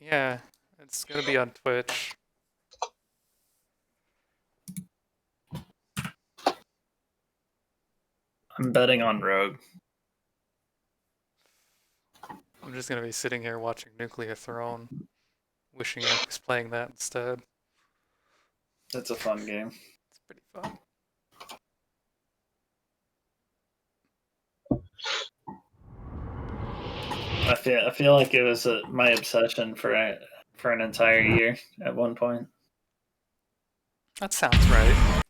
Yeah, it's gonna be on Twitch. I'm betting on Rogue. I'm just gonna be sitting here watching Nuclear Throne, wishing I was playing that instead. It's a fun game. It's pretty fun. I feel like it was my obsession for an entire year at one point. That sounds right.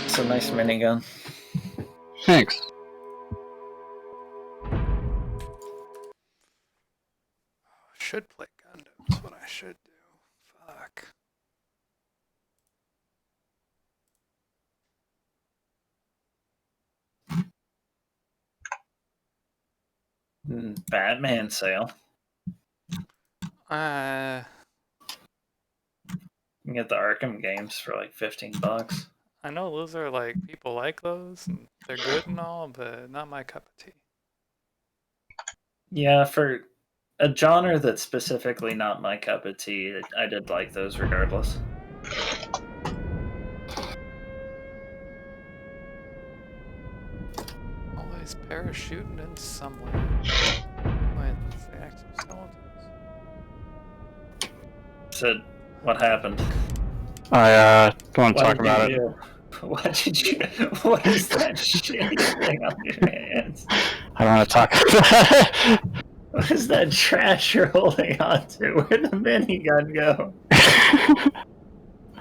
It's a nice minigun. Thanks. Should play Gundam. That's what I should do. Fuck. Batman sale. You can get the Arkham games for like $15. I know those are like, people like those, and they're good and all, but not my cup of tea. Yeah, for a genre that's specifically not my cup of tea, I did like those regardless. Always parachuting in somewhere. Wait, that's the exoskeletons. So, what happened? I don't want to What talk did you about it. do? What did you? What is that shitty thing on your hands? I don't want to talk about it. What is that trash you're holding on to? Where'd the minigun go?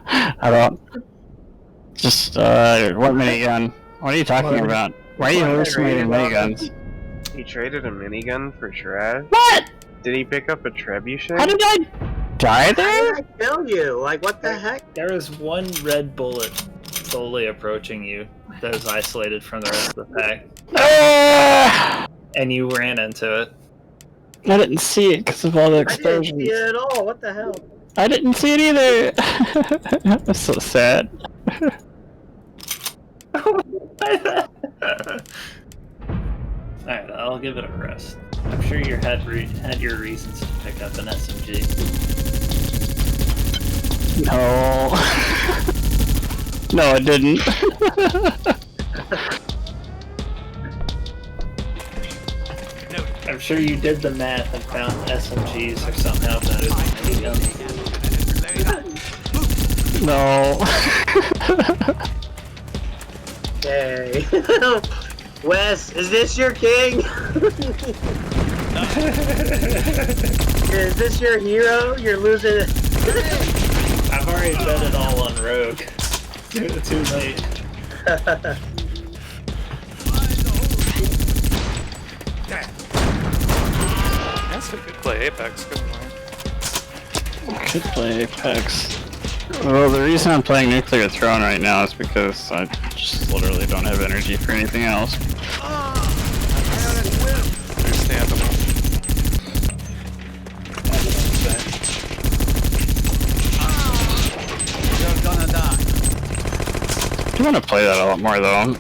I don't. Just, what minigun? What are you talking about? Why are you hallucinating miniguns? He traded a minigun for trash? What? Did he pick up a trebuchet? How did I die How there? did I kill you? Like, what the heck? There was one red bullet slowly approaching you that was isolated from the rest of the pack, and you ran into it. I didn't see it because of all the I didn't explosions. see it at all. What the hell? I didn't see it either. That's so sad. Alright, I'll give it a rest. I'm sure you had your reasons to pick up an SMG. No. No, I didn't. I'm sure you did the math and found SMGs are somehow better than miniguns. No. Okay. Wes, is this your king? Is this your hero? You're losing. I've already bet it all on Rogue. Too late. Yes, we could play Apex, couldn't we? Could play Apex. Well, the reason I'm playing Nuclear Throne right now is because I just literally don't have energy for anything else. Understandable. You're gonna die. I do want to play that a lot more though.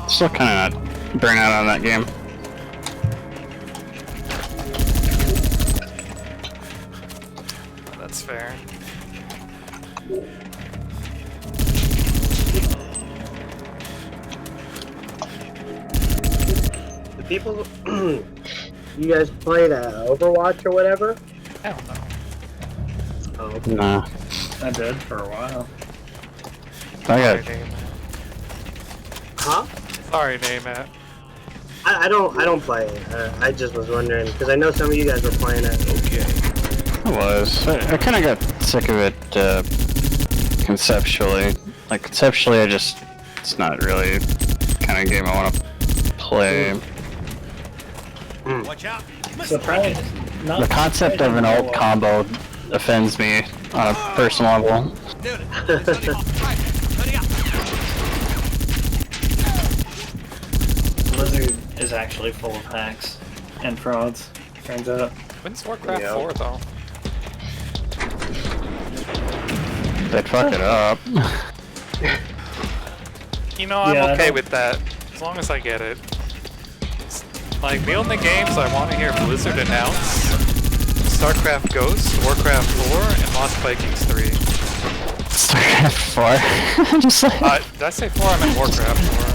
Still kind of not burnt out on that game. That's fair. The people, you guys played Overwatch or whatever? I don't know. Oh, Nah. I did for a while. I Sorry, got. name huh? Sorry, name it. I don't play it. I just was wondering because I know some of you guys were playing it. Okay. I was. I kind of got sick of it conceptually. Like conceptually, it's not really the kind of game I want to play. Watch out. So probably not The concept of an ult combo offends me on a personal level. Dude, it's only off. Right. Hurry up. Blizzard is actually full of hacks and frauds. Turns out. When's Warcraft Yeah. 4 though? They'd fuck it up. You know, I'm Yeah, I okay don't- with that, as long as I get it. It's, like, the only games I want to hear Blizzard announce: StarCraft Ghost, Warcraft 4, and Lost Vikings 3. StarCraft 4. Just like. Did I say 4? I meant Warcraft 4.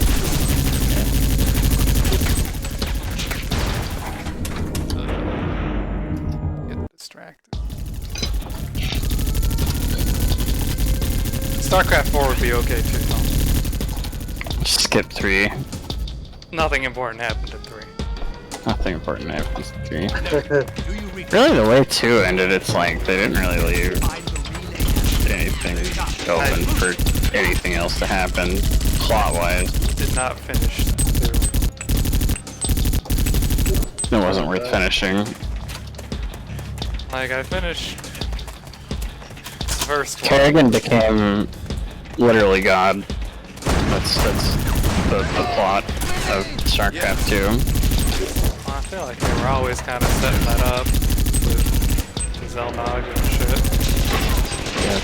Get distracted. StarCraft 4 would be okay too, Tom. Skip 3. Nothing important happened in 3. Nothing important happens in 3. Do you reach Really, the way 2 ended, it's like they didn't really leave find the relay? anything open for anything else to happen, plot-wise. Did not finish 2. It wasn't worth finishing. Like, I finished the first one. Kerrigan became literally God. That's the plot of StarCraft 2. I feel like they were always kind of setting that up with Zelnog and shit. Yeah.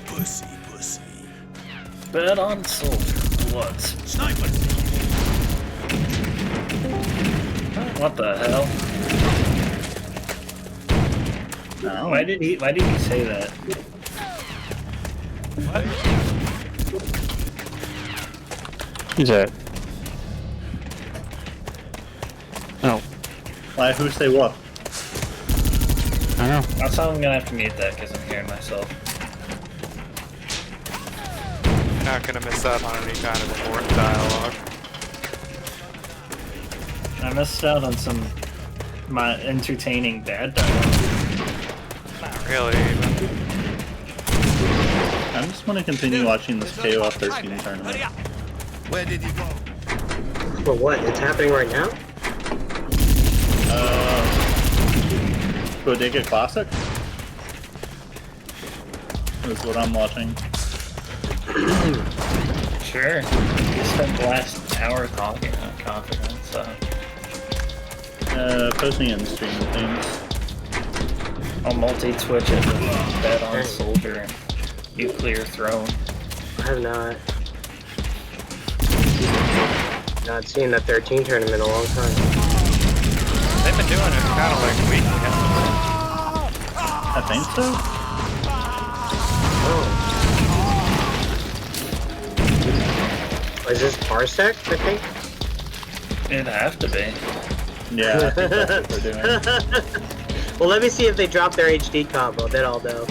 Pussy, pussy. Bet on soldier. Bloods. Sniper! What the hell? No. Why did he say that? What? Who's that? Oh, Why? Who say what? I don't know. That's how I'm gonna have to mute that because I'm hearing myself. You're not gonna miss out on any kind of important dialogue. I missed out on some my entertaining dad dialogue. Not really, even. I just want to continue watching this There's KOF a 13 Hurry tournament. up! Where did he go? For what? It's happening right now? Bodega Classic? Is what I'm watching. Sure. You spent the last hour talking on confidence, so. Posting and streaming things. I'll multi-twitch it with Bet on Soldier and Nuclear Throne. I have not seen the 13 tournament in a long time. They've been doing it kind of like weekly, haven't I think so? Oh. Is this Parsec, I think? It'd have to be. Yeah, I think that's what they're doing. Well, let me see if they drop their HD combo, then I'll know.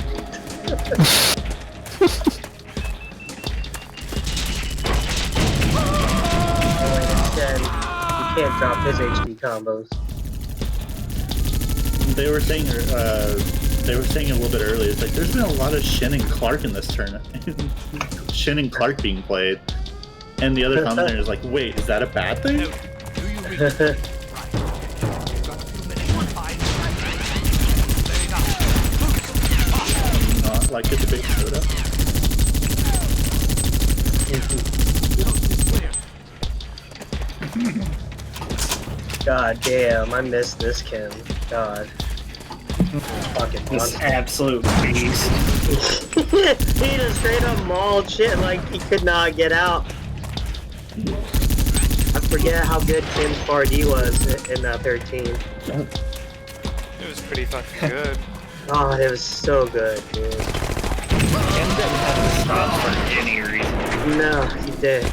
Instead, you can't drop his HD combos. They were saying a little bit earlier, it's like, there's been a lot of Shen and Clark in this tournament. Shen and Clark being played. And the other commentator is like, wait, is that a bad thing? Do you reach? Right. You've got a few minutes. Fine. There you go. Not like it's a big soda. Coast is clear. God damn, I missed this Kim. God. Fucking This monster. absolute beast. He just straight up mauled shit like he could not get out. I forget how good Kim's Bardee was in 13. it? It was pretty fucking good. Oh, it was so good, dude. Kim didn't have to stop for any reason. No, he did.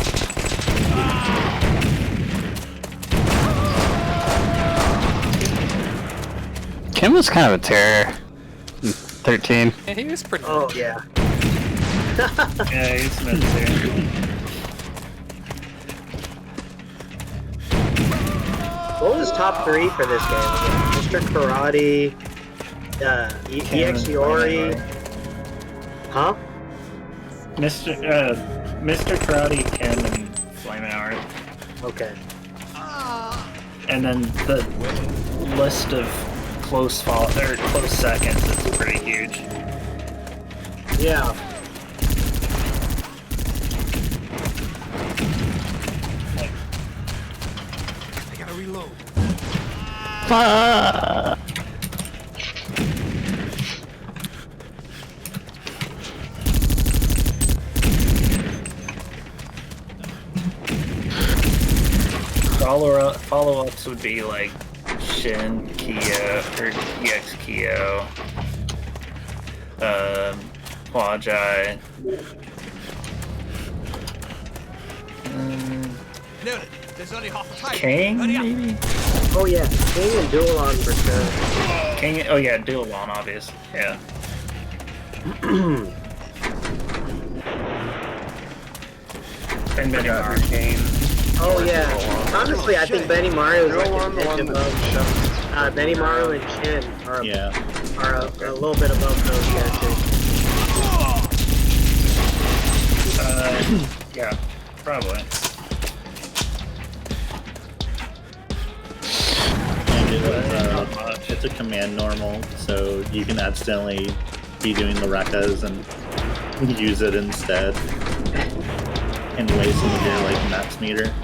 Kim was kind of a terror. in 13. Yeah, he was pretty Oh, yeah. Yeah, he's meant to. What was top 3 for this game again? Mr. Karate, FPSruary. Huh? Mr. Karate, Ken, and Flaming Hour. Okay. And then the list of close seconds is pretty huge. Yeah. I gotta reload. Fuck. Follow-ups would be like Shin, Kyo, or EX Kyo, Quajai. Noted. There's only half a time. King, Hurry up. maybe? Oh yeah, King and Dualon for sure. King, oh yeah, Dualon, obvious. Yeah. And Benny Mario. Oh yeah. Honestly, I think Benny Mario is like Dualon, the an one edge that above. Benny Mario and Shin are Yeah. a little bit above those characters. Yeah, probably. And it's a command normal, so you can accidentally be doing the Rekkas and use it instead. And waste some of your like max meter.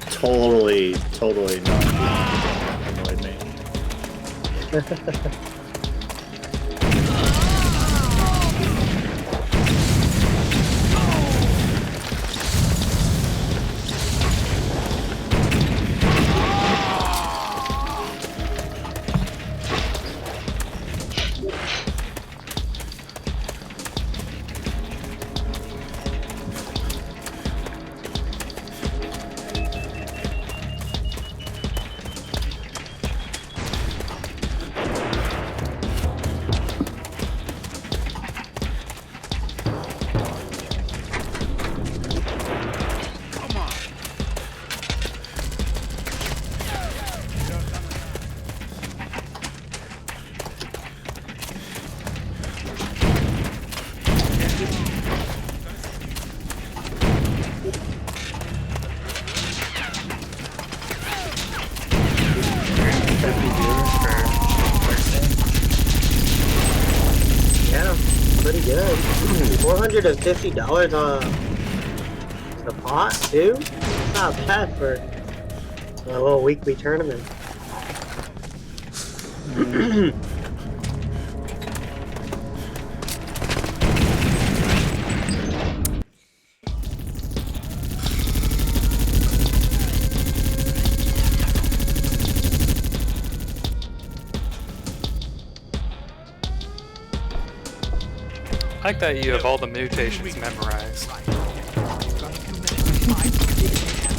Totally not annoyed me. Yeah, pretty good. $450 on the pot too. It's not bad for a little weekly tournament. I like that you have all the mutations memorized.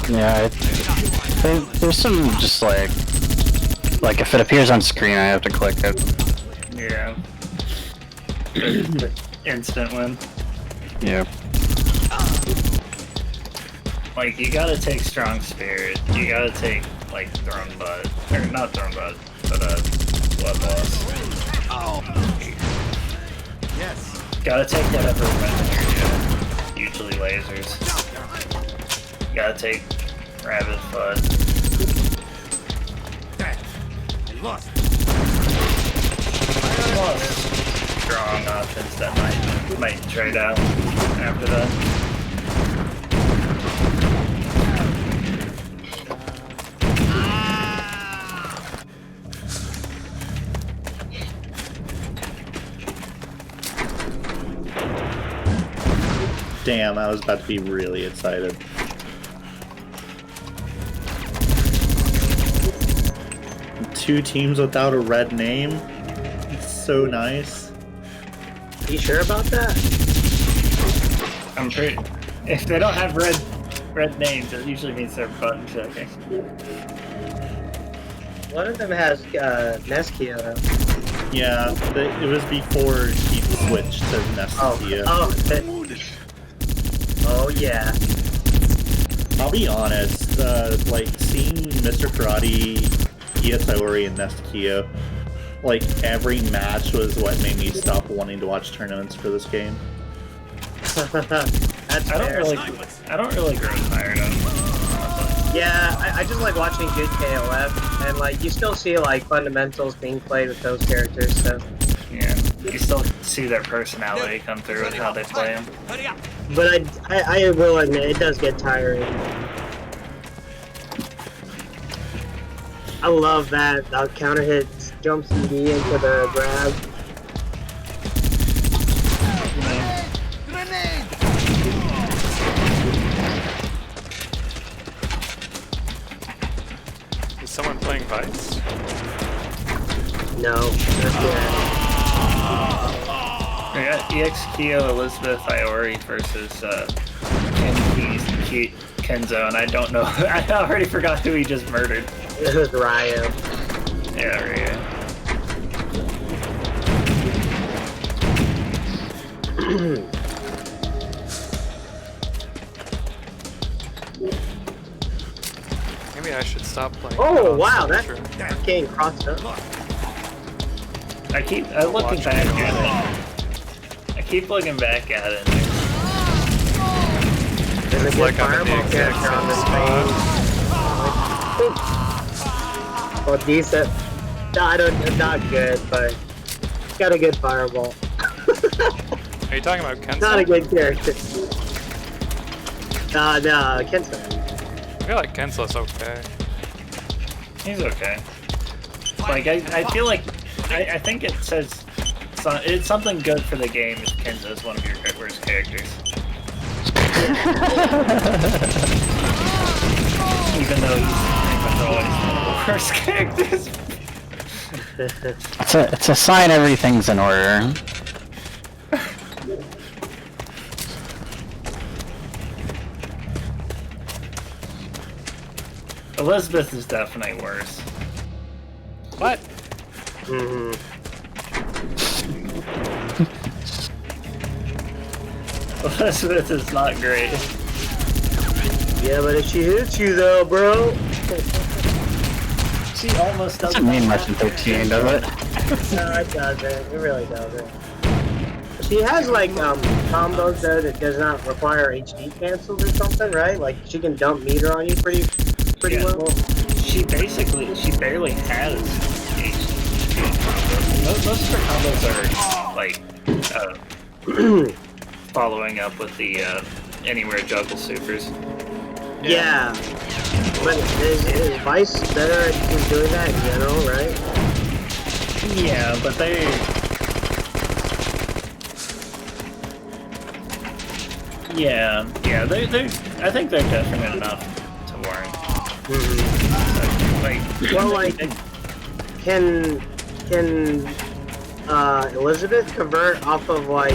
Yeah, there's some just like if it appears on screen, I have to click it. Yeah. The instant win. Yeah. Like, you gotta take Strong Spirit. You gotta take, like, Thrown Butt. Or, not Thrown Butt, but, Blood Loss. Yes. Gotta take whatever weapon you're doing. Usually lasers. Gotta take Rabbit Foot. Damn. I lost. Plus, strong options that might trade out after that. Damn, I was about to be really excited. Two teams without a red name? It's so nice. You sure about that? I'm pretty. If they don't have red names, it usually means they're button checking. One of them has Neskia. Yeah, it was before he switched to Nestia. Oh yeah. I'll be honest, like seeing Mr. Karate, Iyatawari, and Nestakiyo, like every match was what made me stop wanting to watch tournaments for this game. That's I fair. don't really grow tired of it. Yeah, I just like watching good KOF, and like you still see like fundamentals being played with those characters. So, Yeah, you still see their personality come through with how they play them. Hurry up. but I will admit it does get tiring. I love that counter hit jump CD into the grab. Grenade. Is someone playing Vice? No, not yet. We got EX Kyo, Elizabeth, Iori versus Kenzo, and I don't know. I already forgot who he just murdered. It was Ryan. Yeah, Ryu. Maybe I should stop playing. Oh wow, Soldier. that's getting crossed up. I'm looking back at it. I keep looking back at it. There's a It's good like I'm in the fireball exact character on this same page. Oh, decent. No, I don't, not good, but it's got a good fireball. Are you talking about Kenzo? Not a good character. No, Kenzo. I feel like Kenzo's okay. He's okay. Like, I feel like, I think it says, it's something good for the game if Kenzo's one of your worst characters. Even though he's always one of the worst characters. It's a sign everything's in order. Elizabeth is definitely worse. What? Elizabeth is not great. Yeah, but if she hits you though, bro. She almost doesn't Doesn't mean much in 13, does it? No, it doesn't. It really doesn't. She has like combos though that does not require HD cancels or something, right? Like she can dump meter on you pretty Yeah. well. She barely has HP combos. Most of her combos are like following up with the anywhere juggle supers. Yeah. But is Vice better at just doing that in general, right? Yeah, but they. Yeah, they. I think they're definite enough to warrant. Like, Well, like, can Elizabeth convert off of like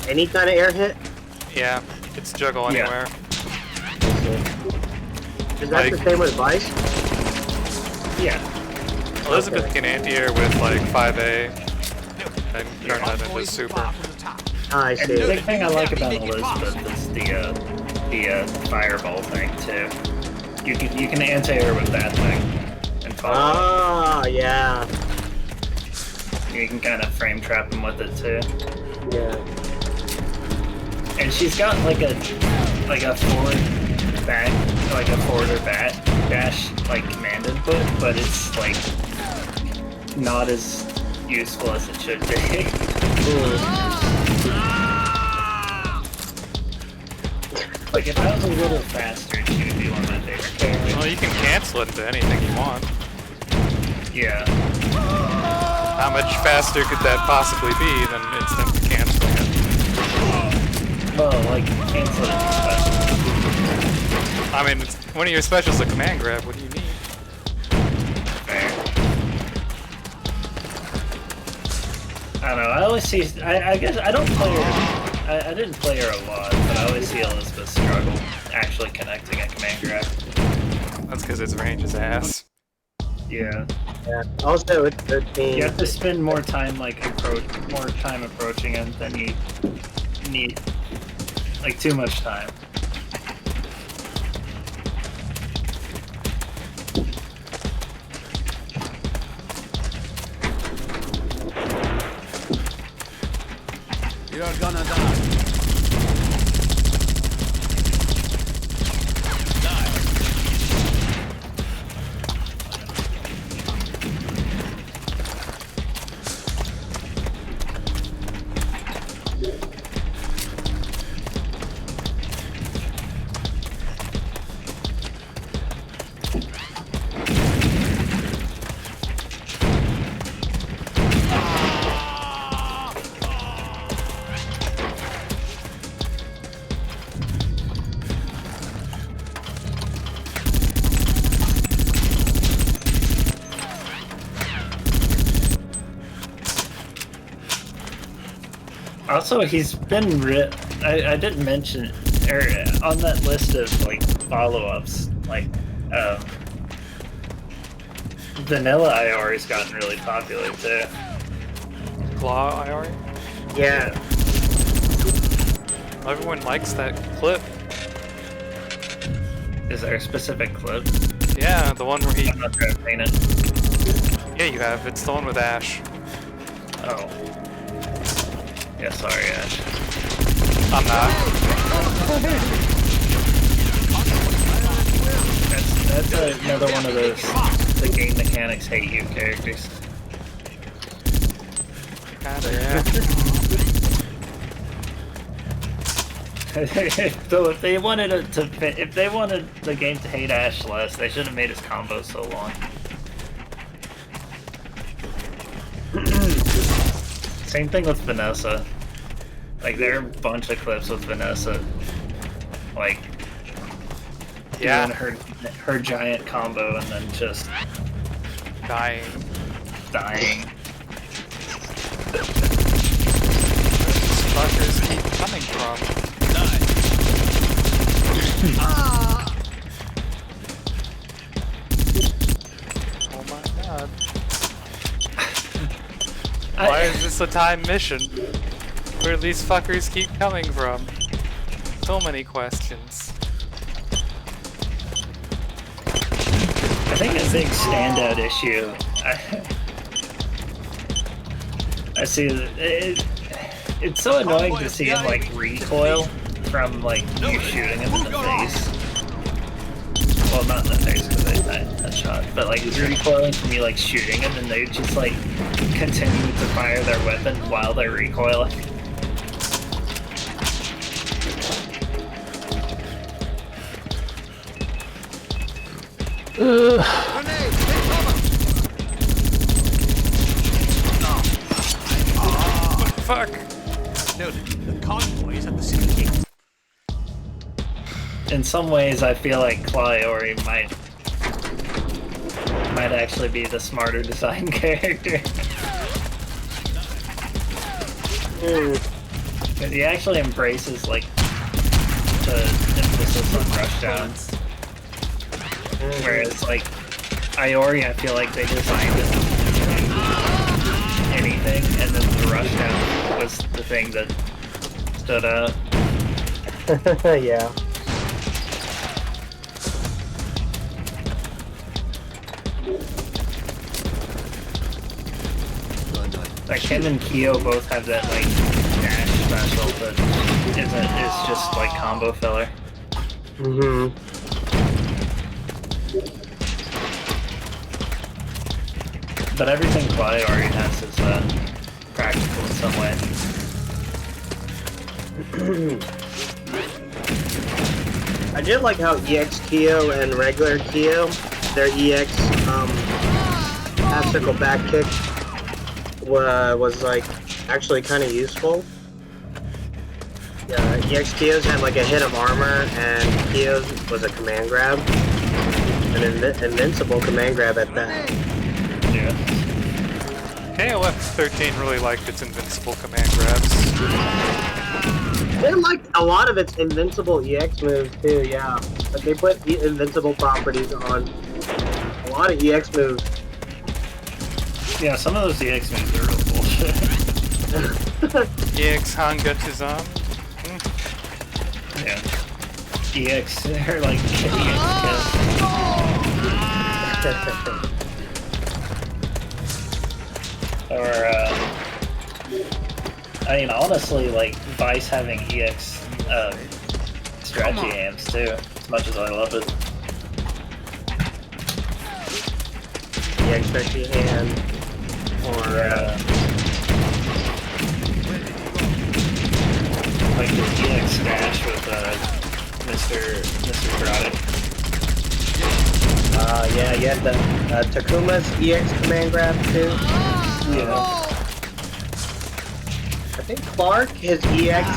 any kind of air hit? Yeah, it's juggle Yeah. anywhere. Is that the Like- same with Vice? Yeah, Elizabeth Okay. can anti-air with like 5A and turn that into super. I and the see. big thing I like about Elizabeth is the fireball thing too. You can anti-air with that thing and follow. Ah, yeah, You can kind of frame trap him with it too. yeah. And she's got like a forward back, like a forward or back dash like command input, but it's like not as useful as it should be. Like if I was a little faster, she would be one of my favorite characters. Well, you can cancel it into anything you want. Yeah. How much faster could that possibly be than instant canceling it? Well, like cancel it special. I mean, it's one of your specials a command grab. What do you need? Fair. I don't know. I always see. I guess I don't play her. I didn't play her a lot, but I always see Elizabeth struggle actually connecting a command grab. That's because its range is ass. Yeah. Yeah. Also, it's 13. You have to spend more time approaching him than you need. Like too much time. Also, he's been I didn't mention on that list of like follow-ups, like Vanilla Iori's gotten really popular too. Claw Iori? Yeah. Everyone likes that clip. Is there a specific clip? Yeah, the one where he... I'm not trying to paint it. Yeah, you have. It's the one with Ash. Oh. Yeah, sorry, Ash. I'm not. That's another one of those the game mechanics hate you characters. Kinda, yeah. So if they wanted if they wanted the game to hate Ash less, they should have made his combo so long. Same thing with Vanessa. Like there are a bunch of clips with Vanessa, like Yeah. doing her giant combo and then just Dying. dying. Fuckers keep coming from. Oh my god. Why is this a time mission? Where these fuckers keep coming from? So many questions. I think a big standout issue. I see it's so annoying to see him like recoil from like you shooting him in the face. Well, not in the face because I shot, but like he's recoiling from you like shooting him, and they just like continue to fire their weapon while they're recoiling. Fuck! Noted. The convoy is at the city gate. In some ways, I feel like Iori might actually be the smarter design character. Because he actually embraces like the emphasis on rushdowns. Whereas like Iori, I feel like they designed it anything, and then the rushdown was the thing that stood out. Yeah. Like him and Kyo both have that like dash special that is just like combo filler. Mm-hmm. But everything Clay already has is practical in some way. I did like how EX Kyo and regular Kyo, their EX half circle back kick was like actually kind of useful. Yeah, EX Kyo's had like a hit of armor, and Kyo's was a command grab, an invincible command grab at that. Yeah. KOF 13 really liked its invincible command grabs. They liked a lot of its invincible EX moves too, yeah. But they put invincible properties on a lot of EX moves. Yeah, some of those EX moves are real bullshit. EX Hangatizan. Yeah. EX, or like EX. Or, I mean, honestly, like, Vice having EX strategy amps, too, as much as I love it. EX strategy hand. Or, like the EX dash with, Mr. Product. Yeah, you had the Takuma's EX command grab too. Yeah. I think Clark, his EX,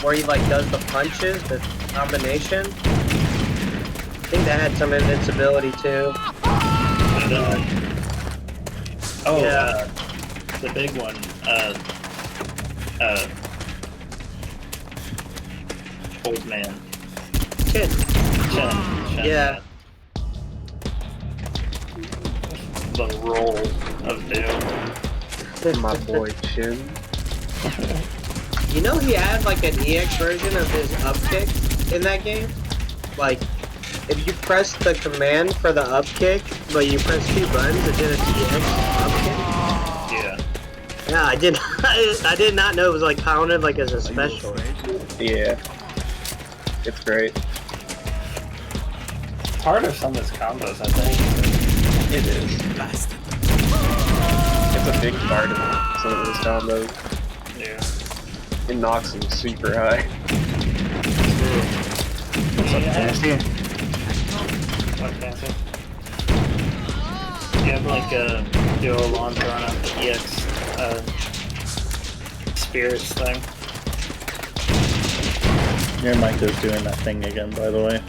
where he like does the punches, the combination. I think that had some invincibility too. Oh, yeah. the big one. Old man. Kid. Chen. Yeah. The role of Doom. My boy Chin. You know he had like an EX version of his upkick in that game? Like, if you press the command for the upkick, but you press 2 buttons, it did an EX upkick? Yeah. Yeah, I did not know it was like counted like as a special. Yeah. It's great. It's hard of some of his combos, I think. It is. It's a big part of some of his combos. Yeah. It knocks him super high. What's up, Fancy? What fancy? You have like a duo launcher on the EX spirits thing. Your mic is doing that thing again, by the way.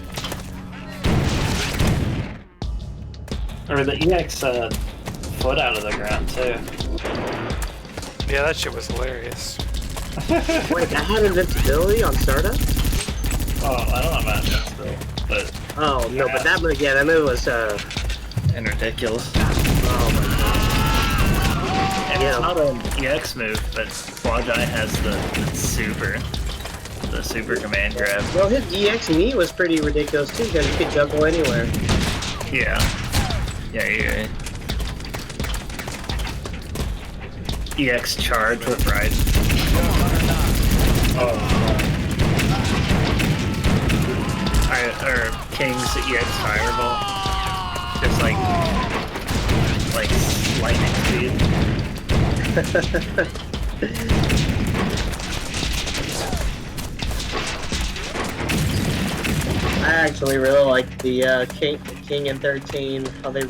Or the EX foot out of the ground too. Yeah, that shit was hilarious. Wait, that had invincibility on startup? Oh, I don't know about that still, but Oh, no, but that move, yeah, that move was, and ridiculous. oh my god. And Yeah. it's not an EX move, but Flawjai has the super command grab. Well, his EX knee was pretty ridiculous too, because he could juggle anywhere. Yeah. Yeah, you're right. EX charge with Ride. Oh. Or King's EX Fireball. Just like lightning speed. I actually really like the King in 13, how they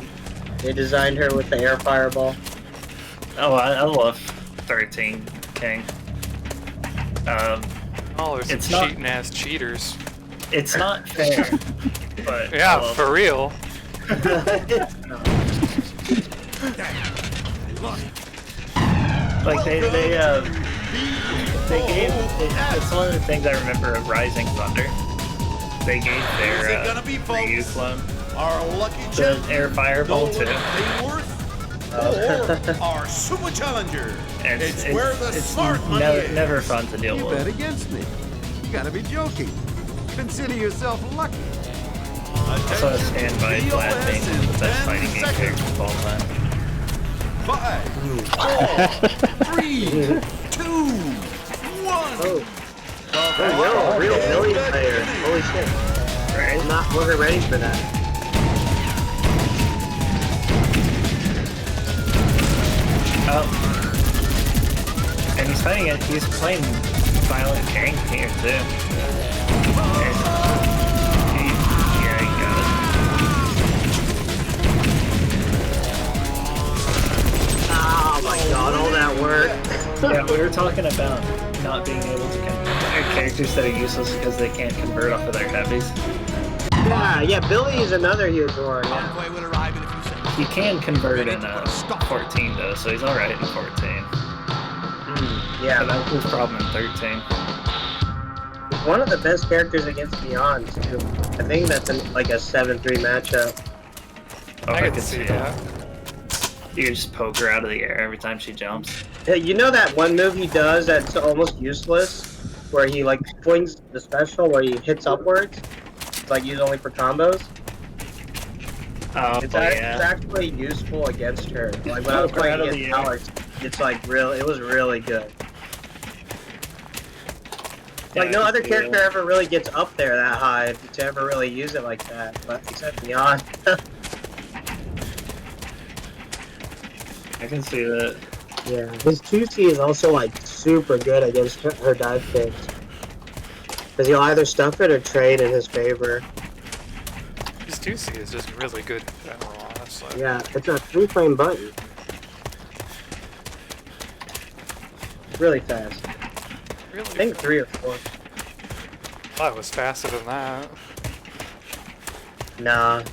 designed her with the air fireball. Oh, I love 13 King. Oh, there's It's some not- cheating ass cheaters. It's not fair, but Yeah, I love for real. like they gave it's one of the things I remember of Rising Thunder. They gave their Ryu clone Our lucky the champ, air fireball too. or our super challenger. And It's where the it's smart money is. never fun to deal You bet with. against me. You gotta be joking. Consider yourself lucky. So I stand by Vlad being the best fighting game character of all time. 5, 4, 3, 2, 1. Oh, yo, real million player. Holy shit. Right? Wasn't ready for that. Oh. And he's playing Violent King here too. And yeah, he got it. Oh my god, all that work. Yeah, we were talking about not being able to convert characters that are useless because they can't convert off of their heavies. Yeah, Billy is another huge one. Yeah. Convoy will arrive in a few seconds. He can convert in 14 though, so he's alright in 14. Yeah, But that was his problem in 13. one of the best characters against Beyond too. I think that's like a 7-3 matchup. Oh, I can see that. You can just poke her out of the air every time she jumps. Yeah, you know that one move he does that's almost useless, where he like swings the special where he hits upwards. It's like used only for combos. Oh, It's yeah. actually useful against her. Like when I was Poke her out playing of the against air. Alex, it's like it was really good. Like no other character ever really gets up there that high to ever really use it like that, but except Beyond. I can see that. Yeah, his 2C is also like super good against her dive kicks. Because he'll either stuff it or trade in his favor. His 2C is just really good in general, honestly. Yeah, it's a 3-frame button. Really fast. Really I think 3 or 4. That was faster than that. Nah.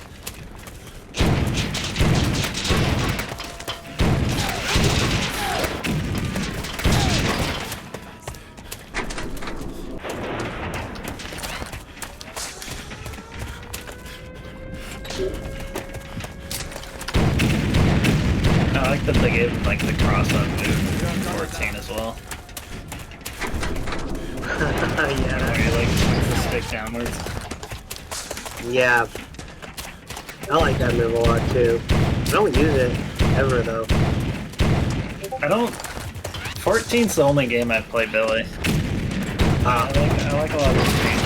I like that they gave him like the cross-up move in 14 as well. Yeah. Where he like swings the stick downwards. Yeah. I like that move a lot too. I don't use it ever though. I don't. 14's the only game I play Billy. I like a lot of his changes.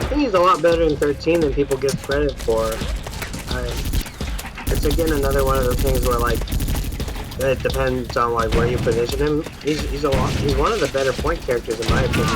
I think he's a lot better in 13 than people give credit for. It's again another one of those things where like it depends on like where you position him. He's one of the better point characters in my opinion.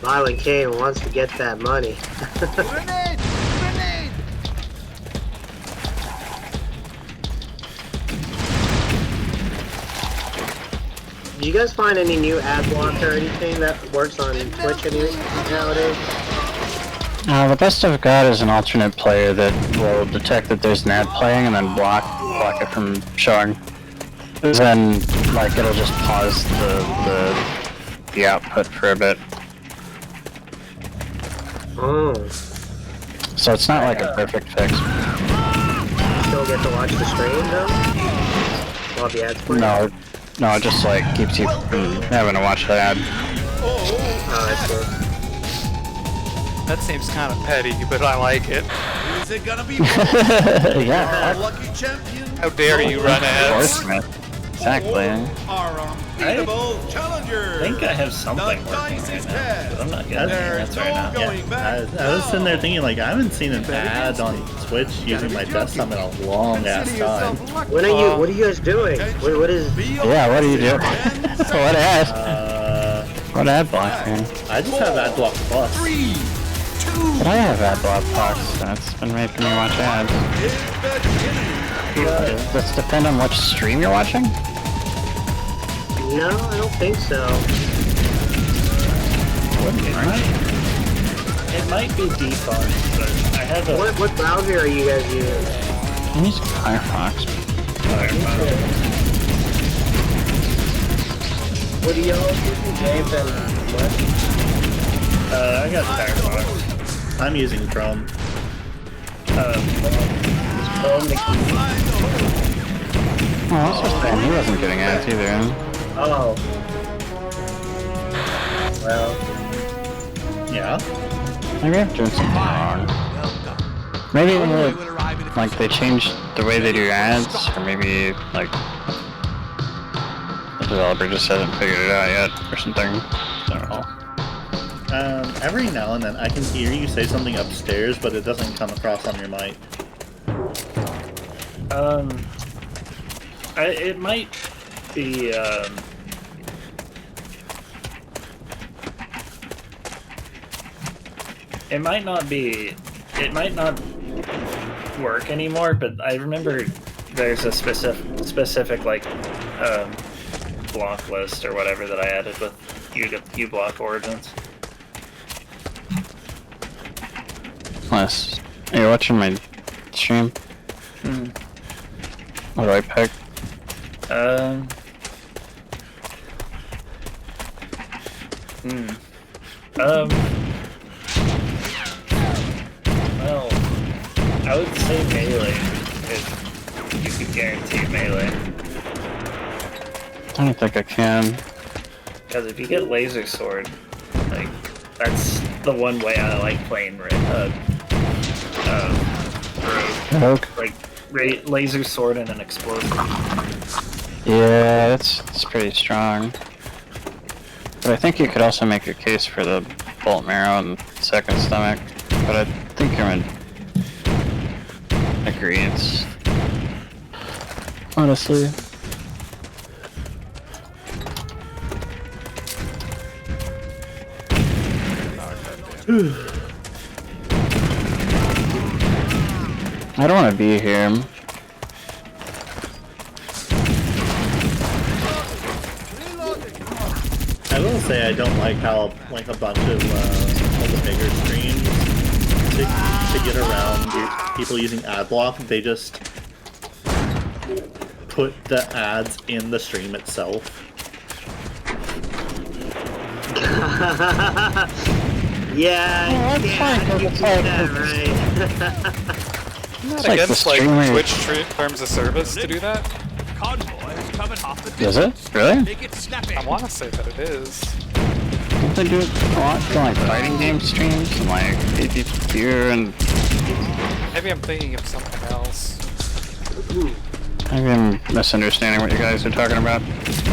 Violent Kane wants to get that money. Grenade! Grenade! Do you guys find any new ad block or anything that works on Twitch nowadays? The best I've got is an alternate player that will detect that there's an ad playing and then block it from showing. And then, like, it'll just pause the output for a bit. Oh. So it's not like a perfect fix. Still get to watch the stream though? While the ads play? No, it just like keeps you from having to watch the ad. Oh, I see. That seems kind of petty, but I like it. Is it gonna be Yeah. lucky champion? How dare you run ads? Exactly. Our unbeatable challenger. I think I have something working right now, but I'm not getting any ads right now. Going back. I was sitting there thinking, like, I haven't seen an ad on Twitch using my desktop in a long ass time. What are you guys doing? What is? Yeah, what are you doing? What ad? What ad block, man? I just have AdBlock Plus. 3, 2, But I have ad block box, and it's been making me watch ads. Does this depend on which stream you're watching? No, I don't think so. It might be defunct, but I have a What browser are you guys using? I'm using Firefox. What do y'all use, James and what? I got Firefox. I'm using Chrome. Chrome the key. Oh, I was just saying he wasn't getting ads either. Oh. Well. Yeah. Maybe I'm doing something wrong. Maybe like they changed the way they do ads, or maybe like the developer just hasn't figured it out yet, or something. I don't know. Every now and then I can hear you say something upstairs, but it doesn't come across on your mic. it might be, it might not work anymore, but I remember there's a specific like, block list or whatever that I added with uBlock Origins. Nice. Are you watching my stream? What do I pick? Well, I would say melee, if you could guarantee melee. I don't think I can. Because if you get laser sword, like, that's the one way I like playing Rogue. Like, laser sword and an explosion. Yeah, that's pretty strong. But I think you could also make a case for the bolt marrow and second stomach. But I think you're in agreement. Honestly. I don't want to be here. I will say I don't like how like a bunch of all the bigger streams to get around people using ad block, they just put the ads in the stream itself. Yeah, Oh, that's fine, 'cause you it's do like- that, right? I'm not like the against like streamer- Twitch terms of service to do that. Convoy has covered half the Does it? Really? Make it snappy. I want to say that it is. Don't they do it a lot for like fighting game streams and like PvP and Maybe I'm thinking of something else. maybe I'm misunderstanding what you guys are talking about.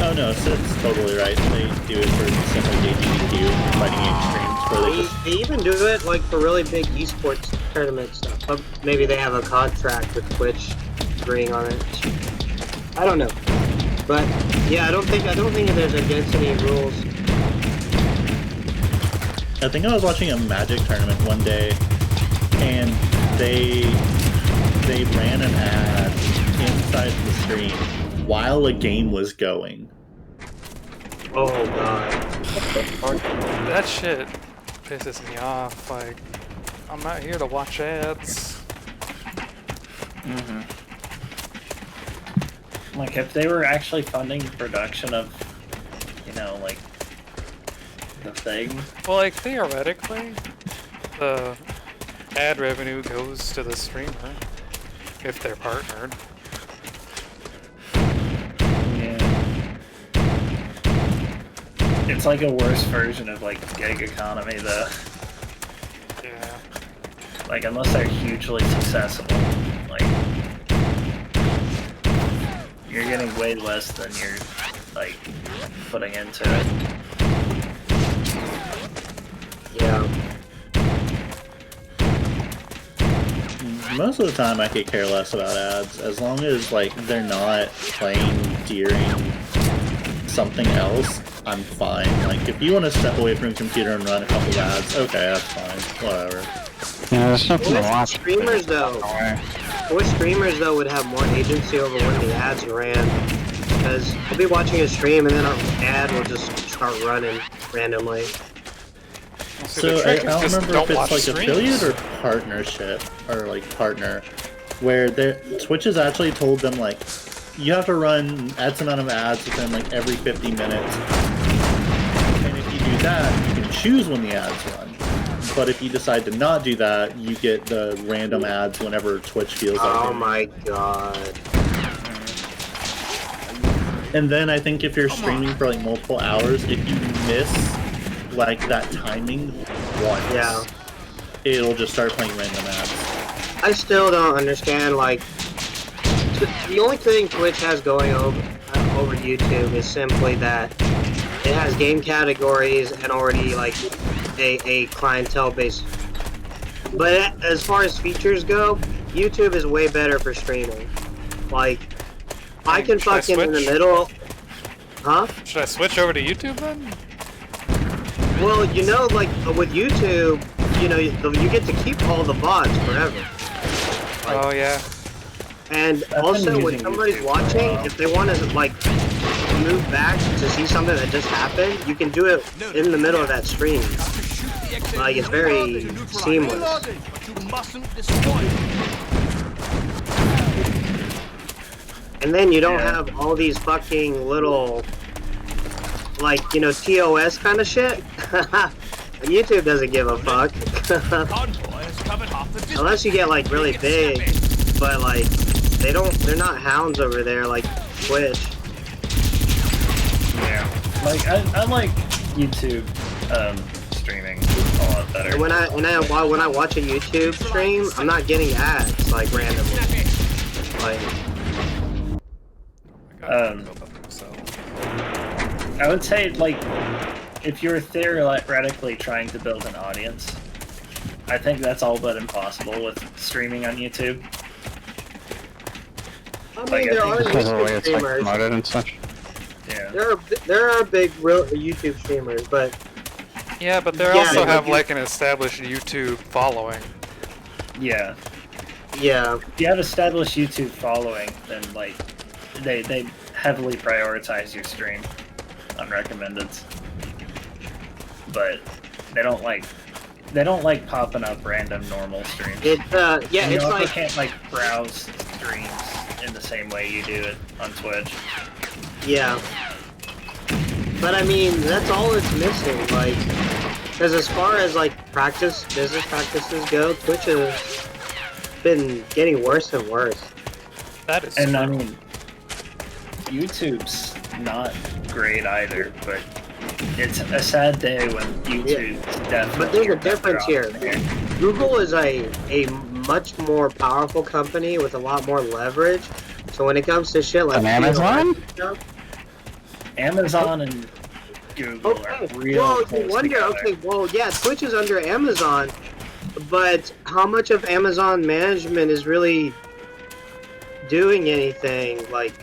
Oh no, Sid's totally right. They do it for stuff like AGDQ, fighting game streams, where they just They even do it like for really big esports tournament stuff. But maybe they have a contract with Twitch agreeing on it. I don't know. But yeah, I don't think there's against any rules. I think I was watching a Magic tournament one day, and they ran an ad inside the stream while a game was going. Oh god. That shit pisses me off. Like, I'm not here to watch ads. Like, if they were actually funding production of, you know, like, the thing. Well, like, theoretically, the ad revenue goes to the streamer if they're partnered. Yeah. It's like a worse version of, like, gig economy, though. Yeah. Like, unless they're hugely successful, like, you're getting way less than you're, like, putting into it. Yeah. Most of the time I could care less about ads, as long as like they're not playing during something else, I'm fine. Like if you want to step away from your computer and run a couple ads, okay, that's fine. Whatever. Yeah, there's nothing to Twitch watch. streamers though. Twitch streamers though would have more agency over when the ads ran. Because I'll be watching a stream and then an ad will just start running randomly. See, So the I trick is don't just remember don't if it's watch like streams. affiliate or partnership or like partner, where Twitch has actually told them like you have to run X amount of ads within like every 50 minutes, and if you do that, you can choose when the ads run. But if you decide to not do that, you get the random ads whenever Twitch feels like Oh it. my god. And then I think if you're streaming for like multiple hours, if you miss like that timing once, Yeah. it'll just start playing random ads. I still don't understand, like, the only thing Twitch has going over YouTube is simply that it has game categories and already, like, a clientele base. But as far as features go, YouTube is way better for streaming. Like, I can Should I fucking in the switch? middle... Huh? Should I switch over to YouTube then? Well, you know, like, with YouTube, you know, you get to keep all the bots forever. Oh yeah. And been also, when using somebody's YouTube for a watching, while. if they want to, like, move back to see something that just happened, you can do it in the middle of that stream. Like, it's very seamless. But you mustn't destroy it. And then you don't Yeah. have all these fucking little, like, you know, TOS kind of shit. And YouTube doesn't give a fuck. Convoy has covered half the distance. Unless you get, like, really Make it big. snappy. But, like, they're not hounds over there like Twitch. Yeah. Like, I like YouTube streaming a lot better. And when I watch a YouTube stream, I'm not getting ads, like, randomly. Snappy. Like, So I would say, like, if you're theoretically trying to build an audience, I think that's all but impossible with streaming on YouTube. I Like, mean, I there think are Because of the way YouTube it's like streamers. promoted and such. Yeah. There are big real YouTube streamers, but yeah, but they Yeah, also like have you- like an established YouTube following. Yeah. yeah, If you have established YouTube following, then, like, they heavily prioritize your stream on recommendeds. but they don't like popping up random normal streams. It's yeah, And you it's also like can't like browse streams in the same way you do it on Twitch. yeah. But I mean, that's all it's missing. Like, because as far as like business practices go, Twitch has been getting worse and worse. That is And true. I mean, YouTube's not great either, but it's a sad day when YouTube's definitely. But there's a better difference off here. there. Google is a much more powerful company with a lot more leverage. So when it comes to shit like An Amazon? stuff, Amazon and Google are real well, close you wonder. together. Okay, well, yeah, Twitch is under Amazon, but how much of Amazon management is really doing anything? Like,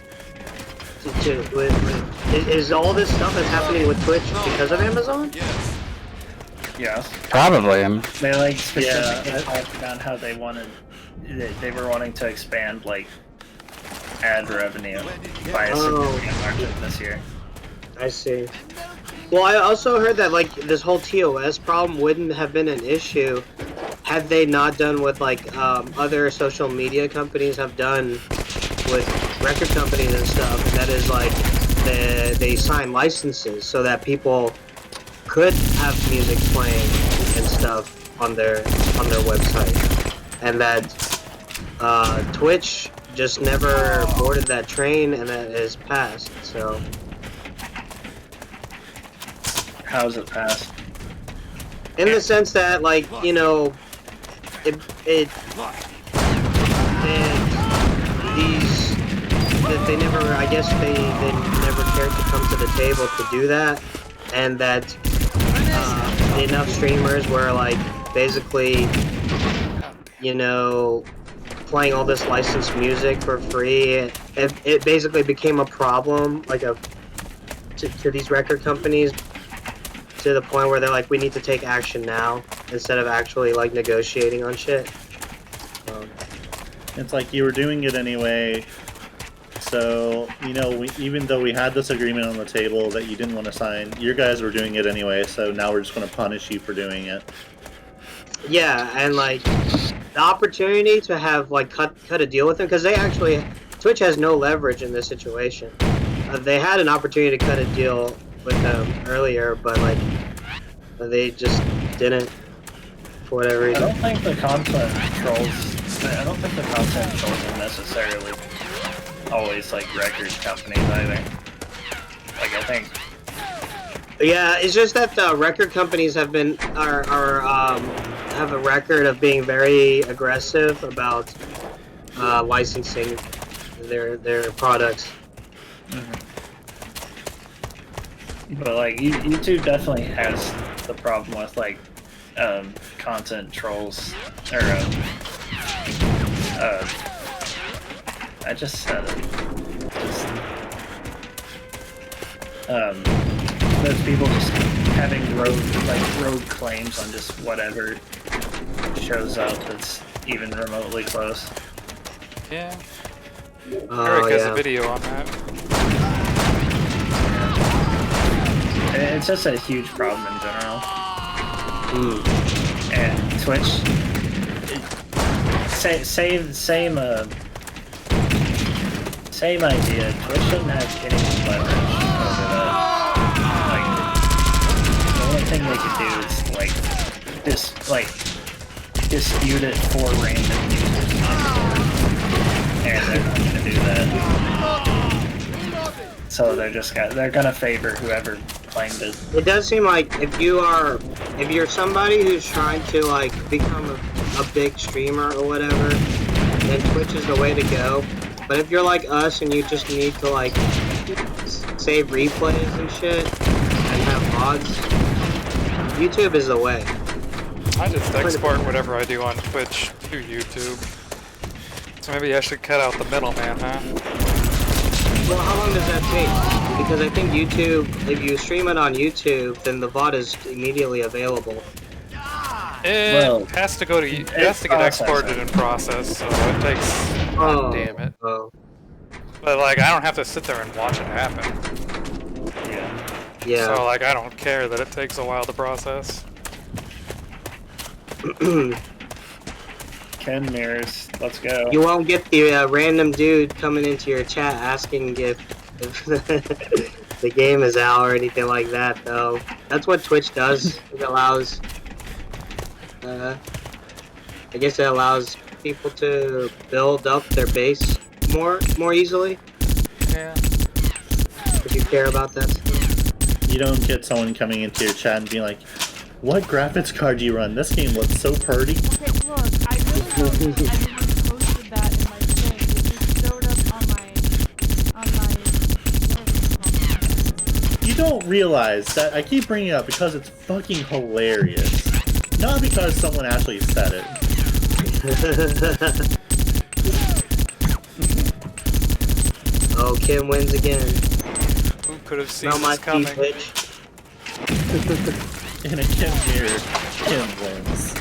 is all this stuff that's happening with Twitch because of Amazon? Yes. Probably. They like specifically Yeah. talked about how they were wanting to expand like ad revenue by a significant margin this year. I see. Well, I also heard that like this whole TOS problem wouldn't have been an issue had they not done what like other social media companies have done with record companies and stuff. And that is like they sign licenses so that people could have music playing and stuff on their website, and that Twitch just never boarded that train, and that is passed. So. How's it passed? In the sense that, like, you know, that they never, I guess they never cared to come to the table to do that, and that enough streamers were, like, basically, you know, playing all this licensed music for free. It basically became a problem, like, to these record companies, to the point where they're like, we need to take action now instead of actually like negotiating on shit. It's like you were doing it anyway, so, you know, even though we had this agreement on the table that you didn't want to sign, you guys were doing it anyway, so now we're just going to punish you for doing it. Yeah, and like the opportunity to have like cut a deal with them, because Twitch has no leverage in this situation. They had an opportunity to cut a deal with them earlier, but like they just didn't for whatever I reason. don't think the content trolls are necessarily always like record companies either. Like I think. Yeah, it's just that the record companies have have a record of being very aggressive about licensing their products. But like YouTube definitely has the problem with like content trolls or I just said it. Those people just having rogue claims on just whatever shows up that's even remotely close. Yeah. Oh, Eric has yeah. a video on that. And it's just a huge problem in general. And Twitch, same idea. Twitch shouldn't have any leverage over that. Like, the only thing they could do is dispute it for random users, and they're not gonna do that. So they're gonna favor whoever claimed it. It does seem like if you're somebody who's trying to like become a big streamer or whatever, then Twitch is the way to go. But if you're like us and you just need to like save replays and shit and have mods, YouTube is the way. I just export whatever I do on Twitch to YouTube. So maybe I should cut out the middleman, huh? Well, how long does that take? Because I think YouTube, if you stream it on YouTube, then the VOD is immediately available. It has to go to. It has to get exported and processed, so it takes. God damn it! Oh. But like, I don't have to sit there and watch it happen. Yeah. Yeah. So like I don't care that it takes a while to process. Ken mirrors. Let's go. You won't get the random dude coming into your chat asking if the game is out or anything like that, though. That's what Twitch does. It allows, I guess it allows people to build up their base more easily. Yeah. If you care about that stuff. You don't get someone coming into your chat and being like, "What graphics card do you run? This game looks so pretty." Okay, look, I really hope anyone posted that in my thing. It just showed up on my You don't realize that I keep bringing it up because it's fucking hilarious. Not because someone actually said it. Oh, Kim wins again. Who could have seen Not my this coming? bitch. In a Kim mirror, Kim wins.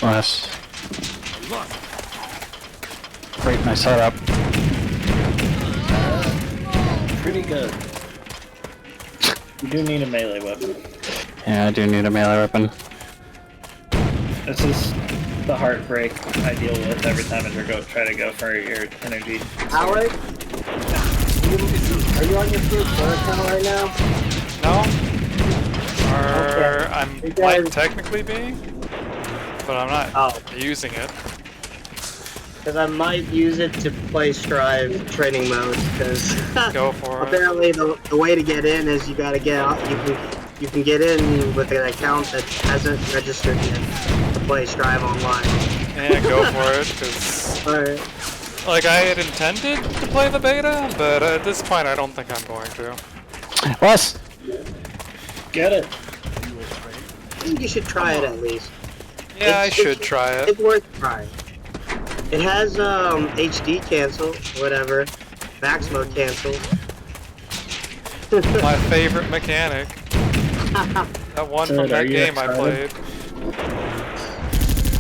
Nice. Great, nice setup. Pretty good. You do need a melee weapon. Yeah, I do need a melee weapon. This is the heartbreak I deal with every time I try to go for your energy. Alec? Are you on your first account right now? No? Or Okay. I'm You guys- might technically be, but I'm not Oh. using it. Because I might use it to play Strive training mode, because Go for it. apparently the way to get in is you gotta get out, you can get in with an account that hasn't registered yet to play Strive online. Yeah, go for it, because Alright. like I had intended to play the beta, but at this point I don't think I'm going to. Wes! Get it. I think you should try it at least. Yeah, I It's- should try it. It's worth trying. It has HD cancel, whatever. Max mode cancel. My favorite mechanic. That one Dude, from are that you game I excited? played.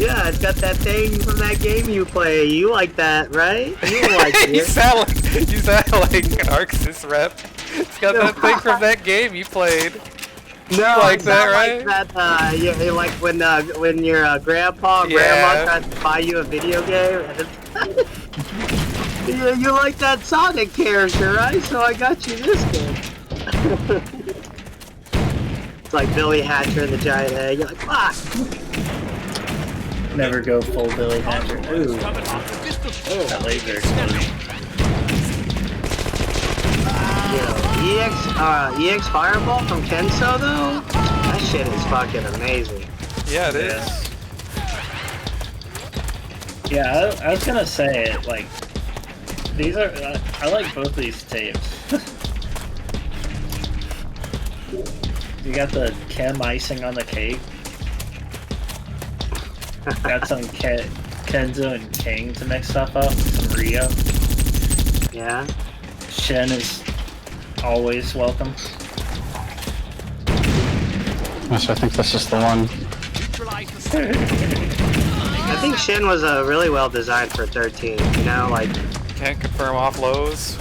Yeah, it's got that thing from that game you play. You like that, right? You like You it. sound like an Arxis rep. It's got that thing from that game you played. No, like it's that, not right? like that. Yeah, like when your grandpa or Yeah. grandma tries to buy you a video game. And you like that Sonic character, right? So I got you this game. It's like Billy Hatcher and the Giant Egg. You're like, fuck. Never go full Billy Hatcher. Ooh, Coming off the distance. that laser explosion. EX Fireball from Kenso though? That shit is fucking amazing. Yeah, it is. Yeah, I was gonna say, like, these are, I like both these tapes. You got the Chem icing on the cake. Got some Kenzo and King to mix stuff up. Some Rio. Yeah. Shen is always welcome. Yes, I think this is the one. Neutralize the second. I think Shin was really well designed for 13, you know, like, Can't confirm off lows.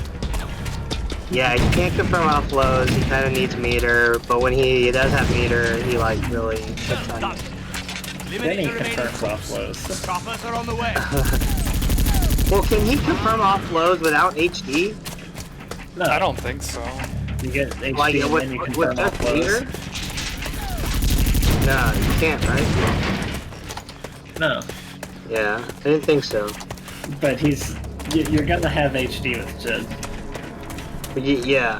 yeah, he can't confirm off lows, he kind of needs meter, but when he does have meter, he like really hits on Done. you. Then he Eliminate the remaining confirms off lows. choppers are on the way. Well, can he confirm off lows without HD? No, I don't think so. You get HD Like, and then you with confirm just off lows. meter? No, you can't, right? No, Yeah, I didn't think so. but you're gonna have HD with Jid. But yeah.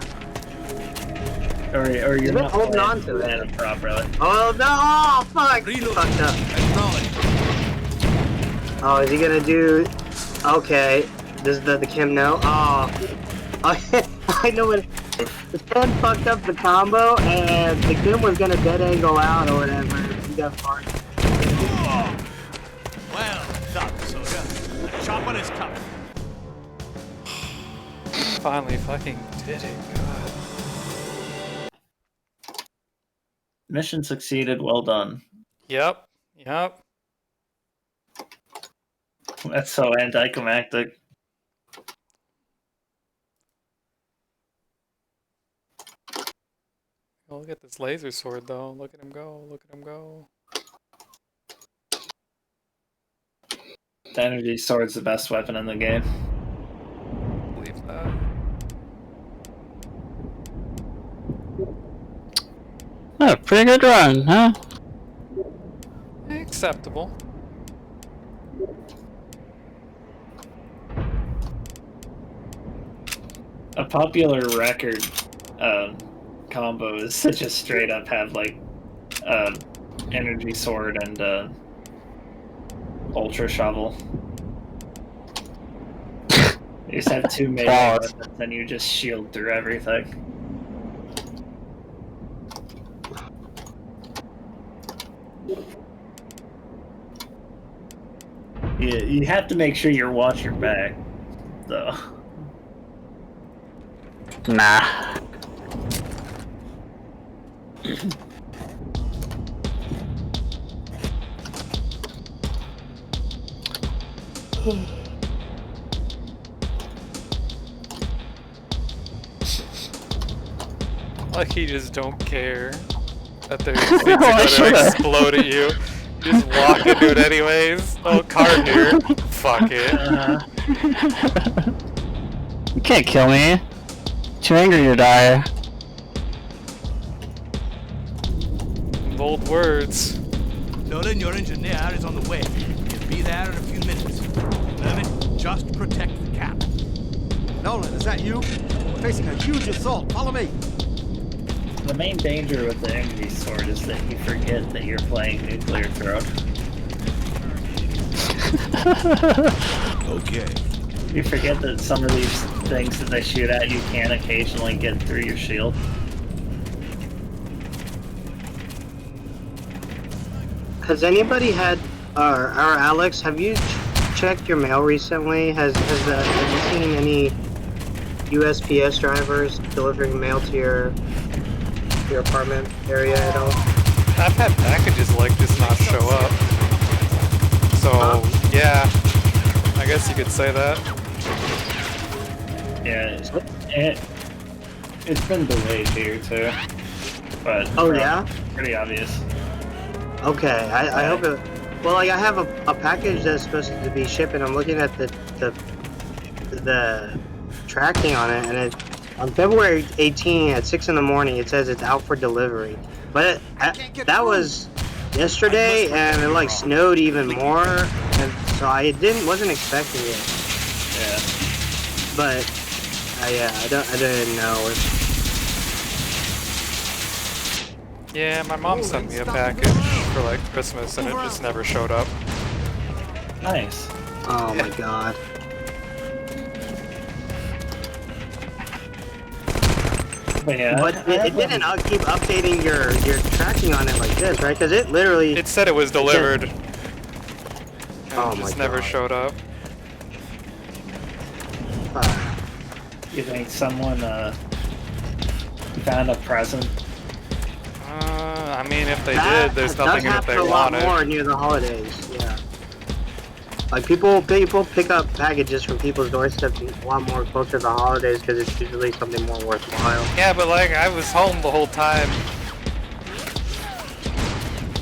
Or you're been not holding playing on to it. Phantom properly. Oh no! Oh fuck! Fucked up. Oh, is he gonna do? Okay. Does the Kim know? Oh. I know what. The Kim fucked up the combo, and the Kim was gonna dead angle out or whatever. He got far. Well done, soldier. The chopper is coming. Finally fucking did it. God. Mission succeeded. Well done. Yep. Yep. That's so anticlimactic. Oh, look at this laser sword, though. Look at him go. Look at him go. The energy sword's the best weapon in the game. Believe that. Oh, pretty good run, huh? Acceptable. A popular record combo is to just straight up have like energy sword and ultra shovel. You just have two melee weapons and you just shield through everything. You have to make sure you watch your back, though. Nah. Like you just don't care that there's things are gonna explode at you. You just walk into it anyways. Oh, car here. Fuck it. You can't kill me. Too angry to die. Bold words. Nolan, your engineer is on the way. He'll be there in a few minutes. Mervin, just protect the cap. Nolan, is that you? We're facing a huge assault. Follow me. The main danger with the energy sword is that you forget that you're playing Nuclear Throne. Okay. You forget that some of these things that they shoot at you can occasionally get through your shield. Has anybody had, or Alex, have you checked your mail recently? Have you seen any USPS drivers delivering mail to your apartment area at all? I've had packages like this not show up. So, yeah. I guess you could say that. Yeah, it's been delayed here too. But yeah? Pretty obvious. Okay, I hope it. Well, like I have a package that's supposed to be shipping. I'm looking at the tracking on it, and it on February 18 at 6 in the morning it says it's out for delivery. But that was yesterday, and it like snowed even more, and so I wasn't expecting it. Yeah. But I didn't know. Yeah, my mom sent me a package for like Christmas and it just never showed up. Nice. Oh my god. But yeah. But it didn't keep updating your tracking on it like this, right? Because it literally. It said it was delivered. And Oh it just my never God. showed up. You think someone found a present? I mean, if they did, there's nothing in it they a lot wanted. more near the holidays. Yeah. Like people pick up packages from people's doorsteps a lot more closer to the holidays because it's usually something more worthwhile. Yeah, but like I was home the whole time.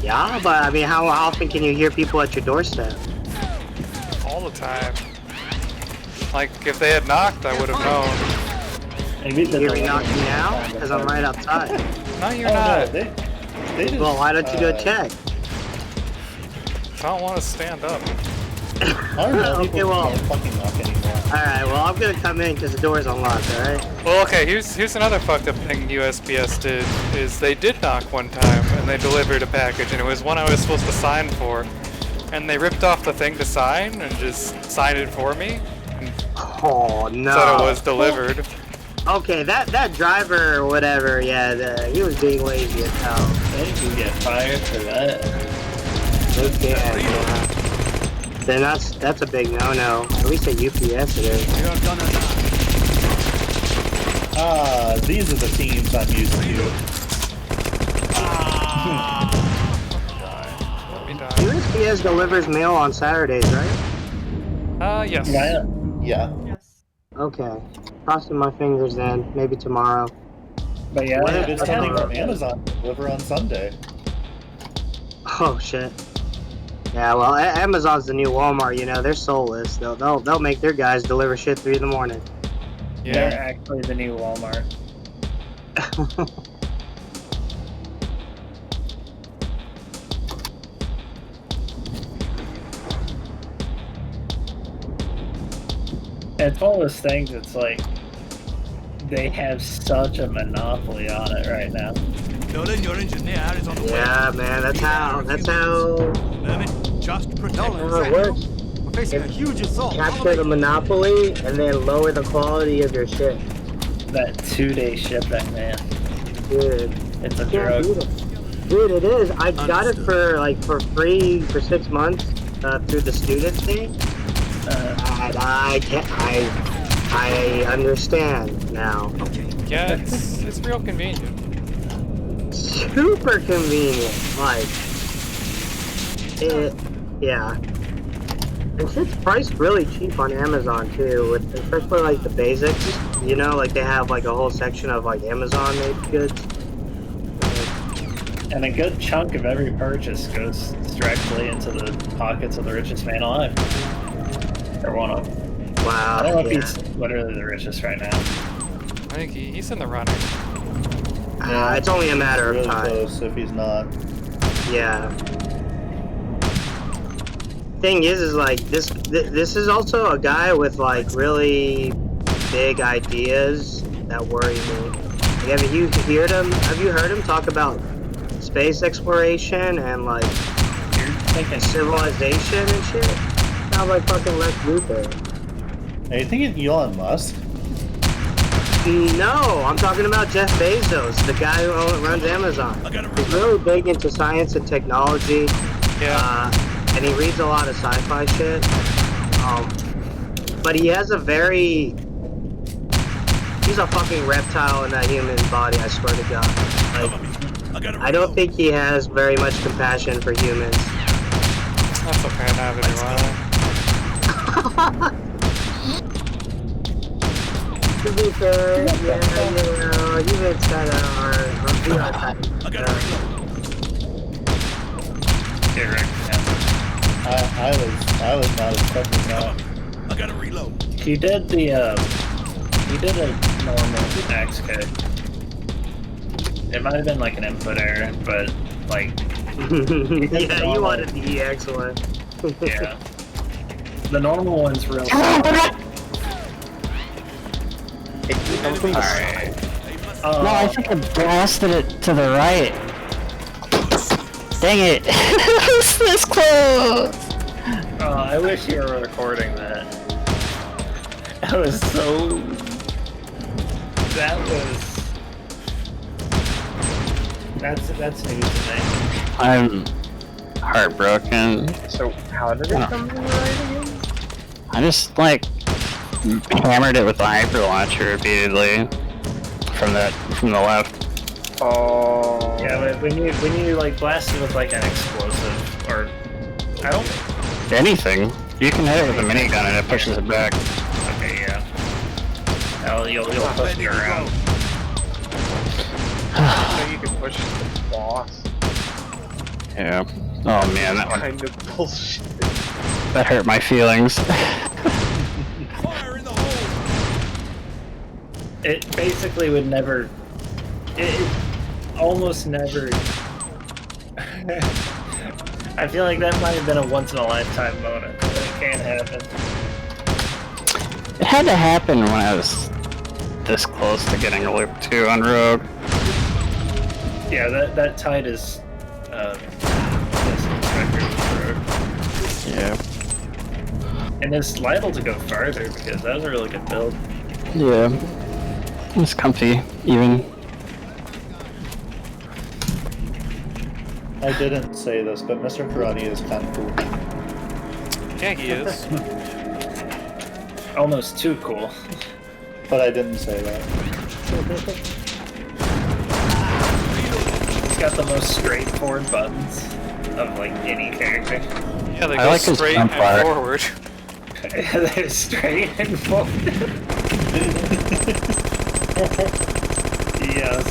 Yeah, but I mean, how often can you hear people at your doorstep? All the time. Like, if they had knocked, I would have known. Maybe You hear me knocking now? Because I'm right outside. No, you're not. No, they just, Well, why don't you go check? I don't want to stand up. I don't know. Okay, well. Can't fucking knock anymore. Alright, well, I'm gonna come in because the door's unlocked, alright? Well, okay, here's another fucked up thing USPS did, is they did knock one time, and they delivered a package, and it was one I was supposed to sign for, and they ripped off the thing to sign, and just signed it for me, and Oh, no. said it was delivered. Okay, that driver or whatever, yeah, he was being lazy as hell. They can get fired for that. Yeah. Then that's a big no-no. At least at UPS it is. You're gonna die. These are the teams I'm used to. Let me die. USPS delivers mail on Saturdays, right? Yes. Yeah. Yeah. Yes. Okay. Crossing my fingers then. Maybe tomorrow. But yeah, What? Dude, it's Okay. coming from Amazon. Deliver on Sunday. Oh shit. Yeah, well, Amazon's the new Walmart. You know, they're soulless. They'll make their guys deliver shit 3 in the morning. they're Yeah. actually the new Walmart. It's one of those things. It's like they have such a monopoly on it right now. Nolan, your engineer is on the way. Yeah, man. That's how. Mervin, just protect Nolan, the is it that works. you? We're facing a huge assault. Capture the monopoly and then lower the quality of your shit. That 2-day shipping, man. Dude, It's a can't drug. beat it. Dude, it is. I got it for free for 6 months through the student thing. And I understand now. Yeah, it's real convenient. Super convenient. Like it, yeah. And shit's priced really cheap on Amazon too, with especially like the basics. You know, like they have like a whole section of like Amazon made goods. And a good chunk of every purchase goes directly into the pockets of the richest man alive. Or one of them. Wow. I don't know if yeah. he's literally the richest right now. I think he's in the running. It's only a matter of Really time. close if he's not. Yeah. Thing is like this is also a guy with like really big ideas that worry me. Like, have you heard him talk about space exploration and like You're thinking civilization and shit? Sounds like fucking Lex Luthor. Are you thinking Elon Musk? No, I'm talking about Jeff Bezos, the guy who runs Amazon. He's really big into science and technology. Yeah. And he reads a lot of sci-fi shit. But he has he's a fucking reptile in that human body, I swear to God. Like, I don't think he has very much compassion for humans. That's okay, neither do I. To be fair, yeah, humans kinda are You're right. I was not expecting that. I gotta reload. He did a normal axe kick. It might have been like an input error, but like yeah, you wanted the EX one. yeah. The normal one's real. Alright. No, I think I blasted it to the right. Dang it! It was this close! Oh, I wish you were recording that. That was so. That was. That's news to me. I'm heartbroken. So how did it come to the right again? I just like hammered it with the hyper launcher repeatedly from the left. Oh. Yeah, but when you like blast it with like an explosive or I don't. Anything. You can hit it with a minigun and it pushes it back. Okay, yeah. Oh, you'll push me around. So you can push the boss. Yeah. Oh man, that one Kind of bullshit. that hurt my feelings. Fire in the hole! It basically would never. It almost never. I feel like that might have been a once in a lifetime moment, but it can't happen. It had to happen when I was this close to getting a loop 2 on Rogue. Yeah, that tide is. Yeah. And it's liable to go farther because that was a really good build. Yeah. It's comfy, even. I didn't say this, but Mr. Karate is kind of cool. Yeah, he is. Almost too cool. But I didn't say that. He's got the most straightforward buttons of like any character. Yeah, they I go like his straight jump and bar. forward. They're straight and forward. Yes.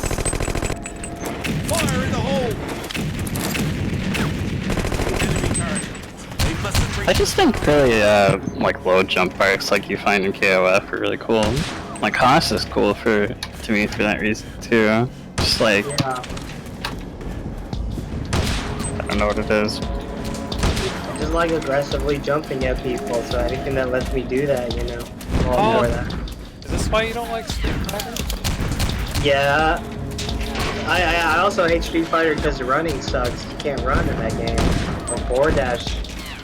Fire in the hole! Enemy target. They mustn't break. I just think really, like low jump arcs like you find in KOF are really cool. Like Haas is cool to me for that reason too. Just like, Yeah. I don't know what it is. I just like aggressively jumping at people, so anything that lets me do that, you know. All more of that. Is this why you don't like Street Fighter? Yeah. I also hate Street Fighter because the running sucks. You can't run in that game. The forward dash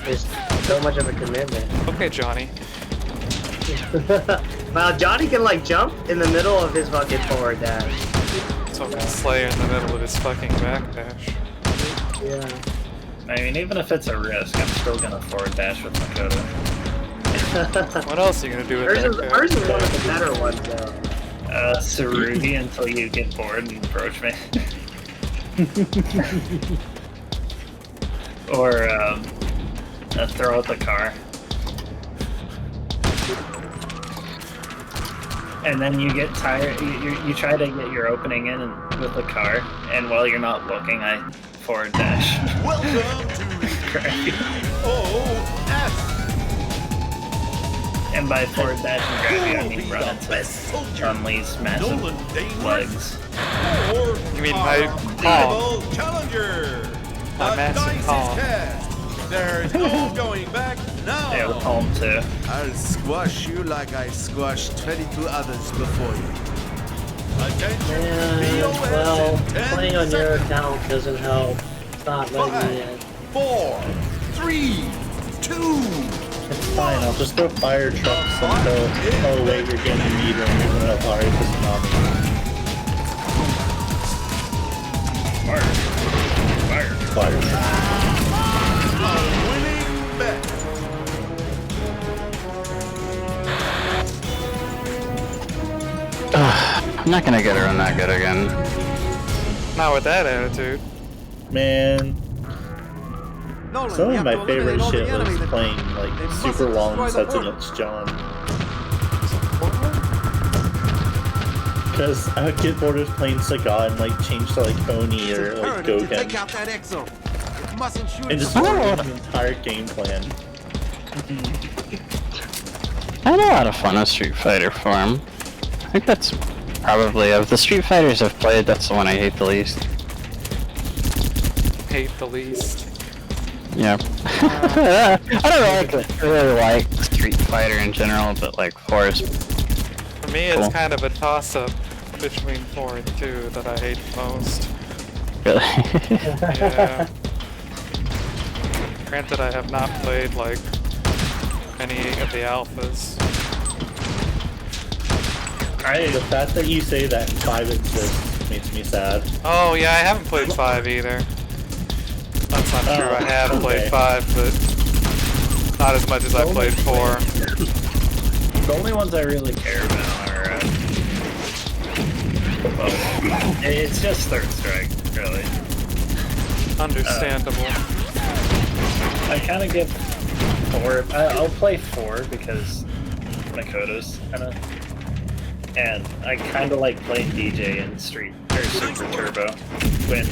is so much of a commitment. Okay, Johnny. Wow, Johnny can like jump in the middle of his fucking forward dash. So Slayer in the middle of his fucking backdash. Yeah. I mean, even if it's a risk, I'm still gonna forward dash with Makoto. What else are you gonna do with Hers that? is one of the better ones though. Sarugi until you get bored and approach me. Or, throw out the car. And then you get tired, you try to get your opening in with the car, and while you're not looking, I forward dash. Welcome to OF. And by forward dash and grab you, I mean run into Chun-Li's massive Nolan Davis. legs. Or You mean our my rival challenger. My The massive dice is palm. cast. There's no going back now. Yeah, with home too. I'll squash you like I squashed 22 others before you. Attention. Yeah, BOS well, in 10 playing on your seconds. account doesn't help. It's not letting me in. 4, 3, 2. It's fine, I'll just throw fire trucks until, oh wait, you're getting a meter and you're gonna fire the tsunami. Fire trucks. A winning bet. I'm not gonna get her on that good again. Not with that attitude. Man, Nolan, some we of have my to favorite eliminate all shit the enemy was that- playing like They mustn't super long destroy the sets portal. against John. Because I would get bored of playing Saga and like change to like Oni It's or like imperative to take Gogen out that exo. It mustn't shoot and just it. work the entire game plan. I had a lot of fun with Street Fighter form. I think that's probably, of the Street Fighters I've played, that's the one I hate the least. Hate the least. Yeah. I don't really like Street Fighter in general, but like 4 is For me, it's Cool. kind of a toss-up between 4 and 2 that I hate most. really. Yeah. Granted, I have not played like any of the alphas. The fact that you say that 5 exists makes me sad. Oh yeah, I haven't played 5 either. That's not true. I have okay. played 5, but not as much as I played 4. The only ones I really care about are, well, it's just Third Strike, really. Understandable. I kind of get 4. I'll play 4 because Makoto's kind of, and I kind of like playing DJ in Street or Super Turbo when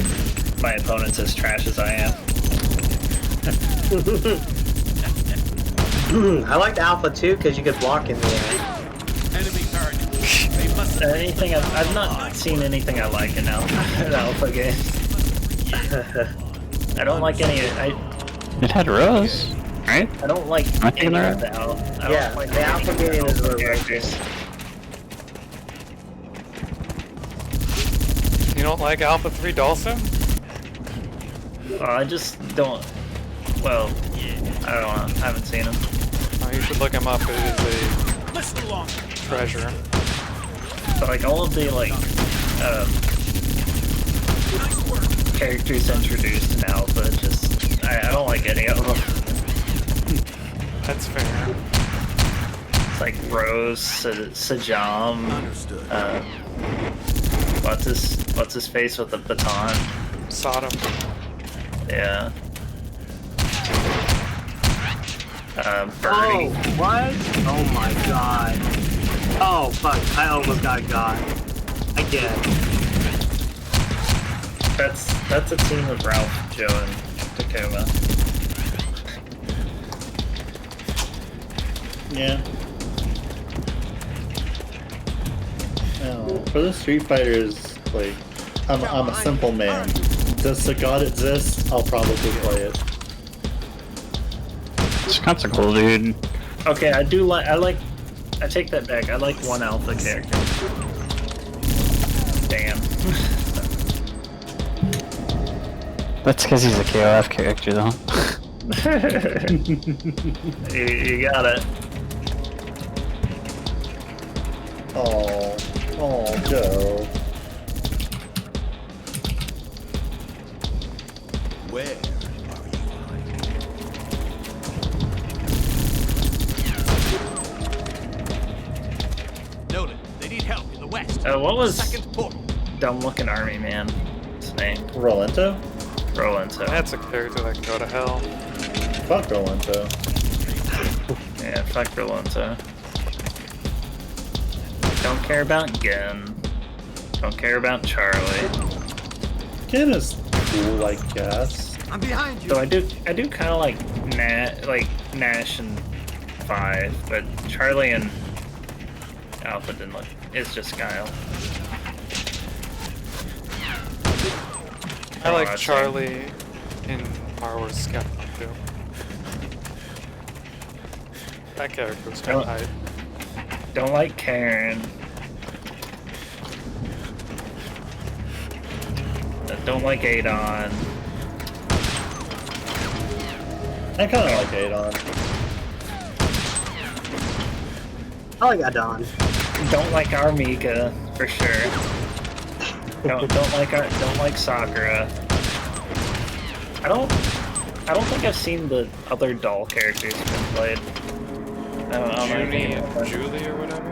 my opponent's as trash as I am. I liked Alpha too because you could block in the air. Enemy target. They must Anything I've not seen anything I like in Alpha games. I don't like any. It had Rose, right? I don't like I think any they're- of the Alpha. I don't Yeah, like the Alpha any of game is Alpha what characters. You don't like Alpha 3 Dulcim? I just don't. Well, I don't know. I haven't seen him. Oh, you should look him up. It is listen along. a treasure. But like all of the characters introduced in Alpha, just I don't like any of them. That's fair. It's like Rose, Sajam, Understood. what's his face with the baton? Sodom. Yeah. Birdie. Oh, what? Oh my god. Oh, fuck. I almost got Again. That's a team of Ralph, Joe, and Tacoma. Yeah. Oh, for the Street Fighters, like, I'm a simple man. Does the god exist? I'll probably play it. It's kind of cool, dude. Okay, I take that back. I like one alpha character. Damn. That's because he's a KOF character, though. you got it. Oh, Joe. Where are you hiding? Nolan, they need help in the west. What was Second portal. dumb looking army man? His name? Rolento? Rolento. That's a character that can go to hell. Fuck Rolento. Yeah, fuck Rolento. Don't care about Gen. Don't care about Charlie. Kid is cool, I guess. I'm behind you. So I do kind of like Nash and 5, but Charlie and Alpha didn't look. It's just Guile. I like that's Charlie in Star Wars Scout too. That character was kind of hype. Don't like Karen. Don't like Adon. I kinda like Adon. Oh, I got Don. Don't like Armika for sure. Don't like Sakura. I don't think I've seen the other doll characters been played. I don't know. Junie and Julie or whatever.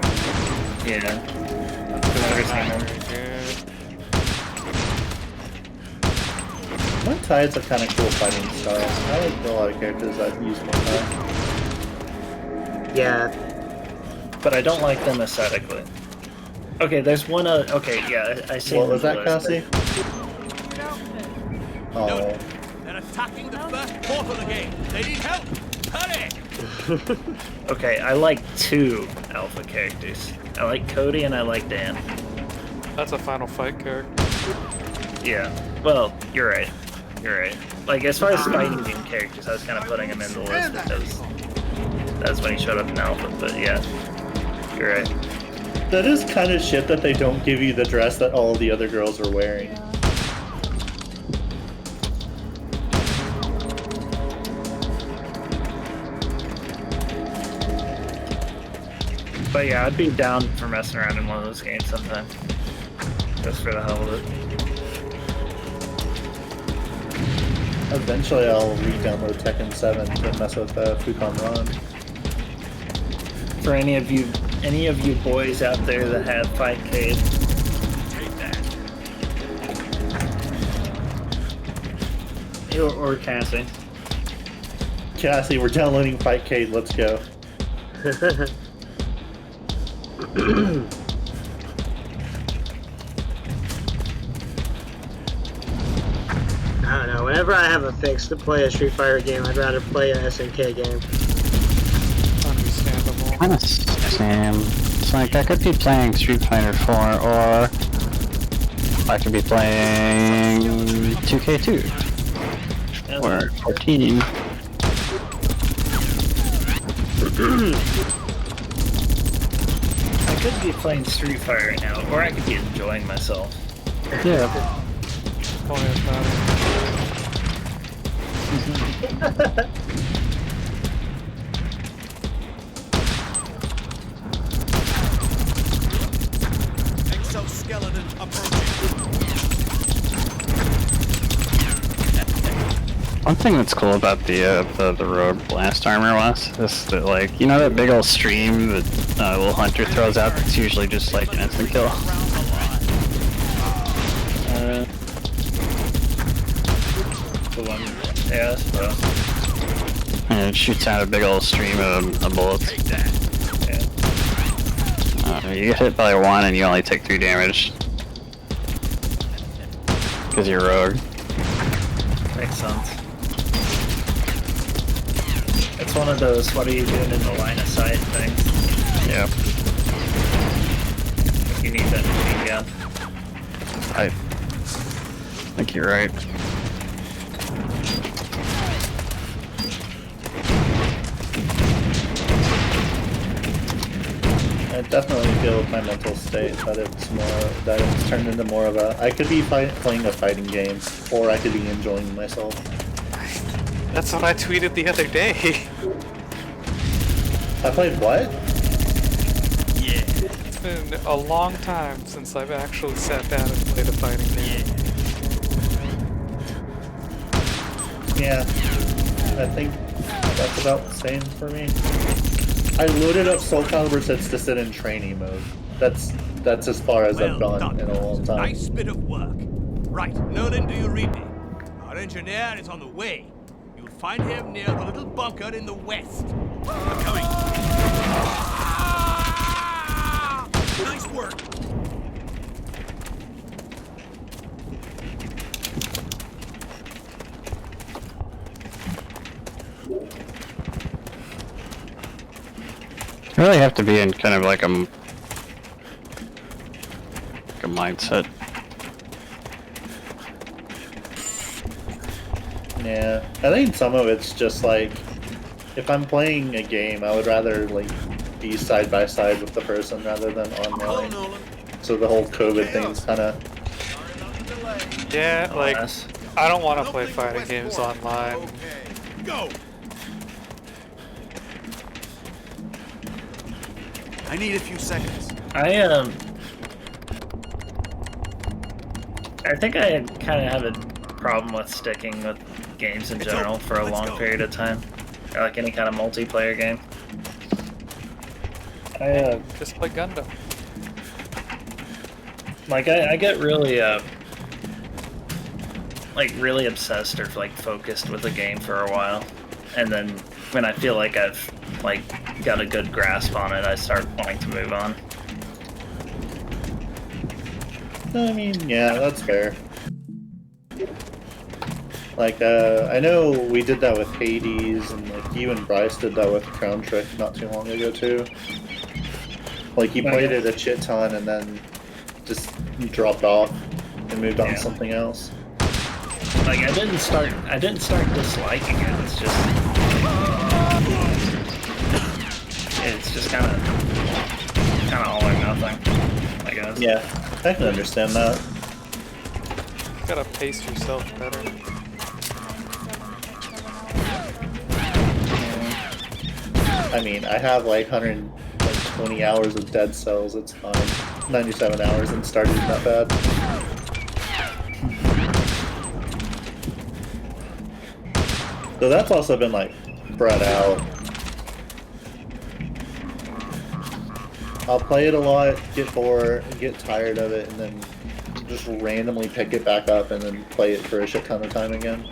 Yeah. They're Never not seen them. very good. My Tides have kind of cool fighting styles. I like a lot of characters that use my Tide. Yeah. But I don't like them aesthetically. Okay, there's one okay, yeah, I see. What was that, Cassie? Oh. Nolan, they're attacking the first portal again. They need help. Hurry! Okay, I like 2 alpha characters. I like Cody and I like Dan. That's a Final Fight character. Yeah. Well, you're right. You're right. Like, as far as fighting game characters, I was kind of putting him in the list because that's when he showed up in Alpha, but yeah. You're right. That is kind of shit that they don't give you the dress that all the other girls are wearing. But yeah, I'd be down for messing around in one of those games sometime. Just for the hell of it. Eventually I'll re-download Tekken 7 to mess with Fucon Run. For any of you boys out there that have 5K, Take that. or Cassie. Cassie, we're downloading Fightcade, let's go. I don't know. Whenever I have a fix to play a Street Fighter game, I'd rather play an SNK game. Understandable. Kind of same. It's like I could be playing Street Fighter 4, or I could be playing 2K2 or 14. I could be playing Street Fighter right now, or I could be enjoying myself. Yeah. Tell me about it. Exoskeleton approaching. One thing that's cool about the road blast armor was is that, like, you know that big old stream that little hunter throws out that's usually just like an instant kill. The one, yeah, I suppose. And it shoots out a big old stream of bullets. You get hit by one and you only take 3 damage. Because you're rogue. Makes sense. It's one of those, what are you doing in the line of sight things? Yeah. You need that machine gun. I think you're right. I definitely feel with my mental state that it's turned into more of a, I could be playing a fighting game, or I could be enjoying myself. That's what I tweeted the other day. I played what? It's been a long time since I've actually sat down and played a fighting game. Yeah, I think that's about the same for me. I loaded up Soul Calibur 6 to sit in training mode. That's as far as I've gone in a long time. Nice bit of work. Right, Nolan, do you read me? Our engineer is on the way. You'll find him near the little bunker in the west. I'm coming. Ah! Nice work. You really have to be in kind of like a mindset. Yeah, I think some of it's just like, if I'm playing a game, I would rather like be side by side with the person rather than online. So the whole COVID thing's kind of. Yeah, like, I don't want to play fighting games online. Go. I need a few seconds. I think I kind of have a problem with sticking with games in general for a long period of time. Or like any kind of multiplayer game. I Just play Gundam. like I get really like really obsessed or like focused with a game for a while, and then when I feel like I've like got a good grasp on it, I start wanting to move on. I mean, yeah, that's fair. Like, I know we did that with Hades, and like you and Bryce did that with Crown Trick not too long ago too. Like you played it a shit ton and then just dropped off and moved on to something else. Like I didn't start disliking it. It's just kind of all or nothing, I guess. Yeah, I can understand that. You gotta pace yourself better. I mean, I have like 120 hours of Dead Cells, it's fine. 97 hours and started not bad. So that's also been like spread out. I'll play it a lot, get bored, get tired of it, and then just randomly pick it back up and then play it for a shit ton of time again.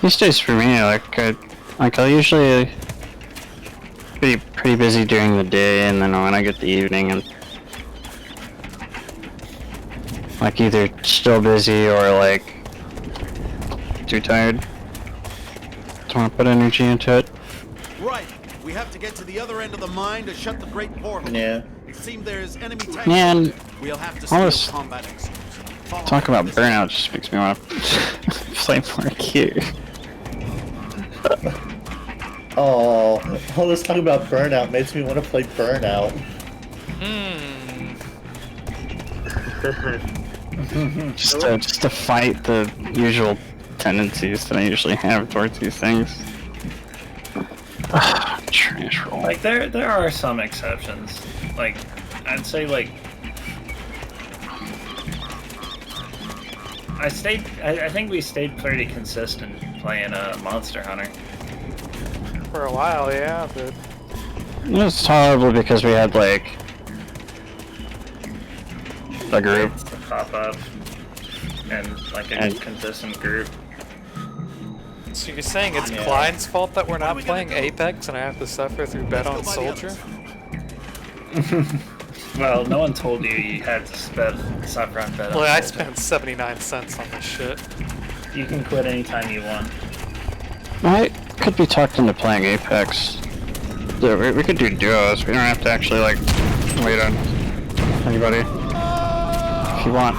These days for me, I'll usually pretty busy during the day, and then when I get the evening, and like either still busy or like too tired. Don't want to put energy into it. Right. We have to get to the other end of the mine to shut the great portal. Yeah. It seems there's enemy tanks. Man, We'll have to all this steal combat exits. talk about burnout just makes me want to play more gear. Oh, all this talk about Burnout makes me want to play Burnout. just to fight the usual tendencies that I usually have towards these things. Trash roll. Like there are some exceptions. Like I'd say like I think we stayed pretty consistent playing Monster Hunter. For a while, yeah, but It was tolerable because we had like a group. To pop up and like a consistent group. so you're saying it's Yeah. Klein's fault that we're not playing Apex and I have to suffer through Bet on Soldier? Well, no one told you you had to suffer on Bet on Well, I Soldier. spent 79 cents on this shit. You can quit anytime you want. I could be talked into playing Apex. Yeah, we could do duos. We don't have to actually like wait on anybody. If you want.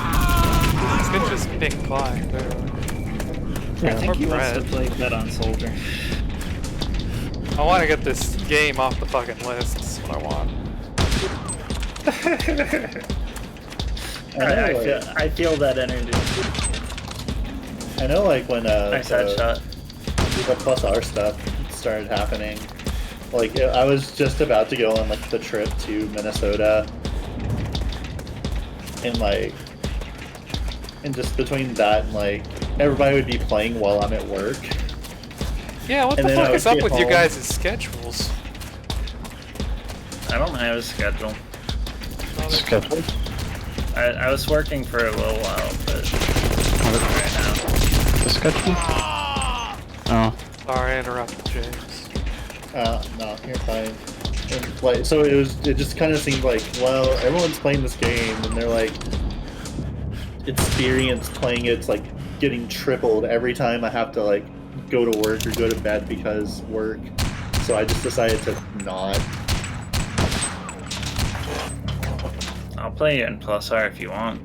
You could just pick Klein, literally. I think he wants to Brad. play Bet on Soldier. I want to get this game off the fucking list. That's what I want. I feel that energy. I know, like when Nice headshot. the plus R stuff started happening. Like I was just about to go on like the trip to Minnesota, and just between that and like everybody would be playing while I'm at work. Yeah, what And the then I fuck would is up get with you home. guys' schedules? I don't have a schedule. Schedule. I was working for a little while, but right now. The schedule? Oh. Sorry, I interrupted James. No, you're fine. And, like, so it just kind of seemed like, well, everyone's playing this game, and they're like, experience playing it's like getting tripled every time I have to like go to work or go to bed because work. So I just decided to not. I'll play you in Plus R if you want.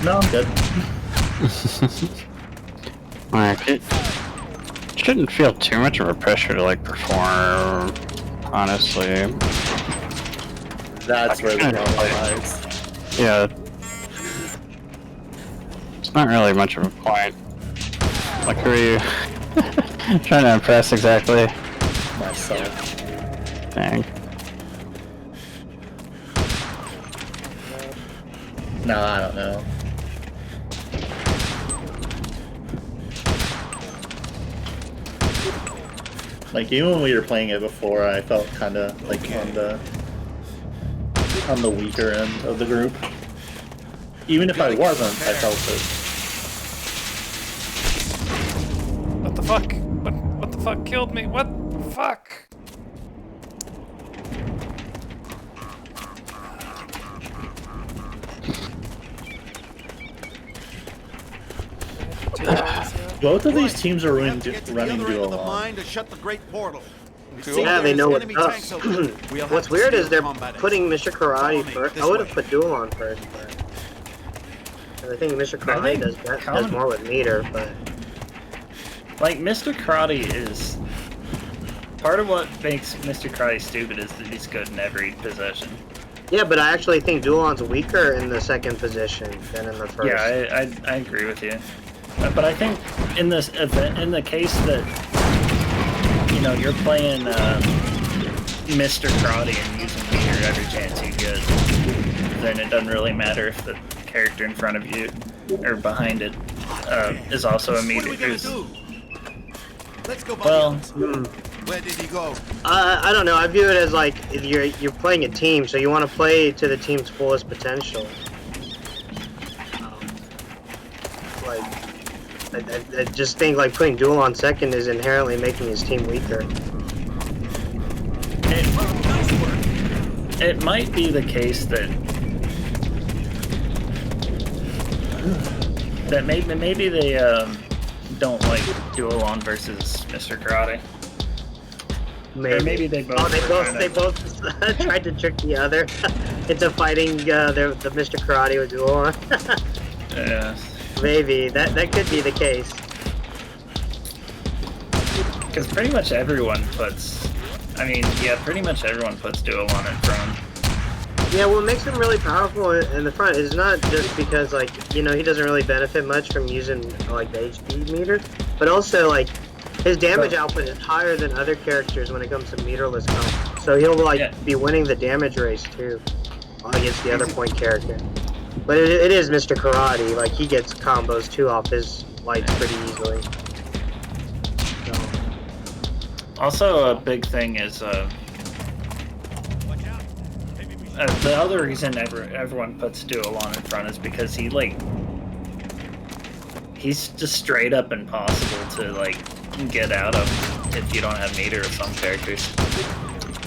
No, I'm good. Like, it shouldn't feel too much of a pressure to like perform, honestly. That's where the Kinda problem like- lies. Yeah. It's not really much of a point. Like, who are you trying to impress exactly? Myself. Dang. No, I don't know. Like even when we were playing it before, I felt kind of like on the weaker end of the group. Even if I wasn't, I felt it. What the fuck? What the fuck killed me? What the fuck? Both of these teams are We have running, to get to the running other end of duo the on. mine to shut the great portal. Yeah, they know what's Enemy up. tanks over there. We'll have What's to weird steal is they're combat putting Mr. Karate Follow me, first. this I would have way. put Duel on first, but I think Mr. Karate think does Common- more with meter, but Like, Mr. Karate is... Part of what makes Mr. Karate stupid is that he's good in every position. yeah, but I actually think Duelon's weaker in the second position than in the first. Yeah, I agree with you. But I think in this event, in the case that, you know, you're playing Mr. Karate and using meter every chance you get, then it doesn't really matter if the character in front of you or behind it is also a What meter. are we gonna who's- do? Let's go. Well, Where did he go? I don't know. I view it as like you're playing a team, so you want to play to the team's fullest potential. Like, I just think like putting Duel on second is inherently making his team weaker. it might be the case that maybe they don't like Duel on versus Mr. Karate. Or maybe they both. Oh, were they trying to- both tried to trick the other into fighting the Mr. Karate with Duel on. Yeah. Maybe that could be the case. Because pretty much everyone puts. I mean, yeah, pretty much everyone puts Duel on in front. Yeah, what makes him really powerful in the front is not just because, like, you know, he doesn't really benefit much from using, like, the HP meter, but also, like, his damage output is higher than other characters when it comes to meterless comp. So he'll, like, Yeah. be winning the damage race, too, against the other point character. But it is Mr. Karate. Like, he gets combos too off his lights pretty easily. So. Also, a big thing is the other reason everyone puts Duo on in front is because he's just straight up impossible to like get out of if you don't have meter with some characters.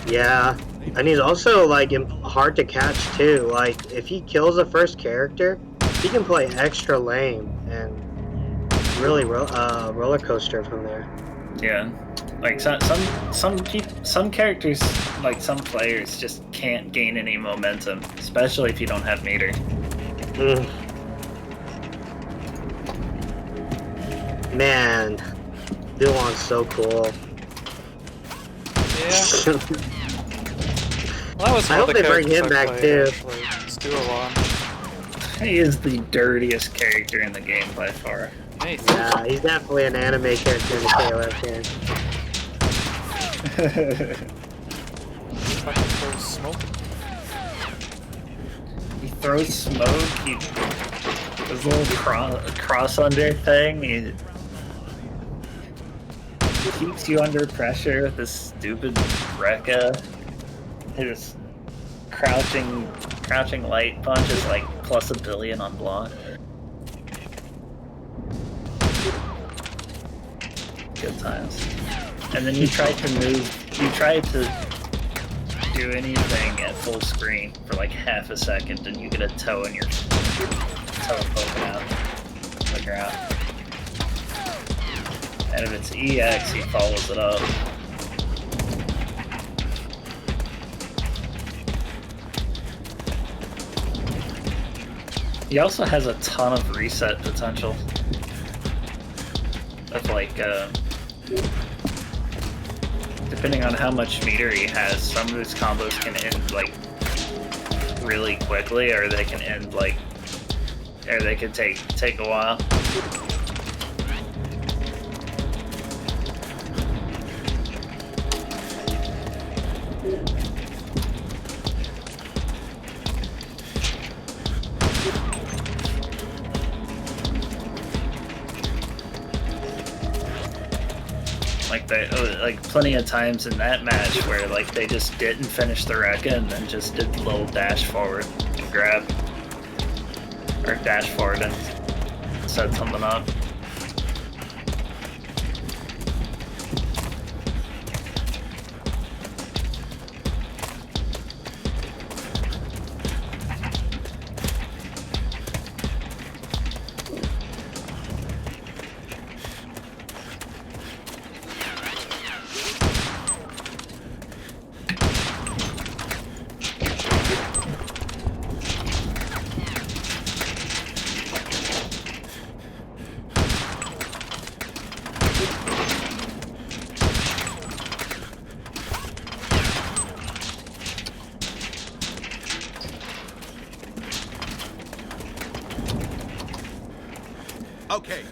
Yeah, and he's also like hard to catch too. Like, if he kills the first character, he can play extra lame and really roller coaster from there. Yeah, like some characters, like some players, just can't gain any momentum, especially if you don't have meter. Man, Duon's so cool. Yeah. Well, that was I one of hope the they bring characters him I back played, too. actually. It's Duolon. He is the dirtiest character in the game by far. Hey, Yeah, he's definitely an anime character in the KOF game. fucking throws smoke. He throws smoke. His little cross under thing. He keeps you under pressure with this stupid Rekka. His crouching light punch is like plus a billion on block. Good times. And then you try to do anything at full screen for like half a second and you get a toe in your toe poking out the ground. And if it's EX, he follows it up. He also has a ton of reset potential. Of like, depending on how much meter he has, some of his combos can end like really quickly, or they can end like, or they can take a while. Like plenty of times in that match where like they just didn't finish the Rekka and then just did the little dash forward and grab, or dash forward and set something up. Okay.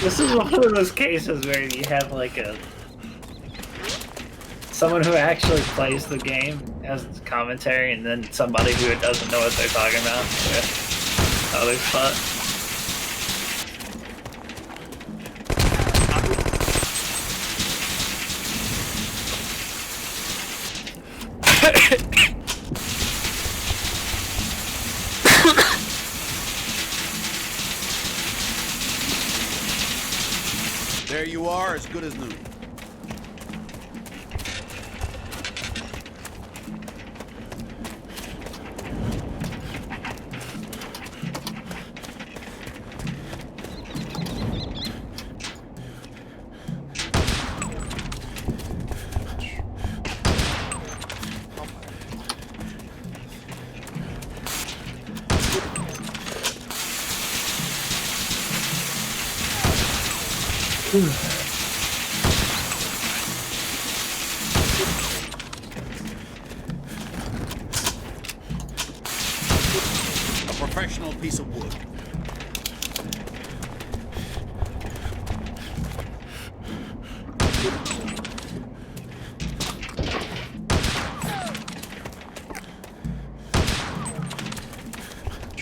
This is one of those cases where you have like someone who actually plays the game as commentary, and then somebody who doesn't know what they're talking about with other spot. There you are, as good as new. A professional piece of wood.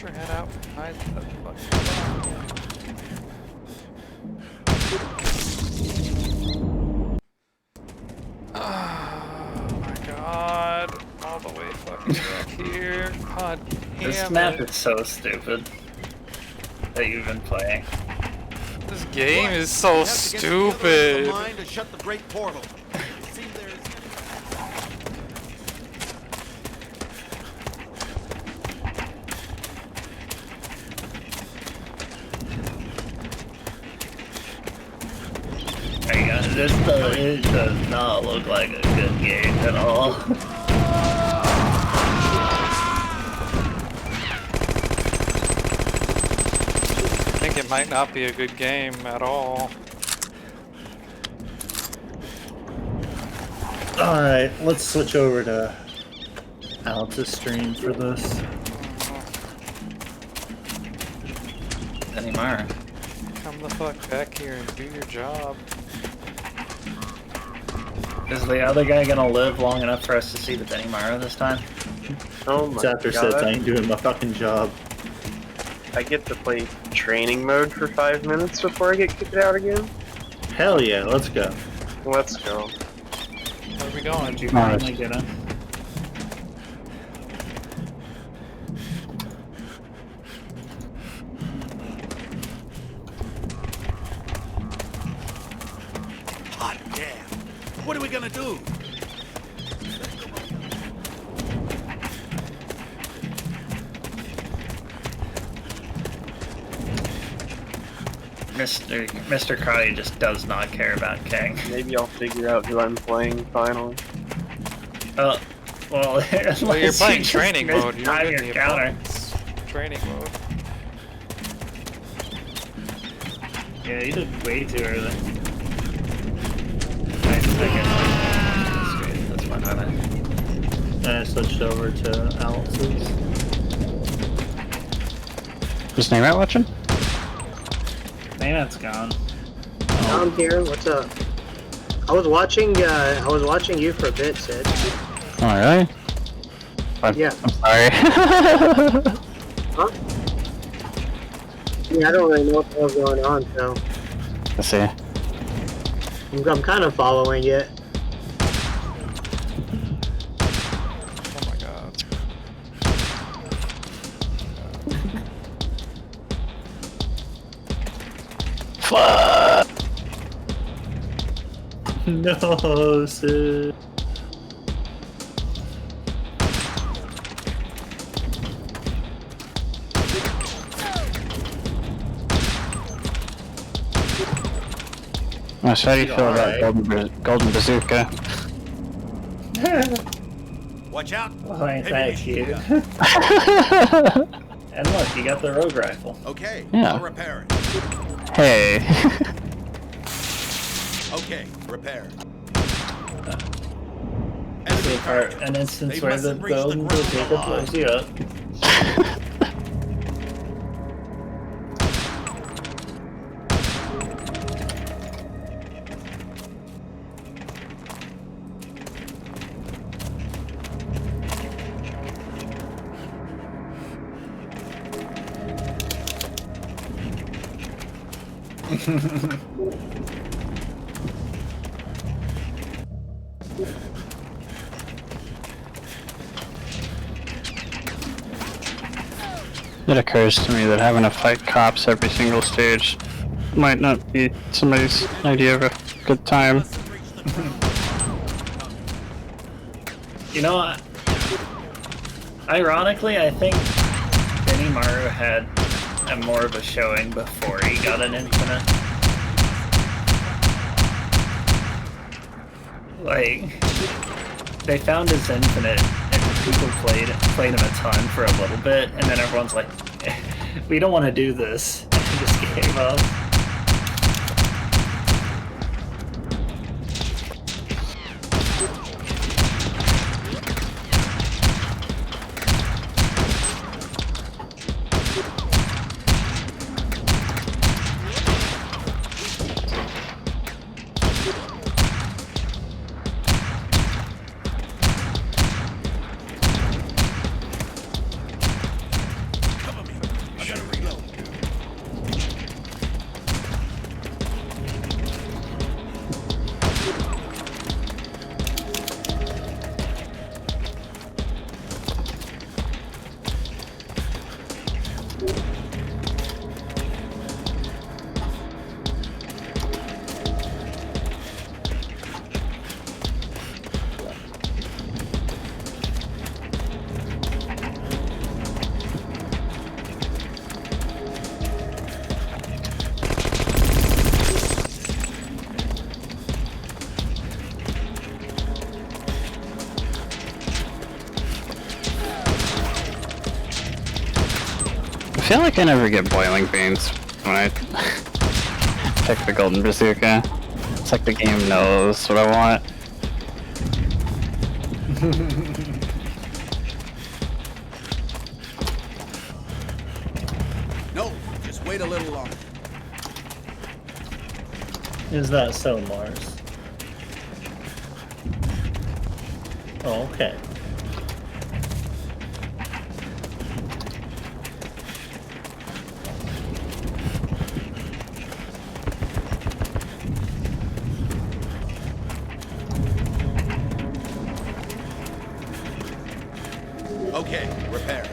Get your head out from behind the fucking oh my god. All the way fucking back here. God damn This map it. is so stupid that you've been playing. This game is so We have to get to the other end of stupid. the mine to shut the great portal. See, there's... There you go. It does not look like a good game at all. I think it might not be a good game at all. Alright, let's switch over to Alex's stream for this. Anymore. Come the fuck back here and do your job. Is the other guy gonna live long enough for us to see the Benny Mara this time? Oh my Chapter god. says I ain't doing my fucking job. I get to play training mode for 5 minutes before I get kicked out again? Hell yeah, let's go. Let's go. Where are we going? Did you Nice. finally get him? Hot damn. What are we gonna do? Mr. Crowley just does not care about King. Maybe I'll figure out who I'm playing finally. Well, Well, you're unless playing you just training mode. You're mistime in your the counter. opponent's training mode. Yeah, you did way too early. Nice second. That's fine, alright. I switched over to Alex's. Is Nate watching? Maynard's gone. I'm here. What's up? I was watching you for a bit, Sid. Oh, really? Yeah. I'm sorry. Huh? Yeah, I don't really know what the hell's going on, so Let's see. I'm kind of following it. Oh my god. Fuck! No, Sid. How do you feel about Alright. golden bazooka? Watch out. Well, ain't Heavy that machine cute? gun. And look, you got the rogue rifle. Okay, Yeah. I'll repair it. Hey. Okay, repair. See, Enemy for target. an instance They where the mustn't reach the golden ground bazooka alive. blows you up. It occurs to me that having to fight cops every single stage might not be somebody's idea of a good time. Mustn't reach the ground. You know what? Ironically, I think Benny Maru had a more of a showing before he got an infinite. Like, they found his infinite and people played him a ton for a little bit, and then everyone's like, we don't want to do this. And just gave up. Cover me. gotta reload. I feel like I never get boiling pains when I pick the golden bazooka. It's like the game knows what I want. No, just wait a little longer. Is that so, Mars? Oh, okay. Okay, repair.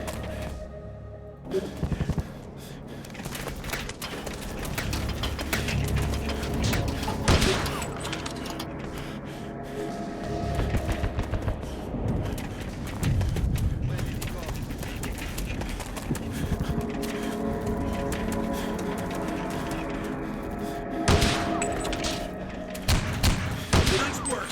Nice work.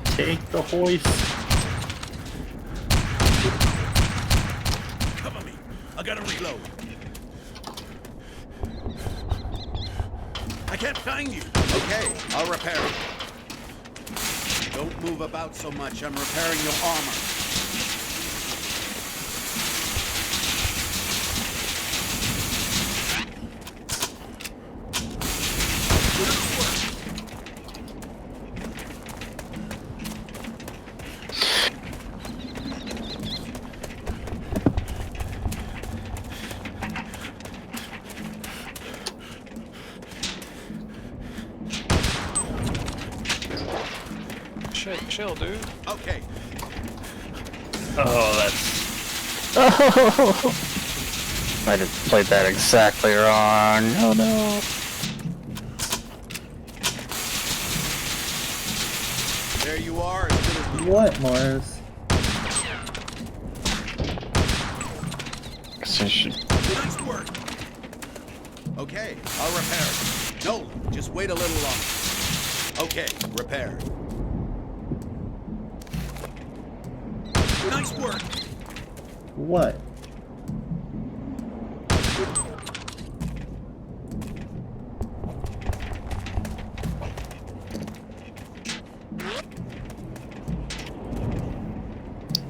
Take the hoist. Cover me. I gotta reload. I can't find you. Okay, I'll repair it. Don't move about so much. I'm repairing your armor. Shit, chill, dude. Okay. Oh, that's I just played that exactly wrong. Oh no. There you are. As good as What, Mars? Guess I should. nice work. Okay, I'll repair it. No, just wait a little longer. Okay, repair. Nice work. What?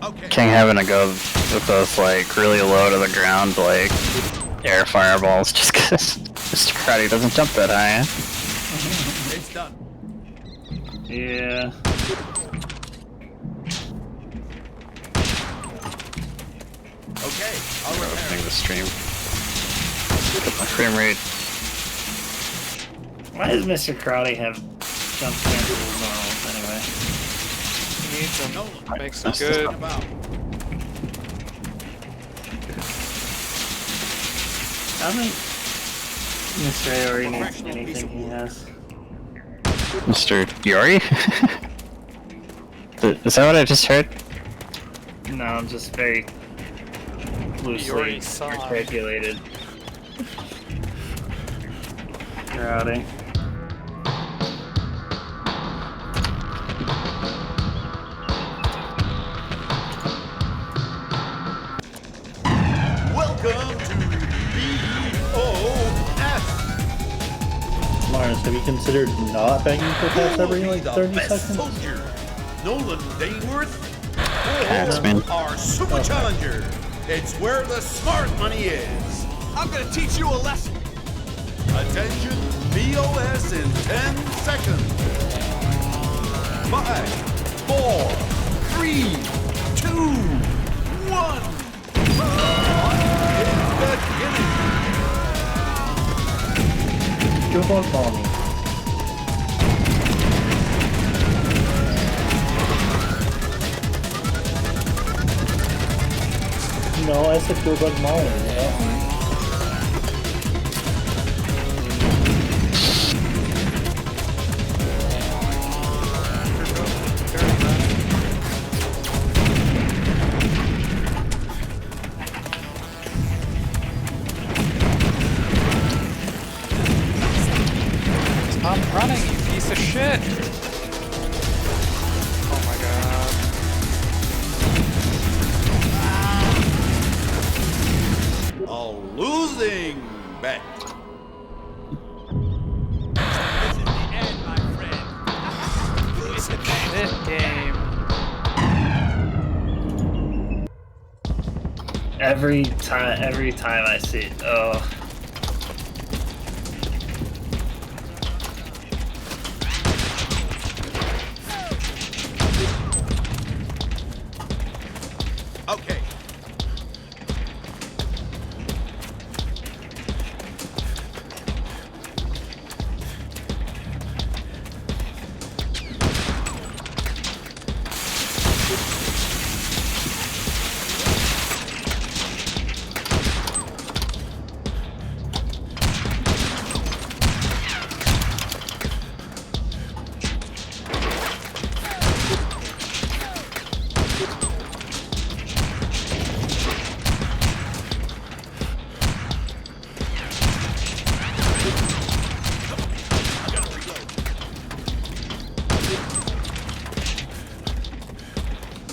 Okay. King having to go with those like really low to the ground like air fireballs just cause Mr. Crowdy doesn't jump that high. It's done. yeah. Okay, I'll Opening repair. the stream. Look at my frame rate. Why does Mr. Crowley have jump cancel normals anyway? Needs them. No, Makes them That's good. about. I don't think Mr. Aori needs anything he has. Mr. Yori? Is that what I just heard? No, I'm just very loosely Yori-san. articulated. Crowley. considered not begging for pets every like 30 seconds? Soldier, Nolan Daneworth, Taxman. or our Super Challenger? It's where the smart money is. I'm gonna teach you a lesson. Attention, BOS in 10 seconds. 5, 4, 3, 2, 1. It's beginning. Go bug mommy. No, I said go bug molly, you know? Stop running, you piece of shit! Oh my god. A losing bet. This is the end, my friend. Piece of shit game. Every time I see it, oh. Okay.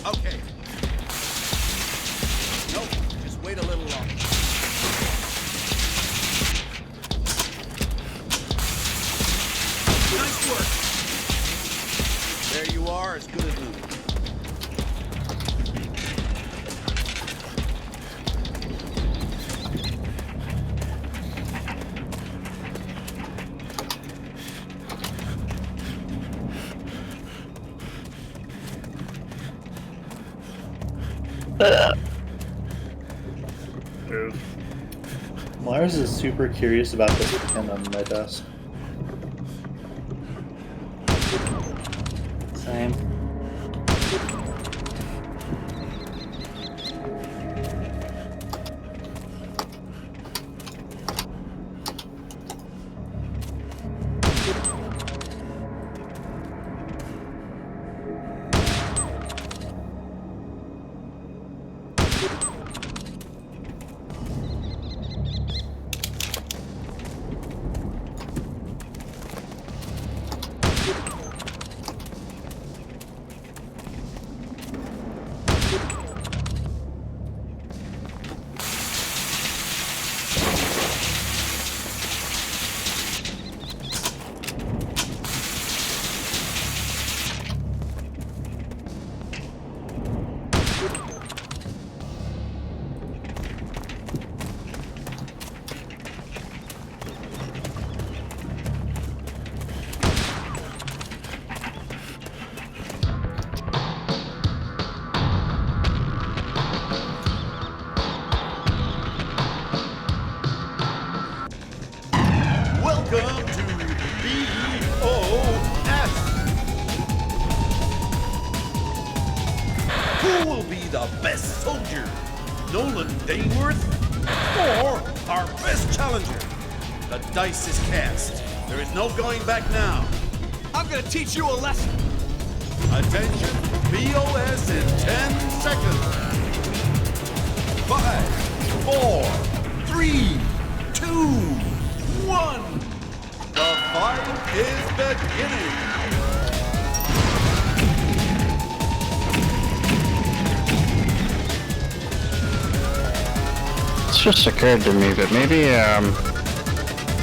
Okay. Nope, just wait a little longer. Nice work. There you are, as good as new. Mars is super curious about this pin on my desk. Same. Welcome to BOS. Who will be the best soldier? Nolan Daneworth or our best challenger? The dice is cast. There is no going back now. I'm gonna teach you a lesson. Attention, BOS in 10 seconds. 5, 4, 3, 2, 1. The fight is beginning. It's just occurred to me that maybe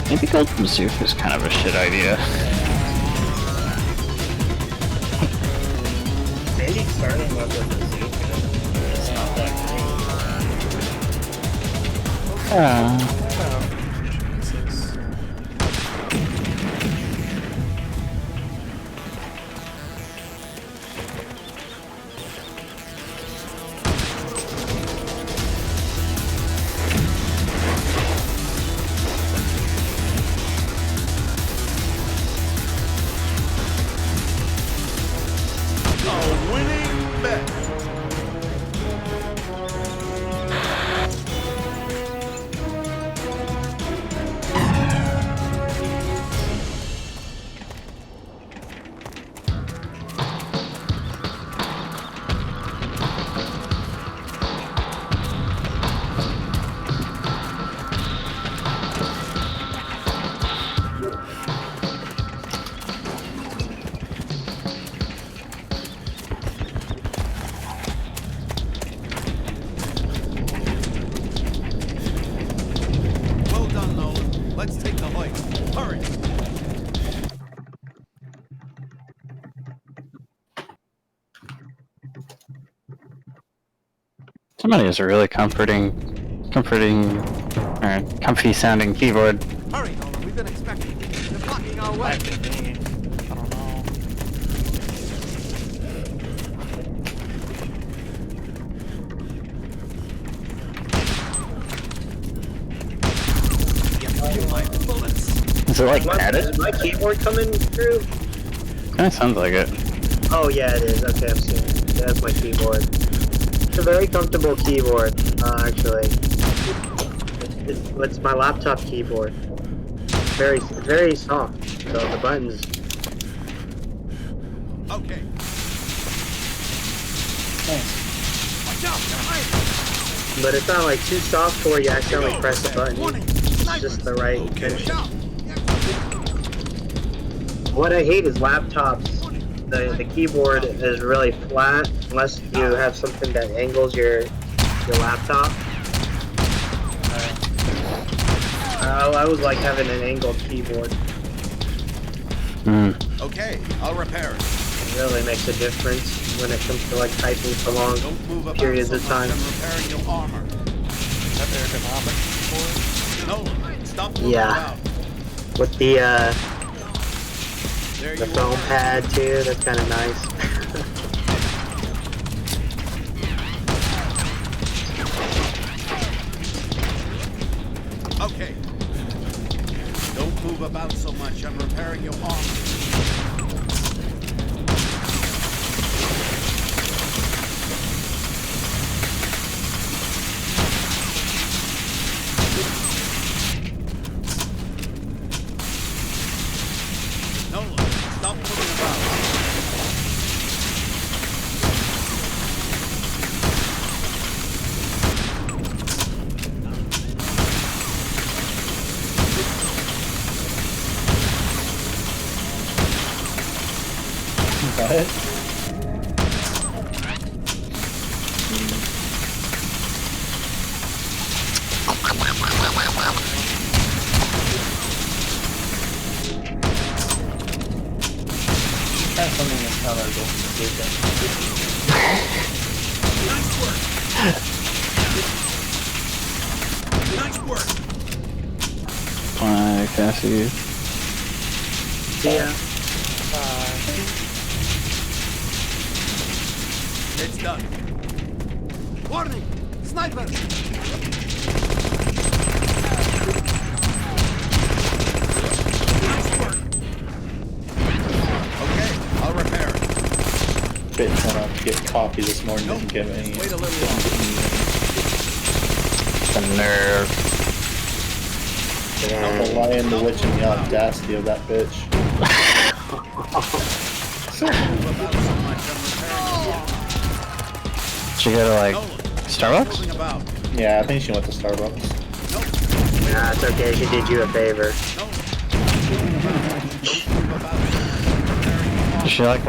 Maybe Gold Mazoof is kind of a shit idea. Maybe starting up with the Zoom is not that Jesus. A winning bet. Well done, Nolan. Let's take the hoist. Hurry. Somebody has a really comfy sounding keyboard. Hurry, Nolan, we've been expecting. They're blocking our way. I don't know. Is it like padded? Is my keyboard coming through? Kinda sounds like it. Oh yeah, it is. Okay, I'm seeing it. Yeah, that's my keyboard. It's a very comfortable keyboard, actually. It's my laptop keyboard. Very, very soft. So the buttons. Okay. Watch out, behind. But it's not like too soft where you accidentally press the button. It's just the right tension. What I hate is laptops. The keyboard is really flat unless you have something that angles your laptop. I always like having an angled keyboard. Okay, I'll repair it. It really makes a difference when it comes to like typing for long Don't move about periods so of much. time. I'm repairing your armor. Is that ergonomic for No, stop moving Yeah. about. With the There the you foam are. pad too, that's kind of nice. Okay. Don't move about so much. I'm repairing your armor. Nolan, stop moving about. Nice work. Bye, Cassie. Yeah. It's done. Warning! Sniper! Nice work. Okay, I'll repair it. Bit went out to get coffee this morning, didn't get any. Wait a little longer. The nerve. The lion, the witch, and the audacity of that bitch. Don't move about so much. I'm repairing your armor. Did you go to like Nolan, Starbucks? moving about. Yeah, I think she went to Starbucks. Nah, it's okay. She did you a favor. Does she like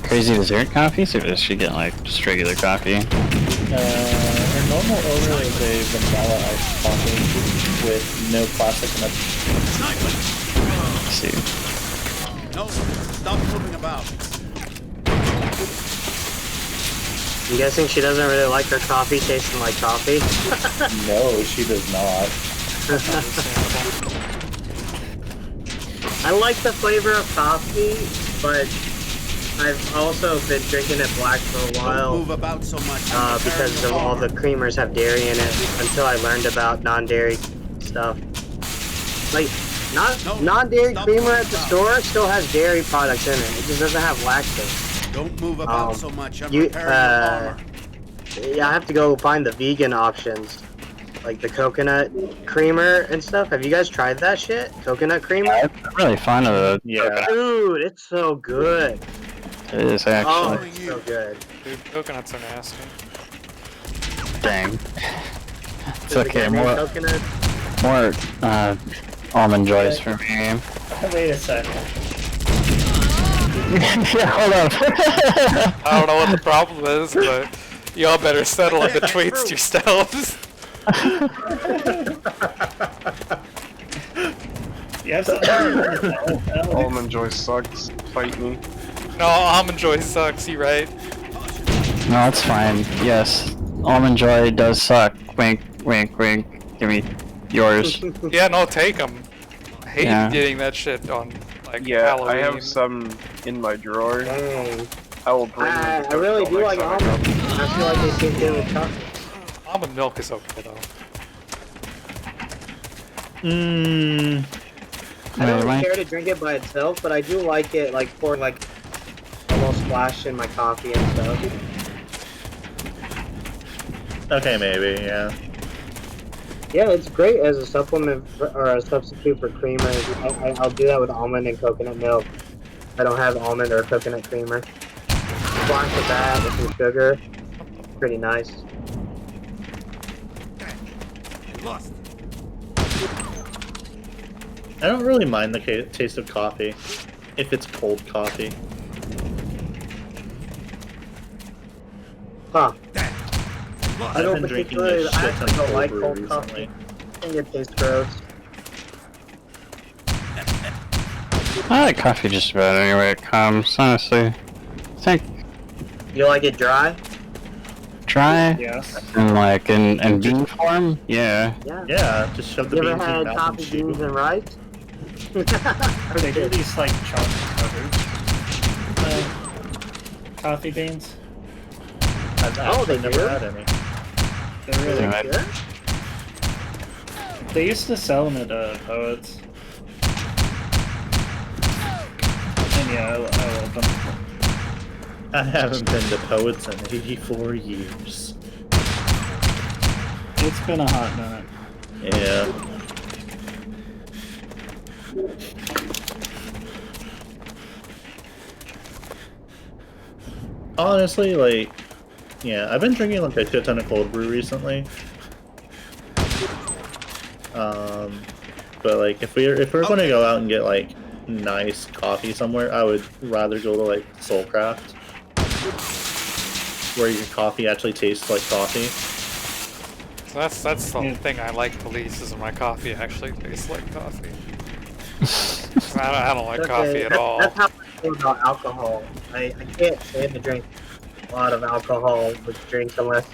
crazy dessert coffees, or does she get like just regular coffee? Her normal over is a vanilla ice coffee with no plastic in it. Let's see. No, stop moving about. I'm guessing she doesn't really like her coffee tasting like coffee. No, she does not. I like the flavor of coffee, but I've also been drinking it black for a Don't while move about so much. because all the creamers have dairy in it until I learned about non-dairy stuff. Like, non-dairy creamer at the store still has dairy products in it. It just doesn't have lactose. Don't move about so much. I'm You, repairing your armor. yeah, I have to go find the vegan options, like the coconut creamer and stuff. Have you guys tried that shit? Coconut creamer? I'm really fond of it. Yeah. Dude, it's so good. It is Oh, actually. it's so good. Dude, coconuts are nasty. Dang. It's Is it okay, good, more coconut? almond joys for me. Wait a second. Yeah, hold on. I don't know what the problem is, but y'all better settle the tweets yourselves. Yes. Almond Joy sucks. Fight me. No, Almond Joy sucks, you right? No, it's fine. Yes, almond joy does suck. Wink, wink, wink. Give me yours. Yeah, no, take them. I hate Yeah. getting that shit on, like, Yeah, Halloween. I have some in my drawer. Dang. I will bring them. I to really do Cookeville like next time I almond. come. I feel like they taste good with coffee. Almond milk is okay, though. I Mmm. don't really Right. care to drink it by itself, but I do like it, like pour like a little splash in my coffee and stuff. Okay, maybe, yeah. Yeah, it's great as a supplement or a substitute for creamer. I'll do that with almond and coconut milk. I don't have almond or coconut creamer. Splash of that with some sugar. Pretty nice. Lost. I don't really mind the taste of coffee, if it's cold coffee. Huh. I I've don't been drinking particularly. a I shit ton actually of don't cold like brew cold recently. coffee. I think it tastes gross. I like coffee just about anywhere it comes, honestly. I think You like it dry? dry Yes. and like in bean form, yeah. Yeah. Yeah, just shove the You beans ever in your had mouth coffee, and chew. beans, and rice? They do these like chocolate covered coffee beans. I've they actually do? never had any. They're really Yeah. good. They used to sell them at Poets. And yeah, I love them. I haven't been to Poets in 84 years. It's been a hot minute. Yeah. Honestly, like, yeah, I've been drinking like a shit ton of cold brew recently. But like, if we're going to go out and get like nice coffee somewhere, I would rather go to like Soulcraft, where your coffee actually tastes like coffee. So that's the Yeah. thing I like the least, is when my coffee actually tastes like coffee. I don't like coffee at all. That's how I feel about alcohol. I can't stand to drink a lot of alcohol with drinks unless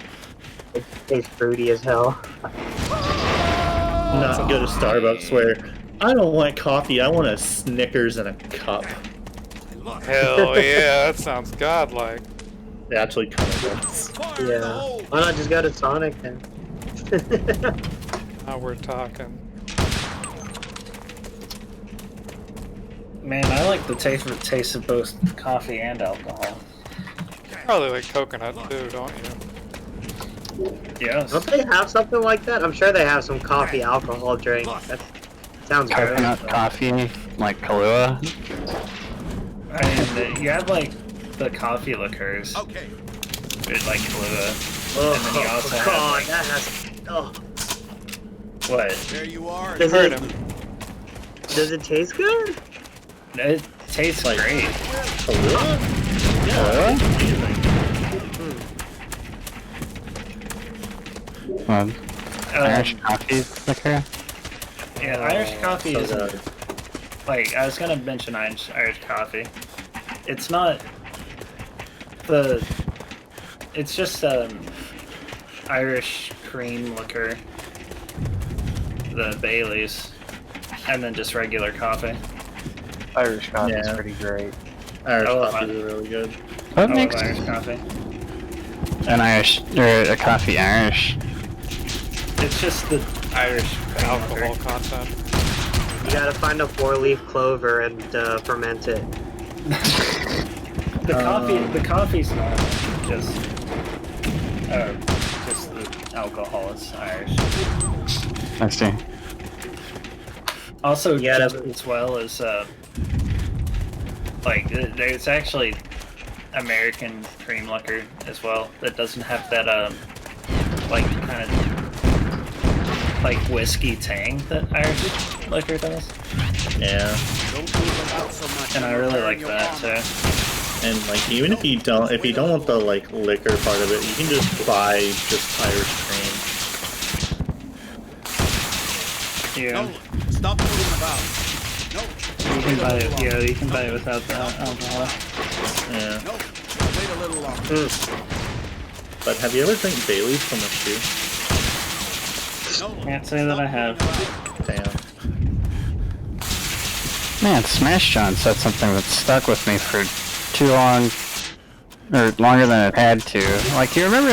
it tastes fruity as hell. Not go to Starbucks where I don't want coffee, I want a Snickers in a cup. Hell yeah, that sounds godlike. It actually kind of does. Yeah. Why not just go to Sonic then? Now we're talking. Man, I like the taste of both coffee and alcohol. Probably like coconut too, don't you? Yes. Don't they have something like that? I'm sure they have some coffee alcohol drink. That sounds great. Coconut coffee, like Kahlua. I mean, you have like the coffee liqueurs, Okay. with like Kahlua. Oh, And then you also have, God, like- that has. Oh, What? There you are. does Heard it? him. Does it taste good? It tastes Like- great. Kahlua? Yeah, amazing. Irish coffee liquor? Yeah, Irish coffee so is good. like I was gonna mention Irish coffee. It's not the. It's just Irish cream liquor, the Baileys, and then just regular coffee. Irish coffee is Yeah. pretty great. Irish I love coffee is really good. What I makes love Irish coffee. an Irish or a coffee Irish? It's just the Irish cream Alcohol liquor. content. You gotta find a 4-leaf clover and ferment it. The coffee's not just the alcohol is Irish. I see. Also, Yeah, just as well as like there's actually American cream liquor as well that doesn't have that like kind of like whiskey tang that Irish liquor does, Yeah. Don't move about so much. and I You're really repairing like your that armor. too. And like even if you don't want the like liquor part of it, you can just buy just Irish cream. Yeah, No, stop moving about. No, you can buy it. Yeah, you can buy it without the alcohol. Yeah. no, just wait a little longer. But have you ever drank Bailey's from a shoe? No, Can't say that I have. Damn. Man, Smash John said something that stuck with me for too long, or longer than it had to. Like, you remember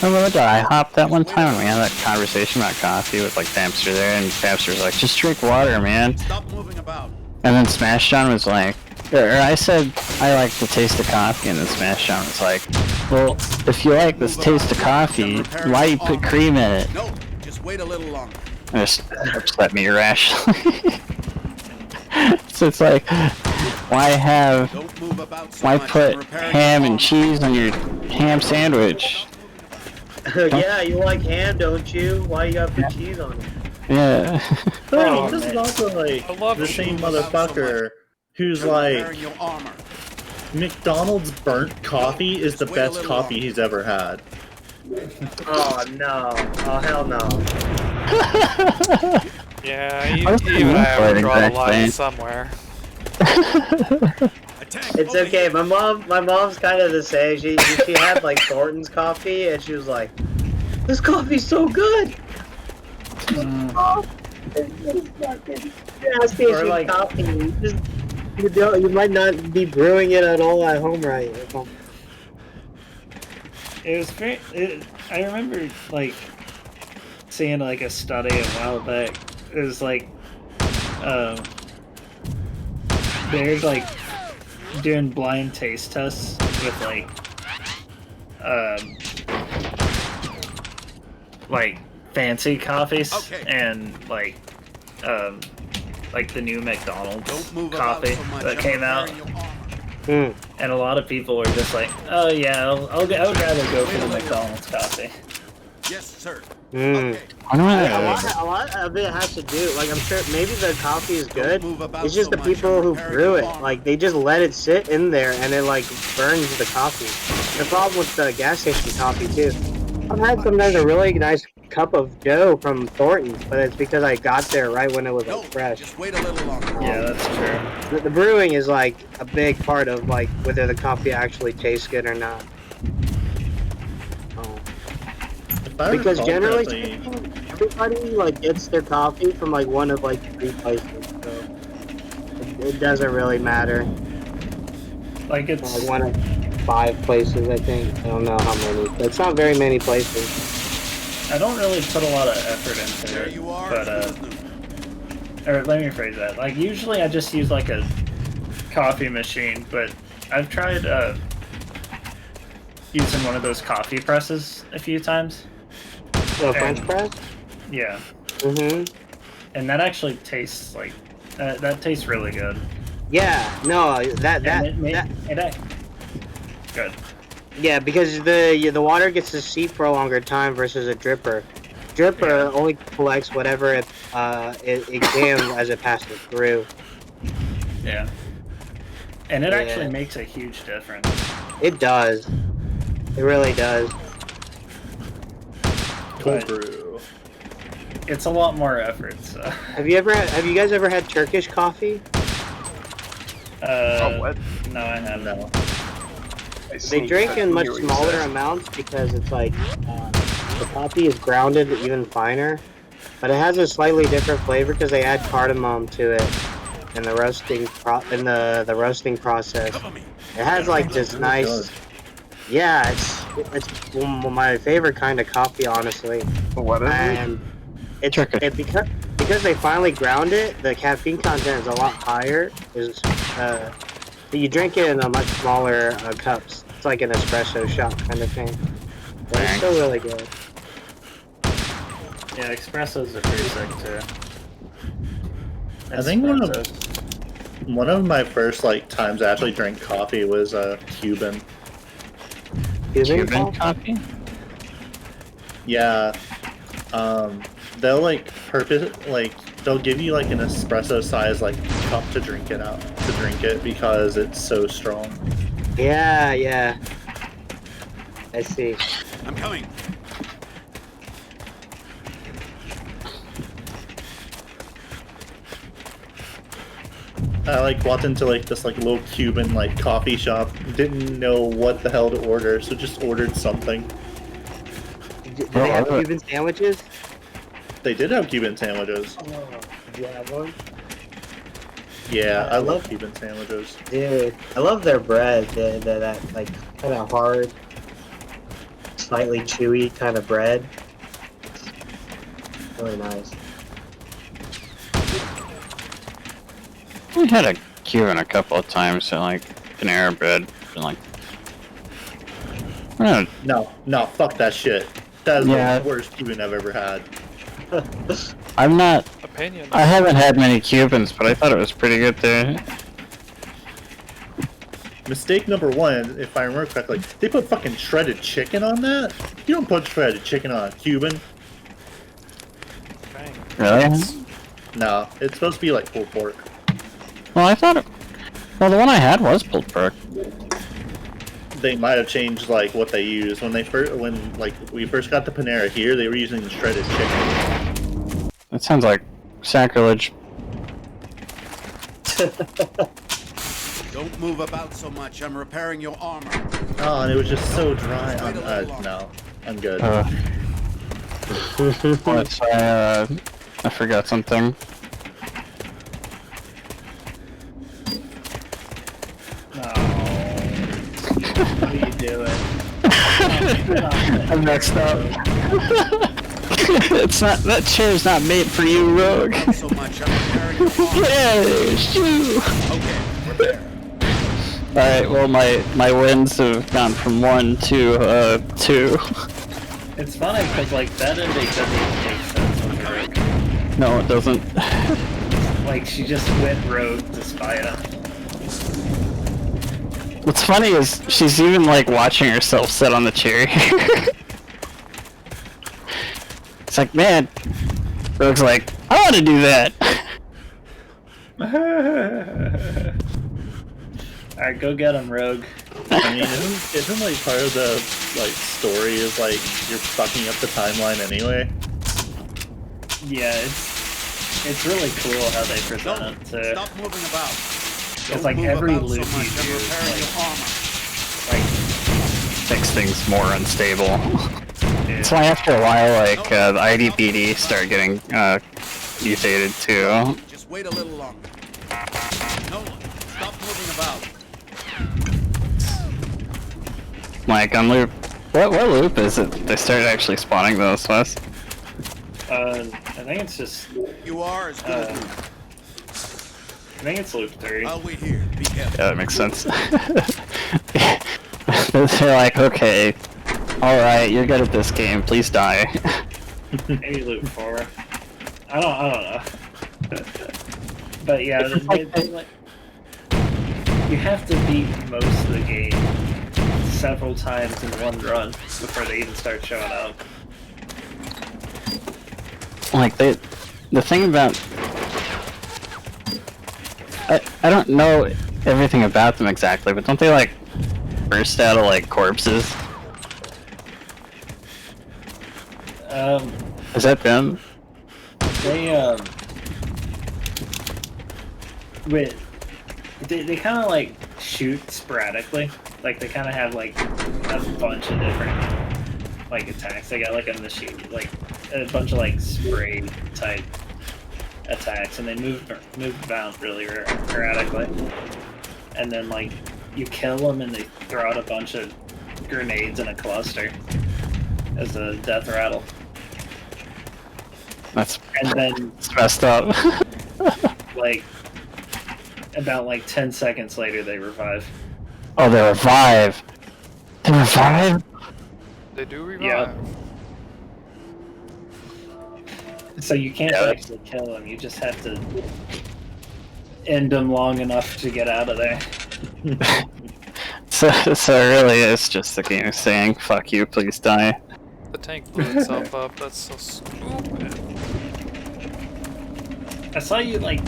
that I hopped that one time and we had that conversation about coffee with like Bamster there, and Bamster was like, just drink water, man. Stop moving about. And then Smash John was like, or I said I like the taste of coffee, and then Smash John was like, well, if you like this taste of coffee, why do you put cream in it? No, just wait a little longer. It just upset me irrationally. So it's like, why Don't move about so why much. put You're repairing ham your and cheese on your ham sandwich? Yeah, you like ham, don't you? Why you gotta put cheese on it? Yeah. But I Oh, mean, this is man. also like I love the cheese. same motherfucker who's You're like, repairing your armor. McDonald's burnt coffee is the Just wait a best little coffee longer. he's ever had. Oh no. Oh hell no. Yeah, I was even I have to thinking draw the back line then. somewhere. Attack It's over okay. here. My mom's kind of the same. She had like Thornton's coffee, and she was like, "This coffee's so good." Oh, it's fucking gas station Or, like- coffee. You might not be brewing it at all at home, right? It was great. I remember like seeing like a study a while back. It was like they're like doing blind taste tests with like fancy coffees Okay. and like the new McDonald's Don't move about coffee so much. that You're came out. repairing your armor. And a lot of people were just like, "Oh yeah, I would rather go for the McDonald's coffee." Yes, sir. Mm. Okay. I don't A know. lot of it has to do, like, I'm sure maybe the coffee is good. Don't move about It's just so the much. people You're who repairing brew your it. armor. Like, they just let it sit in there and it, like, burns the coffee. The problem with the gas station coffee, too. I've had sometimes a really nice cup of Joe from Thornton's, but it's because I got there right when it was, No, like, fresh. just wait a little longer. Yeah, that's true. The brewing is, like, a big part of, like, whether the coffee actually tastes good or not. If I Because recall generally correctly- speaking, everybody like gets their coffee from like one of like 3 places, so it doesn't really matter. Like it's Like one of 5 places, I think. I don't know how many. It's not very many places. I don't really put a lot of effort into There it, you are. but as good as new. or let me rephrase that. Like usually I just use like a coffee machine, but I've tried using one of those coffee presses a few times. So French press? Yeah, Mm-hmm. and that actually tastes like that tastes really good. Yeah, no, Good. yeah, because the water gets to seep for a longer time versus a dripper. Dripper only collects whatever it jams as it passes through. Yeah. And it Yeah. actually makes a huge difference. It does. It really does. Cold brew. it's a lot more effort. So. Have you guys ever had Turkish coffee? What? No, I have no. They drink in much smaller amounts because it's like the coffee is grounded even finer, but it has a slightly different flavor because they add cardamom to it in the roasting the roasting process. It has like this nice, yeah, it's my favorite kind of coffee, honestly. What is And it's because they finally ground it, the caffeine content is a lot higher. You drink it in a much smaller cups. It's like an espresso shot kind of thing. But it's still really good. Yeah, espressos are pretty sick too. I think one of my first like times I actually drank coffee was Cuban. Cuban coffee? Yeah. They'll they'll give you like an espresso size like cup to drink it because it's so strong. Yeah. I see. I'm coming. I like walked into like this like little Cuban like coffee shop, didn't know what the hell to order, so just ordered something. Do they have Cuban sandwiches? They did have Cuban sandwiches. Oh, do you have one? Yeah, I love Cuban sandwiches. Dude, I love their bread. That like kind of hard, slightly chewy kind of bread. Really nice. We had a Cuban a couple of times, and like Panera Bread, and like. No, fuck that shit. That is Yeah. the worst Cuban I've ever had. I'm not. Opinion. I haven't had many Cubans, but I thought it was pretty good there. Mistake number one, if I remember correctly, they put fucking shredded chicken on that? You don't put shredded chicken on a Cuban. Really? No, it's supposed to be like pulled pork. Well, I thought. Well, the one I had was pulled pork. They might have changed like what they used when we first got the Panera here. They were using shredded chicken. That sounds like sacrilege. Don't move about so much. I'm repairing your armor. Oh, and it was just so dry. No, I'm good. I forgot something. What are you doing? I messed up. It's not. That chair's not made for you, Rogue. So much. I'm repairing your armor. Yeah, shoo. Okay, repair. All right. Well, my wins have gone from 1 to 2. It's funny because like that ending doesn't even make sense with Rogue. No, it doesn't. Like she just went rogue to spy on. What's funny is she's even like watching herself sit on the chair. It's like, man. Rogue's like, I want to do that. Alright, go get him, Rogue. I mean, isn't like part of the like story is like you're fucking up the timeline anyway? Yeah, it's really cool how they present it too. Stop moving about. It's like every loop so you much. I'm do repairing is your armor. like Makes things more unstable. That's why after a while, like, the IDPD start getting, mutated too. Just wait a little longer. Nolan, stop moving about. Like, on loop... What loop is it they started actually spawning those, Wes? I think it's just You are as good as I think it's loop 3. I'll wait here. Be careful. Yeah, that makes sense. They're like, okay, alright, you're good at this game, please die. Maybe loop 4. I don't know. But yeah, you have to beat most of the game several times in one run before they even start showing up. Like, the thing about... I don't know everything about them exactly, but don't they, like, burst out of, like, corpses? Is that them? They kind of like shoot sporadically. Like they kind of have like a bunch of different like attacks. They got like a machine, like a bunch of like spray type attacks, and they move about really erratically. And then like you kill them, and they throw out a bunch of grenades in a cluster as a death rattle. That's it's messed up. Like about like 10 seconds later, they revive. Oh, they revive. They revive. They do revive. Yeah. So you can't actually kill them. You just have to end them long enough to get out of there. So it really is just the game saying, "Fuck you, please die." The tank blew itself up. That's so stupid. I saw you like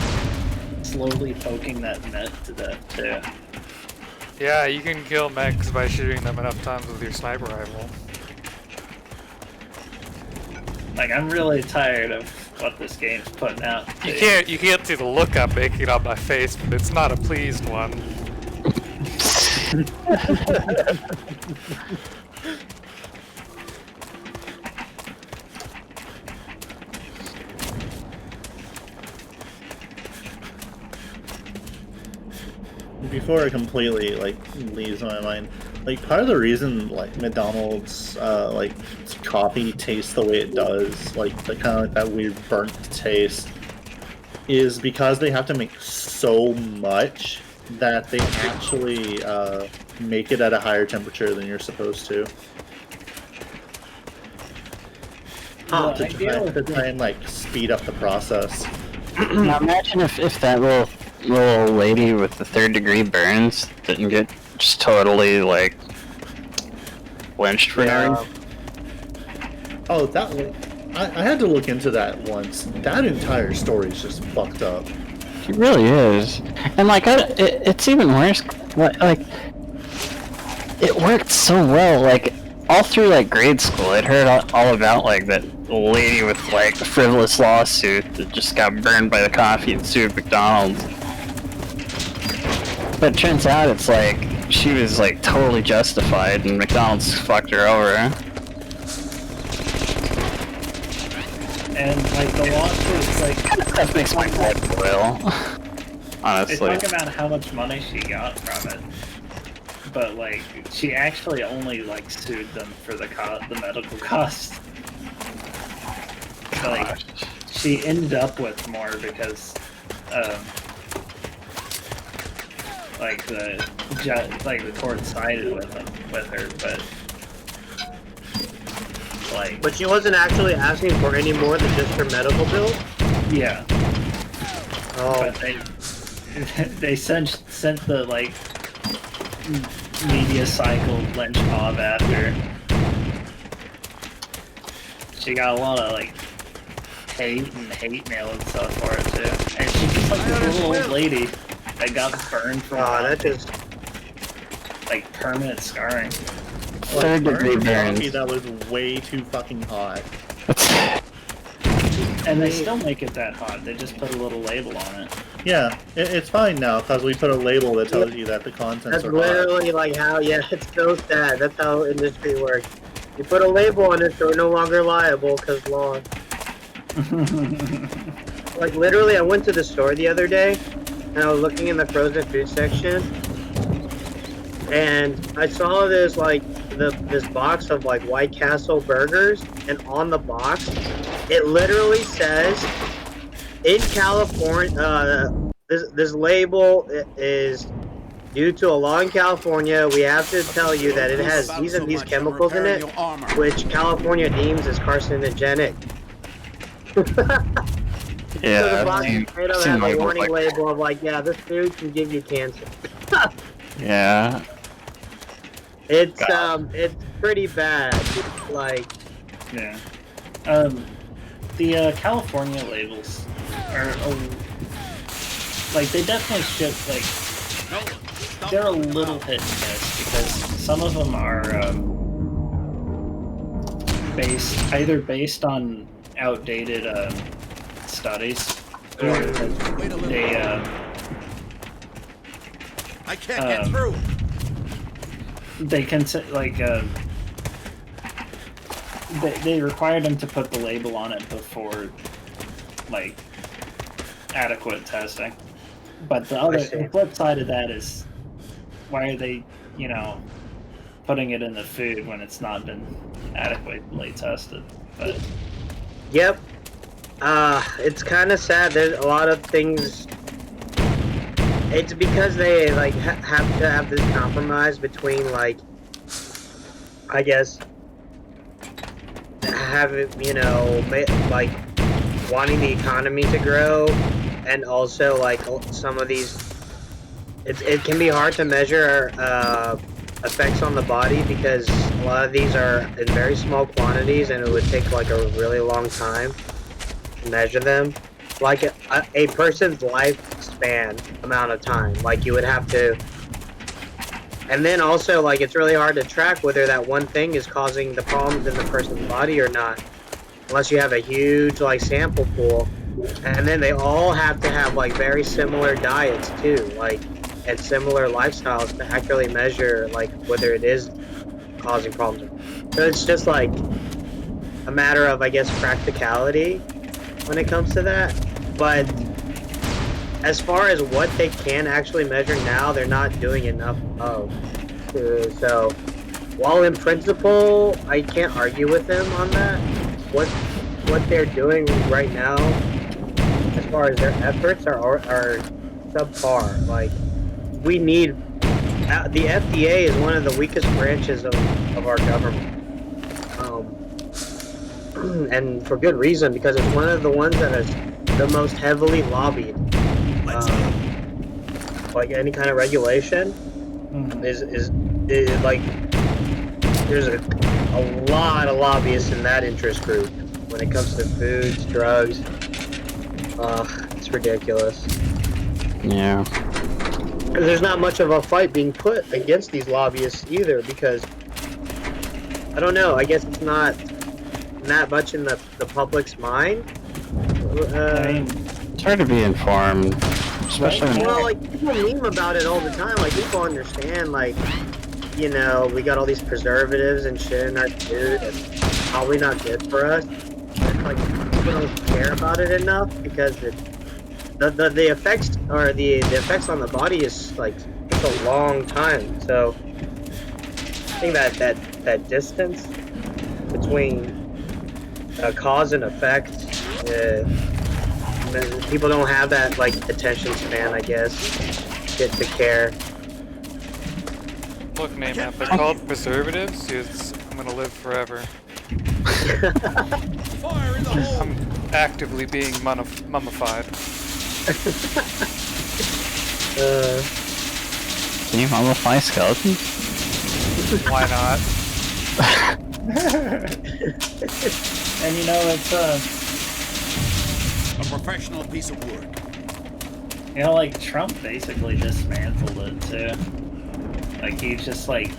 slowly poking that net to death too. Yeah, you can kill mechs by shooting them enough times with your sniper rifle. Like I'm really tired of what this game's putting out. You can't see the look I'm making on my face, but it's not a pleased one. Before it completely like leaves my mind, like part of the reason like McDonald's like coffee tastes the way it does, like the kind of like that weird burnt taste, is because they have to make so much that they actually make it at a higher temperature than you're supposed to. To try and like speed up the process. Now imagine if that little lady with the 3rd-degree burns didn't get just totally like lynched for no reason. Oh, that one. I had to look into that once. That entire story is just fucked up. It really is, and like it's even worse. Like it worked so well. Like all through like grade school, I'd heard all about like that lady with like a frivolous lawsuit that just got burned by the coffee and sued McDonald's. But it turns out it's like she was like totally justified, and McDonald's fucked her over. And like the lawsuit, like that makes my blood boil. Honestly, they talk about how much money she got from it, but like she actually only like sued them for the medical costs. Like she ended up with more because like the court sided with her, but like. But she wasn't actually asking for any more than just her medical bill? Yeah. Oh. But they sent the like media cycle lynch mob after. She got a lot of like hate mail and stuff for it too, and she's just like this little old lady that got burned from. That just like permanent scarring. 3rd-degree burns. That was way too fucking hot. And they still make it that hot. They just put a little label on it. Yeah, it's fine now because we put a label that tells you that the contents are hot. That's literally like how, it's so sad. That's how industry works. You put a label on it so we're no longer liable because law. Like literally, I went to the store the other day and I was looking in the frozen food section and I saw this like this box of like White Castle burgers, and on the box it literally says in California this label is due to a law in California. We have to tell you that it has these and these chemicals in it, which California deems as carcinogenic. Yeah, so the box straight up has a warning label of like, this food can give you cancer. Yeah. It's pretty bad. Like, yeah. The California labels are like they definitely should like they're a little hit and miss because some of them are either based on outdated studies where they I can't get through. they can like they required them to put the label on it before like adequate testing. But the flip side of that is, why are they, you know, putting it in the food when it's not been adequately tested? But Yep. It's kind of sad. There's a lot of things. It's because they like have to have this compromise between like, I guess, having, you know, like wanting the economy to grow, and also like some of these. It can be hard to measure effects on the body because a lot of these are in very small quantities, and it would take like a really long time to measure them. Like a person's lifespan amount of time. Like you would have to, and then also like it's really hard to track whether that one thing is causing the problems in the person's body or not, unless you have a huge like sample pool. And then they all have to have like very similar diets too, like, and similar lifestyles to accurately measure like whether it is causing problems. So it's just like a matter of, I guess, practicality when it comes to that. But as far as what they can actually measure now, they're not doing enough of. So while in principle I can't argue with them on that, what they're doing right now as far as their efforts are subpar. Like, we need the FDA is one of the weakest branches of our government, and for good reason, because it's one of the ones that is the most heavily lobbied. Like any kind of regulation is like there's a lot of lobbyists in that interest group when it comes to foods, drugs. It's ridiculous. Yeah. There's not much of a fight being put against these lobbyists either, because I don't know, I guess it's not that much in the public's mind. It's hard to be informed, especially when Well, like, people meme about it all the time. Like, people understand, like, you know, we got all these preservatives and shit in our food, and it's probably not good for us. And, like, people don't care about it enough because the effects, or the effects on the body is, like, it's a long time. So I think that distance between cause and effect, people don't have that, like, attention span, I guess, to care. Look, name app, they're called preservatives. I'm gonna live forever. Fire in the hole! I'm actively being mummified. Can you mummify skeletons? Why not? and you know, it's A professional piece of work. you know, like Trump basically dismantled it too. Like he's just like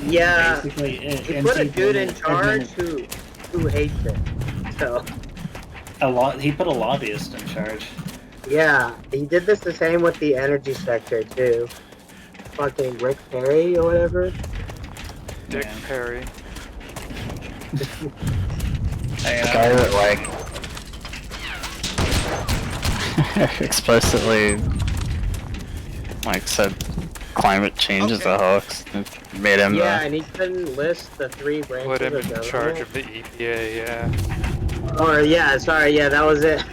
basically he put a dude in charge who hates it. So he put a lobbyist in charge. yeah, he did this the same with the energy sector too. Fucking Rick Perry or whatever. Dick Perry. The guy that like explicitly like said climate change is a hoax. It made him and he couldn't list the 3 branches Put him of in government. charge of the EPA, yeah. Or that was it.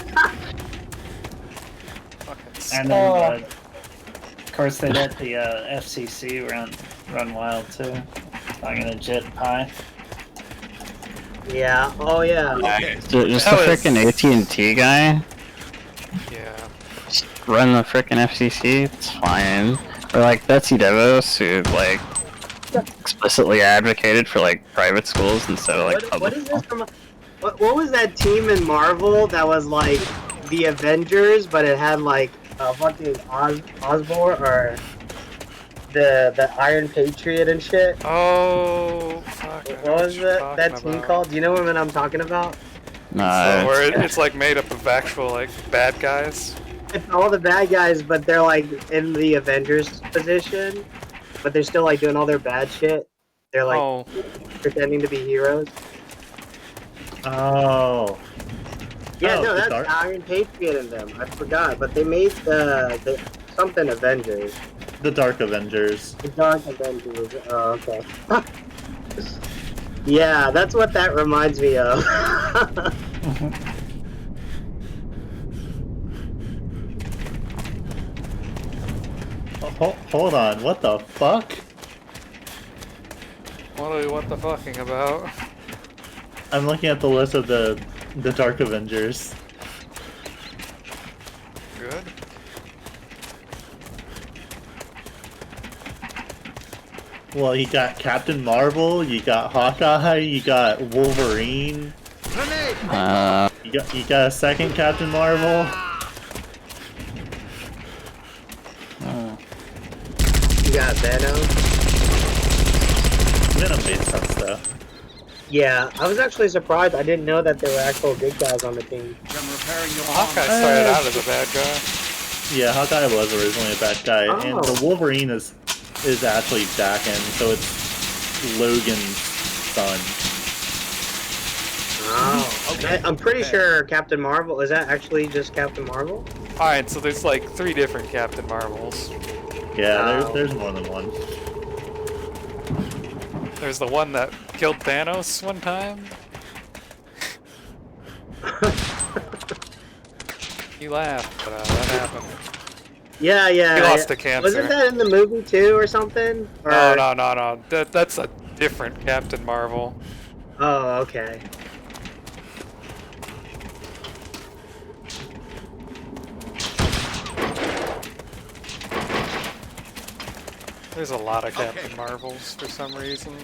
And then, of course, they let the FCC run wild too. Talking to Jet Pie. Yeah. Oh yeah. just the frickin' AT&T guy. Yeah. Just run the frickin' FCC. It's fine. Or like Betsy DeVos, who like explicitly advocated for like private schools instead of like public. What is this from? What was that team in Marvel that was like the Avengers, but it had like fucking Osborn or the Iron Patriot and shit? Oh, fuck. What was that team called? Do you know what I'm talking about? No. Or it's like made up of actual like bad guys. It's all the bad guys, but they're like in the Avengers position, but they're still like doing all their bad shit. They're like pretending to be heroes. Oh. Yeah, Oh, no, the that's Dark- Iron Patriot in them. I forgot, but they made the something Avengers. The Dark Avengers. The Dark Avengers. Oh, okay. Yeah, that's what that reminds me of. Hold on, what the fuck? What are we what the fucking about? I'm looking at the list of the Dark Avengers. Good. Well, you got Captain Marvel, you got Hawkeye, you got Wolverine. You got a second Captain Marvel. You got Venom. Venom made some stuff. Yeah, I was actually surprised. I didn't know that there were actual good guys on the team. Hawkeye started out as a bad guy. Yeah, Hawkeye was originally a bad guy, and the Wolverine is actually back in, so it's Logan's son. Oh, okay. I'm pretty sure Captain Marvel, is that actually just Captain Marvel? Alright, so there's like 3 different Captain Marvels. Yeah, there's more than one. There's the one that killed Thanos one time. You laughed, but that happened. Yeah. He lost to cancer. Wasn't that in the movie too, or something? Or... No. That's a different Captain Marvel. Oh, okay. There's a lot of Captain Marvels for some reason.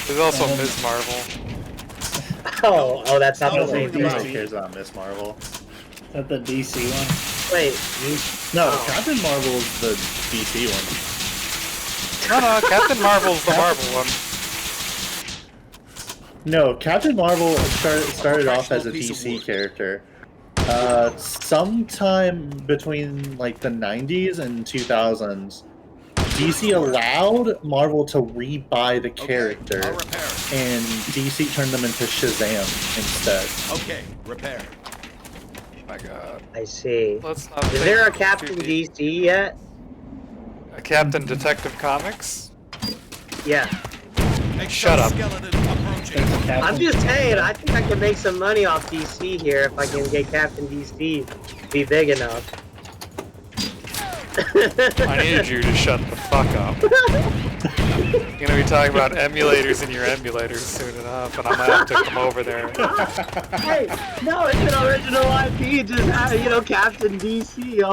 There's also Ms. Marvel. Oh, that's not the same Nobody thing. cares about Miss Marvel. Is that the DC one? Wait, No, Oh. Captain Marvel is the DC one. No, Captain Marvel's the Marvel one. No, Captain Marvel started off as a DC character. Sometime between like the 90s and 2000s, DC allowed Marvel to rebuy the character, and DC turned them into Shazam instead. Okay, repair. My God. I see. Let's not Is think there a too Captain deep. DC yet? A Captain Detective Comics? Yeah. Shut up. I'm just saying, I think I can make some money off DC here if I can get Captain DC to be big enough. I need you to shut the fuck up. You're gonna be talking about emulators in your emulators soon enough, and I'm gonna have to come over there. Hey, no, it's an original IP, just have, Captain DC,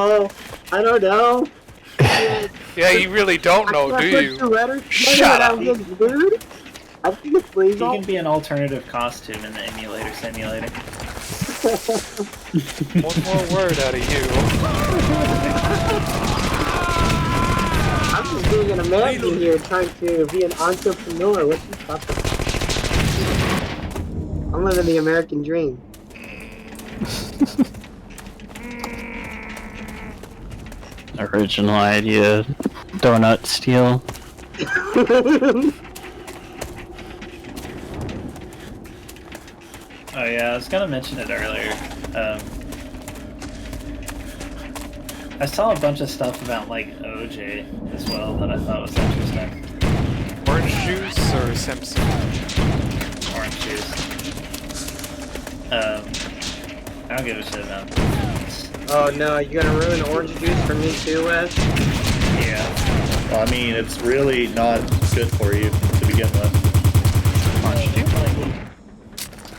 I don't know. Yeah, you really don't know, do you? Shut up! Dude. I think it's You legal. can be an alternative costume in the emulator simulator. One more word out of you. I'm just being an American here, trying to be an entrepreneur. What you talking about? I'm living the American dream. Original idea. Donut steal. Oh yeah, I was gonna mention it earlier. I saw a bunch of stuff about like OJ as well that I thought was interesting. Orange juice or Simpson? Orange juice. I don't give a shit about. Oh no, you're gonna ruin orange juice for me too, Wes? Yeah. Well, I mean, it's really not good for you to begin with. Orange juice, like,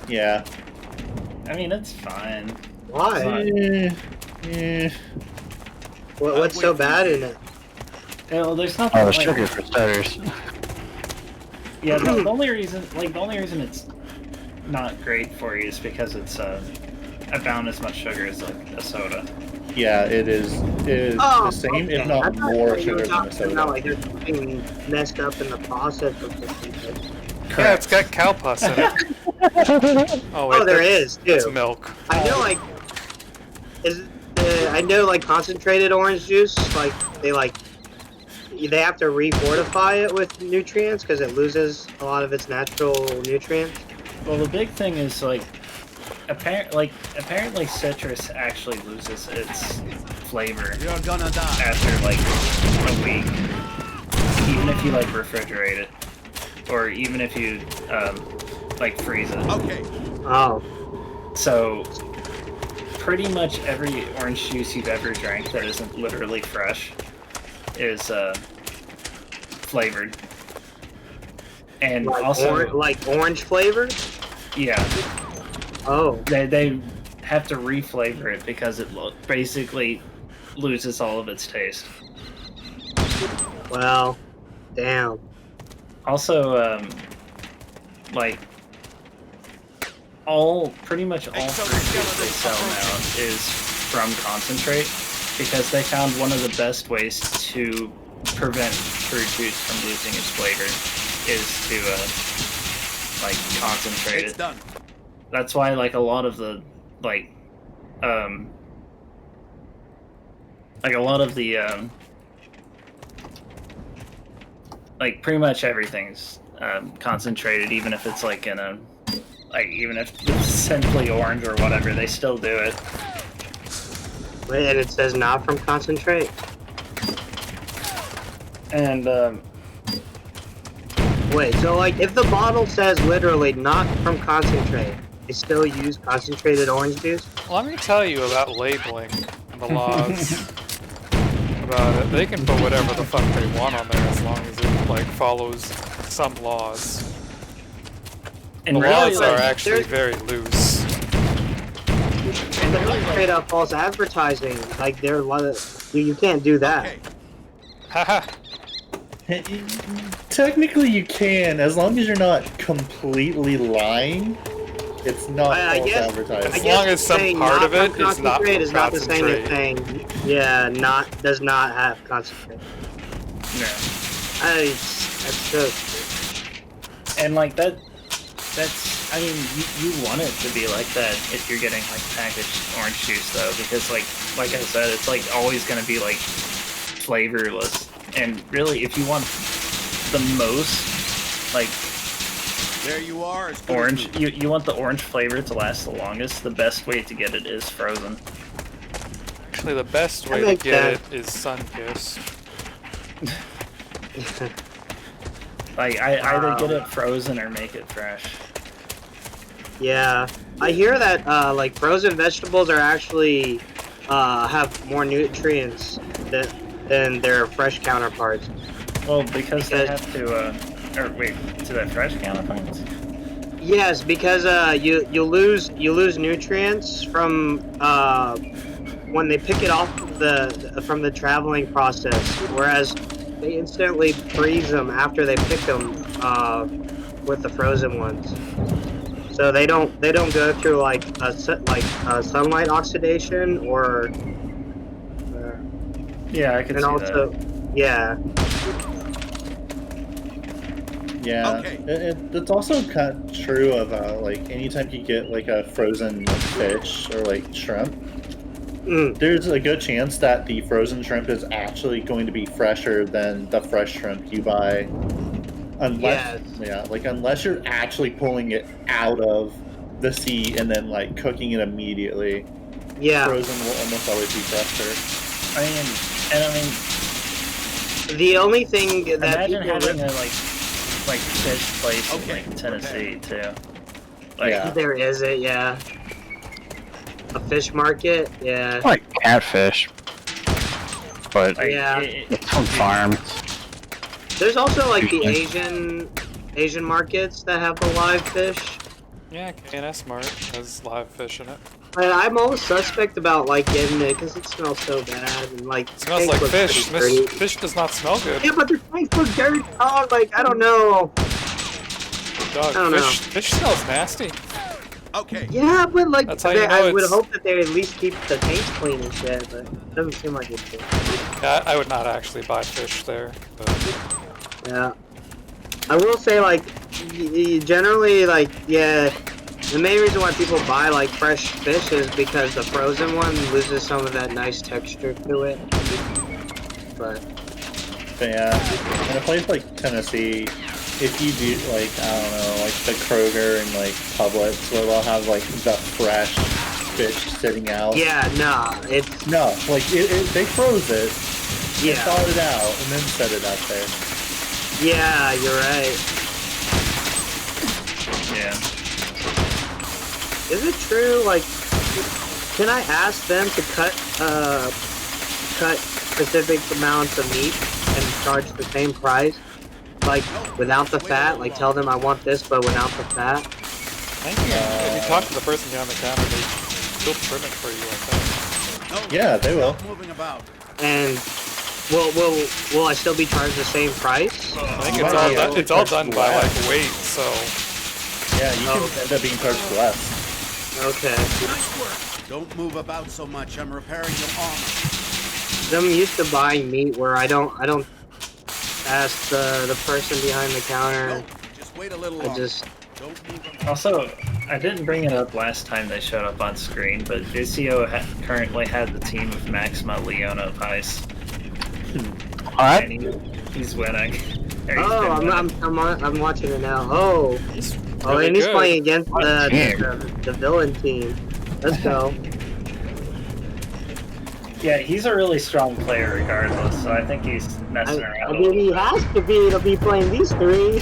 Yeah. I mean, it's fine. Why? Eh. What's so bad in it? Yeah, well, there's nothing. Oh, the like, sugar for starters. Yeah, the only reason it's not great for you is because it's about as much sugar as like a soda. Yeah, it is. It is the same, if I not thought more you were sugar than a talking about soda. like there's something messed up in the process or something. Yeah, it's got cow pus in it. Oh wait, Oh, there is too. It's milk. I know, like, I know, like, concentrated orange juice, like, they have to refortify it with nutrients because it loses a lot of its natural nutrients. Well, the big thing is, like, apparently citrus actually loses its flavor You're gonna die. after, like, a week. Even if you, like, refrigerate it. Or even if you, like, freeze it. Okay. Oh. So, pretty much every orange juice you've ever drank that isn't literally fresh is flavored. And Like, also, like orange flavor? yeah, Oh. they have to reflavor it because it basically loses all of its taste. Well, damn. Also, like, pretty much all fruit juice they sell now is from concentrate, because they found one of the best ways to prevent fruit juice from losing its flavor is to, like, concentrate It's it. done. That's why, like, a lot of the, like pretty much everything's concentrated, even if it's like in a, like, even if it's simply orange or whatever, they still do it. Wait, and it says not from concentrate? And Wait, so like if the bottle says literally not from concentrate, they still use concentrated orange juice? Let me tell you about labeling and the laws about it. They can put whatever the fuck they want on there as long as it like follows some laws. and The really, laws are like, actually very loose. And they're like straight up false advertising. Like they're a lot of you can't do that. Okay. Haha. Technically, you can, as long as you're not completely lying. It's not I false guess- advertising. As long as some saying part not of it from is not concentrate from is not the same as concentrate. saying does not have concentrate. yeah. That's so stupid. And like that's, I mean, you want it to be like that if you're getting like packaged orange juice though, because like I said, it's like always gonna be like flavorless. And really, if you want the most like There you are. As good as orange, new. you want the orange flavor to last the longest, the best way to get it is frozen. Actually, the best way That to makes get sense. it is Sunkist. Like I either get it frozen or make it fresh. Yeah, I hear that like frozen vegetables are actually have more nutrients than their fresh counterparts. Well, because they Because- have to or wait, to their fresh counterparts? Yes, because you lose nutrients from when they pick it off from the traveling process, whereas they instantly freeze them after they pick them with the frozen ones. So they don't go through like sunlight oxidation or Yeah, I can and see also that. yeah. Yeah, Okay. it's also kind of true of like anytime you get like a frozen fish or like shrimp, Mm. there's a good chance that the frozen shrimp is actually going to be fresher than the fresh shrimp you buy. Unless, unless you're actually pulling it out of the sea and then like cooking it immediately, Yeah. frozen will almost always be fresher. I mean, The only thing that imagine people having a like fish place Okay, in like Tennessee too. Like, Yeah. there is it, yeah. A fish market, yeah. Like catfish, but like, Yeah. it's from farms. There's also like the Asian markets that have the live fish. Yeah, K&S Mart has live fish in it. But I'm always suspect about like getting it because it smells so bad and like It smells tanks like look fish. pretty dirty. Fish does not smell good. Yeah, but the tanks look dirty. Oh, like I don't know. Dog, I don't fish smells nasty. Okay. Yeah, but like That's how you know I would it's- hope that they at least keep the tanks clean and shit, but it doesn't seem like it's good. Yeah, I would not actually buy fish there. But Yeah. I will say like Generally, like, yeah, the main reason why people buy like fresh fish is because the frozen one loses some of that nice texture to it. But yeah, in a place like Tennessee, if you do like, I don't know, like the Kroger and like Publix where they'll have like the fresh fish sitting out. yeah, nah, it's No, like they froze it, yeah, thawed it out, and then set it out there. yeah, you're right. Yeah. Is it true? Like, can I ask them to cut specific amounts of meat and charge the same price? Like, without the fat? Like, tell them I want this, but without the fat? I think if you talk to the person behind the counter, they'll trim it for you, I think. Yeah, they will. Moving about. And will I still be charged the same price? I think it's all done by like weight, so Yeah, you can end up being charged less. Okay. Nice work. Don't move about so much. I'm repairing your armor. I'm used to buying meat where I don't ask the person behind the counter. Nope. Just wait a little I longer. just Don't move about. Also, I didn't bring it up last time they showed up on screen, but Vizio currently has the team of Maxima, Leona, Vice. What? And he's winning. Or he's oh, been winning. I'm watching it now. Oh, really and he's good. playing against team? the villain team. Let's go. Yeah, he's a really strong player regardless, so I think he's messing around. I mean, he has to be playing these three.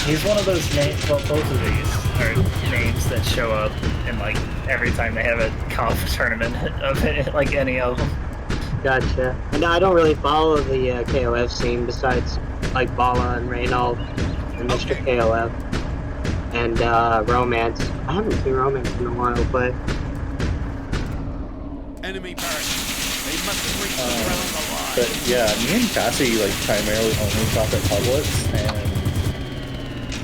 He's one of those names, well, both of these are names that show up in, like, every time they have a conf tournament of it, like any of them. Gotcha. And I don't really follow the KOF scene besides like Bala and Reynolds and Mr. KOF and Romance. I haven't seen Romance in a while, but Enemy parachute. They must have reached around the line. But yeah, me and Cassie like primarily only shop at Publix, and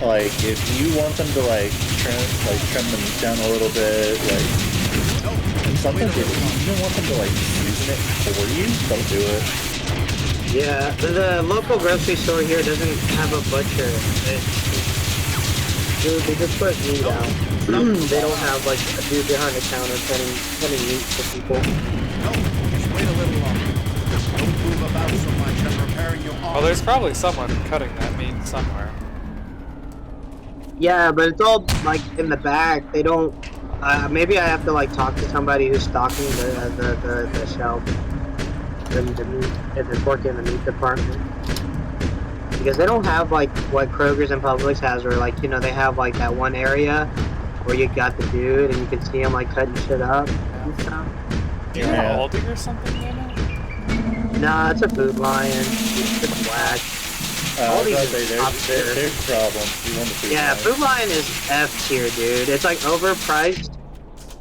like if you want them to like trim the meat down a little bit, like sometimes if you don't want them to like season it for you, don't do it. yeah, the local grocery store here doesn't have a butcher. They just put meat out. They don't have like a dude behind the counter cutting meat for people. No, just wait a little longer. Don't move about so much. I'm repairing your armor. well, there's probably someone cutting that meat somewhere. Yeah, but it's all like in the back. They don't. Maybe I have to like talk to somebody who's stocking the shelf, the meat, if it's working in the meat department. Because they don't have like what Kroger's and Publix has, where like they have like that one area where you got the dude and you can see him like cutting shit up and stuff. Do you have Aldi or something, Dana? Nah, it's a Food Lion. It's whack. All these top tier. There's problems. You want the Food Yeah, Lion. Food Lion is F tier, dude. It's like overpriced,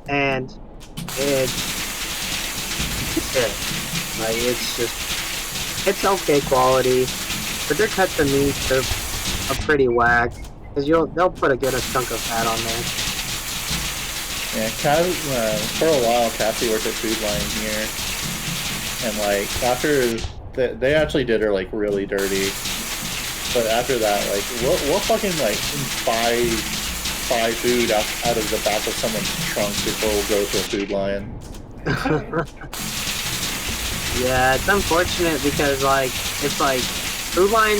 and it's it's okay quality, but their cuts of meat are pretty whack. Cause they'll put a good chunk of fat on there. Yeah, for a while, Cassie worked at Food Lion here, and like after they actually did her like really dirty. But after that, like, we'll fucking, like, buy food out of the back of someone's trunk before we'll go to a Food Lion. Yeah, it's unfortunate because, like, it's like, Food Lion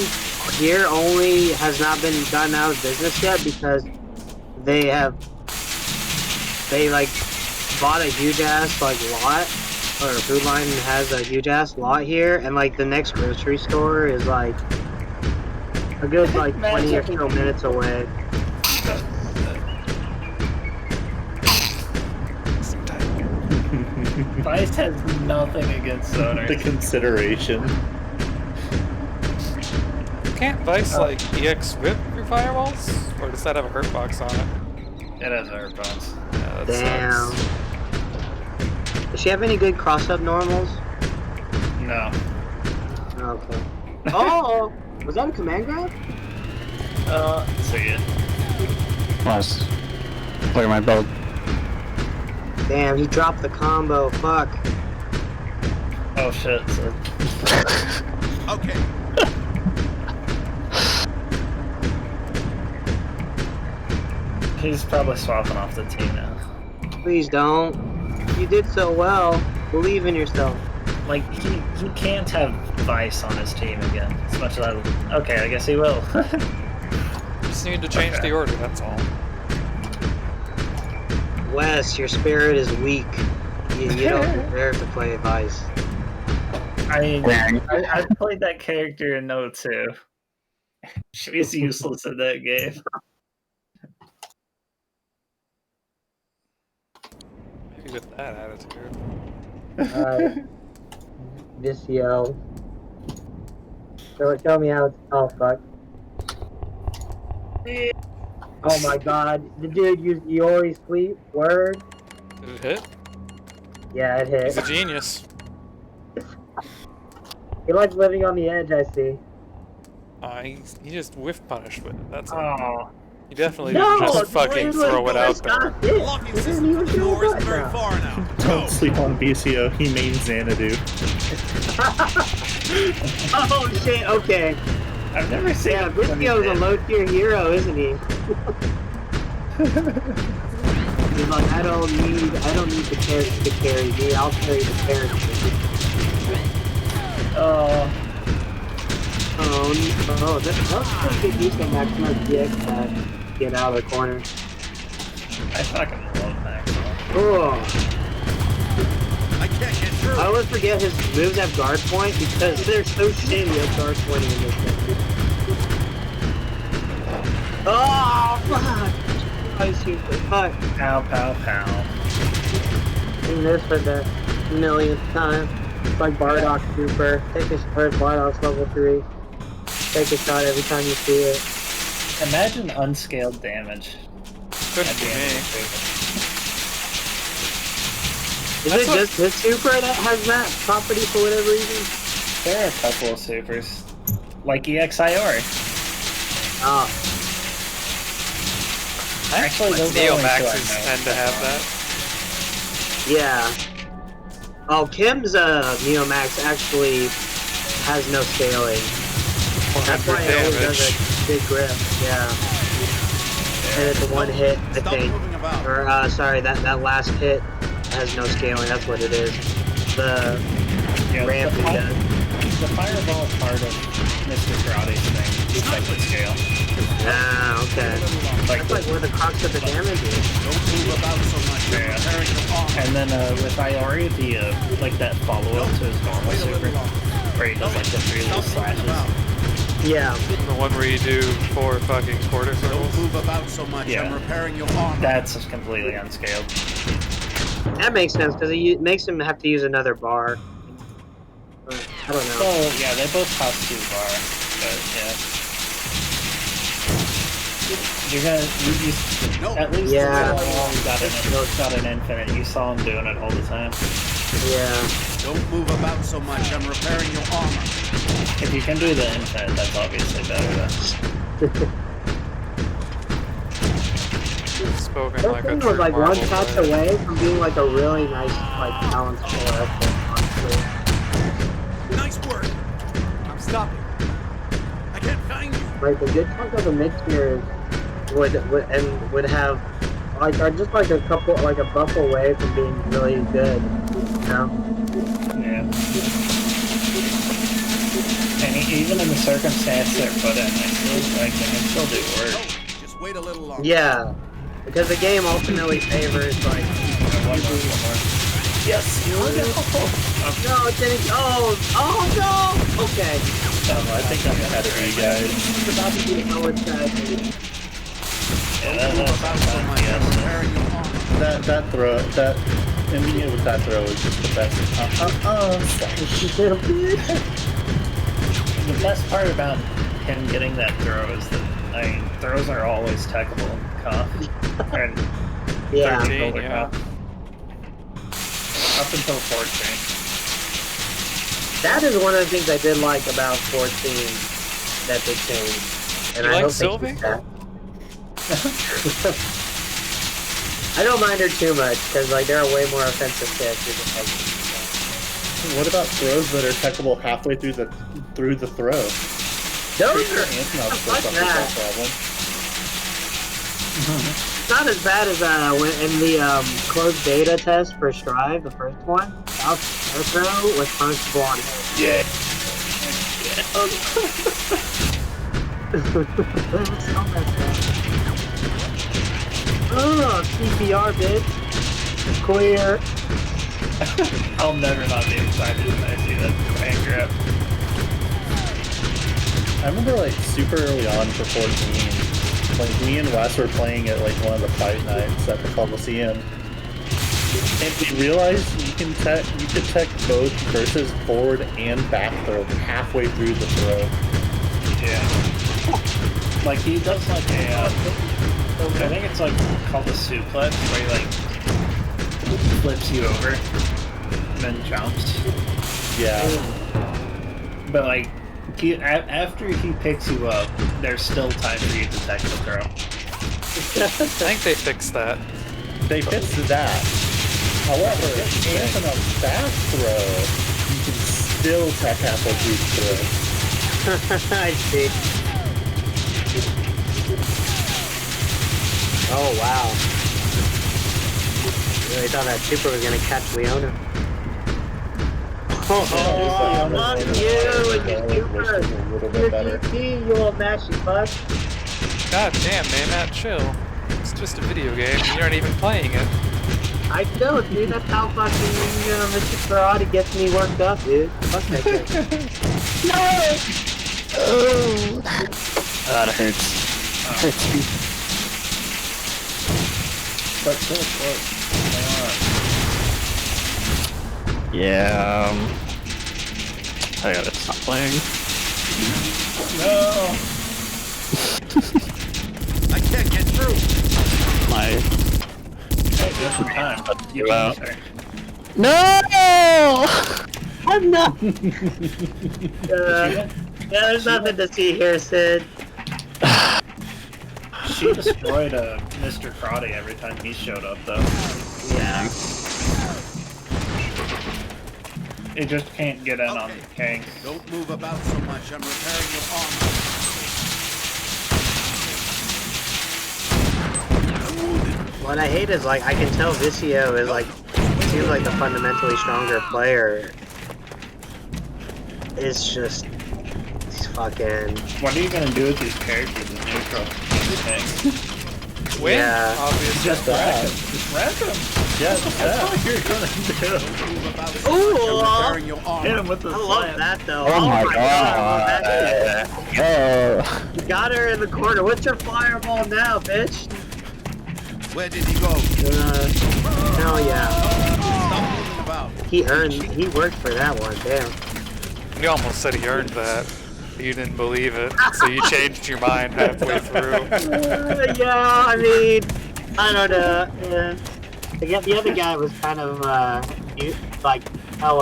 here only has not been gotten out of business yet because they like, bought a huge-ass, like, lot, or Food Lion has a huge-ass lot here, and, like, the next grocery store is, like, a good like 20 or so minutes away. Vice has nothing against owners. The consideration. Can't Vice like EX whip your firewalls? Or does that have a hurt box on it? It has hurt box. Yeah, that Damn. sucks. Does she have any good cross-up normals? No. Okay. Oh! Was that a command grab? See it. Nice. Look at my build. Damn, he dropped the combo. Fuck. Oh shit. So. Okay. He's probably swapping off the team now. Please don't. You did so well. Believe in yourself. Like, he can't have Vice on his team again. As much as I... Okay, I guess he will. Just need to change the order, that's all. Wes, your spirit is weak. You don't deserve to play Vice. I played that character in No 2. She's useless in that game. Maybe with that attitude. Visio. Tell me how it's... Oh, fuck. Oh my god. The dude you always sleep? Word? Did it hit? Yeah, it hit. He's a genius. He likes living on the edge, I see. He just whiff punished with it, that's all. Oh. He definitely didn't just fucking throw it out there. Locking system door isn't very far now. Don't sleep on VCO, he mains Xanadu. Oh shit, okay. I've never seen Yeah, Viscio's a low-tier hero, isn't he? He's like, I don't need the character to carry me, I'll carry the character. Oh, that was pretty good use of Maximum DX to get out of the corner. I fucking love Maximum. Oh. I can't get through. I always forget his moves have guard point because they're so shitty at guard pointing in this game. Oh, fuck! I super fuck. Pow, pow, pow. Doing this for the millionth time. It's like Bardock Super. Take a shot, Bardock's level 3. Take a shot every time you see it. Imagine unscaled damage. Couldn't be me. Is it just this super that has that property for whatever reason? There are a couple of supers. Like EXIORI. Oh. Actually, those are only Neomaxes tend to have that. Yeah. Oh, Kim's Neomax actually has no scaling. That's why it always does a big grip. Yeah. And it's a one hit, I think. Or sorry, that last hit has no scaling. That's what it is. The ramp he does. The fireball is part of Mr. Karate's thing. It's like the scale. Ah, okay. That's like where the crux of the damage is. Don't move about so much. Yeah. And then with Iori, like that follow-up to his normal super, where he does like the 3 little slashes. Yeah. The one where you do 4 fucking quarter circles. Don't move about so much. Yeah. I'm repairing your armor. That's just completely unscaled. That makes sense because it makes him have to use another bar. I don't know. Oh yeah, they both cost 2 bar, but yeah. You're gonna at least yeah. got an infinite. You saw him doing it all the time. Yeah. Don't move about so much. I'm repairing your armor. If you can do the infinite, that's obviously better though. Spoken That like a thing true was like one Marvel touch player. away from being like a really nice, like balanced player. Honestly. Nice work. I'm stopping. I can't find you. Like a good chunk of the mixture would have like just like a couple like a buff away from being really good. You know? Yeah. And even in the circumstance they're put in, they can still do work. Oh, just wait a little longer. Yeah. Because the game ultimately favors like One more. Yes. no, it didn't. Oh no. Okay. I think I'm ahead of you guys. It's about to be so exciting. Yeah, Don't move about so much. I'm repairing your armor. That throw, ending it with that throw is just the best. The best part about him getting that throw is that, I mean, throws are always techable in comp. And Yeah. 13, yeah. Up until 14. That is one of the things I did like about 14 that they changed. And You I like don't Sylvie? think that. I don't mind her too much because like there are way more offensive characters. What about throws that are techable halfway through the throw? Those are It's not fuck supposed to be that. a problem. It's not as bad as when in the closed beta test for Strive, the first one. Outro was punishable on him. Yeah. Oh, CPR, bitch. Clear. I'll never not be excited when I see that command grab. I remember like super early on for 14, like me and Wes were playing at like one of the fight nights at the Coliseum. And we realized you could tech both versus forward and back throw halfway through the throw. Yeah. Like he does like a, I think it's like called a suplex, where he like flips you over and then jumps. Yeah. But like, after he picks you up, there's still time for you to tech the throw. I think they fixed that. They fixed that. However, even a back throw, you can still tech halfway through the throw. I see. Oh wow. Really thought that super was gonna catch Leona. Oh, fuck you and your super! Your GP, you little mashy fuck. God damn, man, Matt, chill. It's just a video game. You aren't even playing it. I know, dude. That's how fucking Mr. Karate gets me worked up, dude. Fuck that guy. No! Oh. That hurts. Hurts me. But so close. Yeah. I gotta stop playing. No! I can't get through. My. Hey, just in time. You Wow. can start. No! I'm not. Yeah, there's nothing to see here, Sid. She destroyed Mr. Karate every time he showed up, though. Yeah. It just can't get in on Kang. Don't move about so much. I'm repairing your armor. What I hate is like I can tell Vicio is like seems like the fundamentally stronger player. It's just he's fucking. What are you gonna do with these characters in neutral? Win, Yeah. obviously. Just wreck them. Just wreck them. Yeah, That's all you're gonna Move about so Ooh, much. I'm repairing your do. armor. Hit him with the I love slam. that though. Oh my I love that shit. Oh. You got her in the corner. What's your fireball now, bitch? Where did he go? Hell yeah. Stop moving about. He worked for that one, damn. You almost said he earned that. You didn't believe it, so you changed your mind halfway through. Yeah, I mean, I don't know. Yeah. The other guy was kind of, like, how,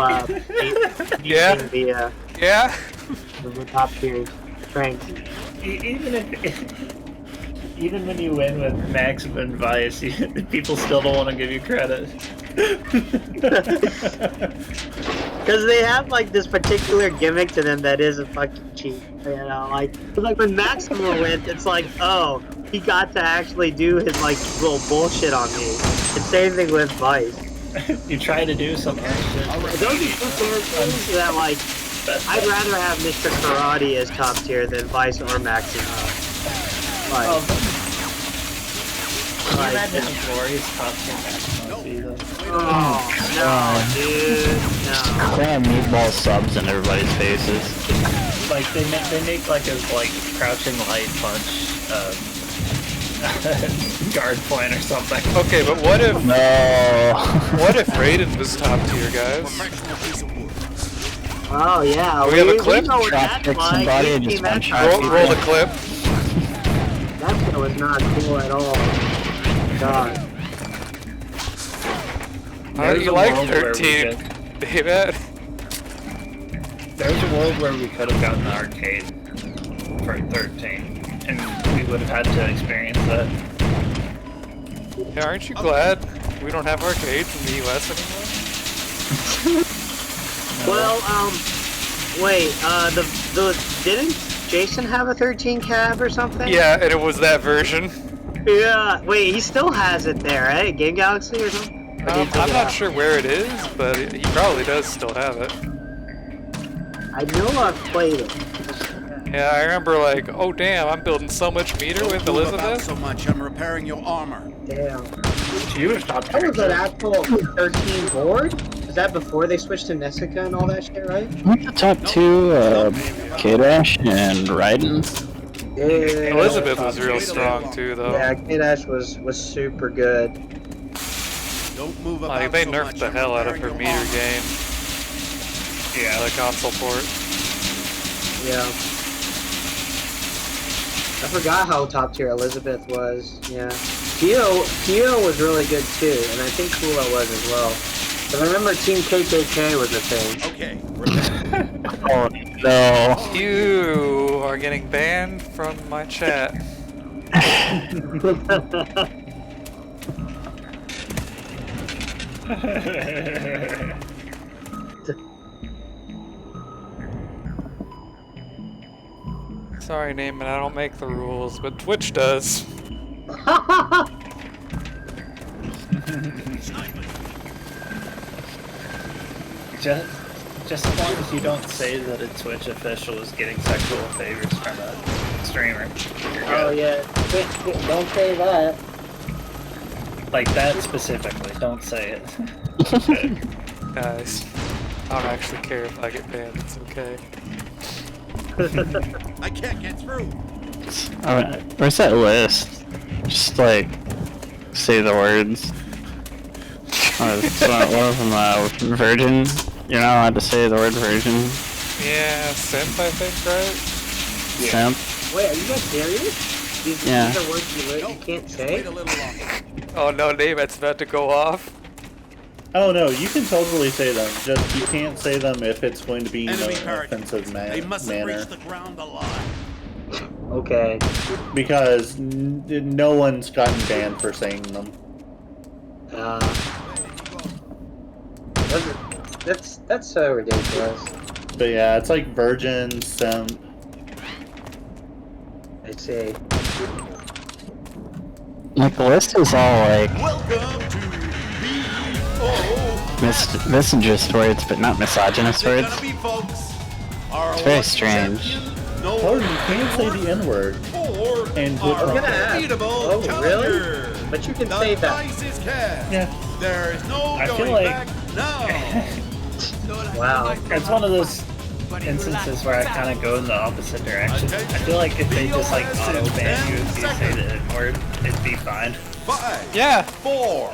Yeah. the Yeah? top tier strength. Even when you win with maximum vice, people still don't want to give you credit. Because they have, like, this particular gimmick to them that is a fucking cheat, you know? Like when Maxima went, it's like, oh, he got to actually do his, like, little bullshit on me. And same thing with Vice. You try to do something. Those are two characters that, like, I'd rather have Mr. Karate as top tier than Vice or Maxima. Like, Can you imagine if Glory's top tier maximum would be though? oh, no, dude, no. Cram meatball subs in everybody's faces. Like they make like a crouching light punch guard point or something. Okay, but what if No. what if Raiden was top tier, guys? Oh, yeah. We have a clip? We know what Drop that's kick like. somebody and He just came one at shot. you. Roll the clip. That shit was not cool at all. God. How do you like 13, David? There's a world where we could have gotten an arcade for 13, and we would have had to experience that. Yeah, aren't you glad we don't have arcades in the US anymore? Well, wait, didn't Jason have a 13 cab or something? Yeah, and it was that version. Yeah. Wait, he still has it there, right? Game Galaxy or something? Or did he take I'm it not out? sure where it is, but he probably does still have it. I know I've played it. Yeah, I remember like, oh damn, I'm building so much meter with Don't move about Elizabeth. so much. I'm repairing your armor. Damn. You would stop That was an actual 13 board? Is that before they switched to Nessica and all that shit, right? The top two, K-Dash and Raiden. Yeah. Elizabeth was real strong too, though. Yeah, K-Dash was super good. Don't move about Like they so nerfed much. the I'm hell out of repairing her your meter armor. gain. Yeah. The console port. Yeah. I forgot how top tier Elizabeth was. Yeah. Kyo was really good too, and I think Kula was as well. But I remember Team KKK was a thing. Okay. Oh no. You are getting banned from my chat. Sorry, Naaman, I don't make the rules, but Twitch does. Just as long as you don't say that a Twitch official is getting sexual favors from a streamer. Oh yeah, don't say that. Like that specifically, don't say it. Guys, I don't actually care if I get banned, it's okay. I can't get through. Where's that list? Just like say the words. It's one of them, virgin. You're not allowed to say the word virgin. Yeah, simp, I think, right? Simp. Wait, are you guys serious? These are words you can't say? Wait a little longer. Oh no, Naaman's about to go off. Oh no, you can totally say them. Just you can't say them if it's going to be in Enemy an parakeets. offensive They mustn't manner. reach the ground alive. Okay. Because no one's gotten banned for saying them. That's so ridiculous. But yeah, it's like virgin, simp. I see. Like the list is all like Welcome to BO. misogynist words, but not misogynist They're words. gonna be folks. Our It's very one strange. champion, no Oh, you can't say the N-word. or And our I'm gonna ask. unbeatable Oh, really? challenger. But you can The say that. dice is cast. Yeah. There is no I feel going like- back now. Wow. It's one of those instances where I kind of go in the opposite direction. I feel like if they just like auto ban you if you say the N-word, it'd be fine. 5, Yeah. 4,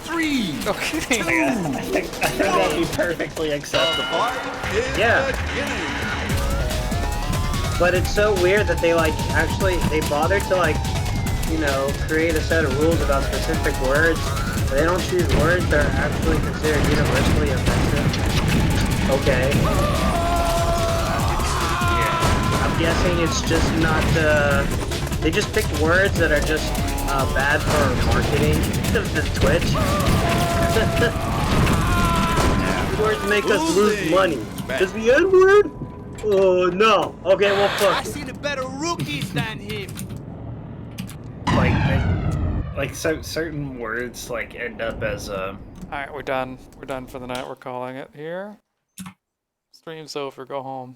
3, Okay. I think that'd be perfectly acceptable. fight is Yeah. beginning. But it's so weird that they they bothered to create a set of rules about specific words. But they don't choose words that are actually considered universally offensive. Okay. I'm guessing it's just not, they just picked words that are just, bad for marketing of the Twitch. Words make us lose money. Is the N-word? Oh, no. Okay, well, fuck it. seen a better rookies than him. Certain words like end up as a. Alright, we're done. We're done for the night. We're calling it here. Stream's over. Go home.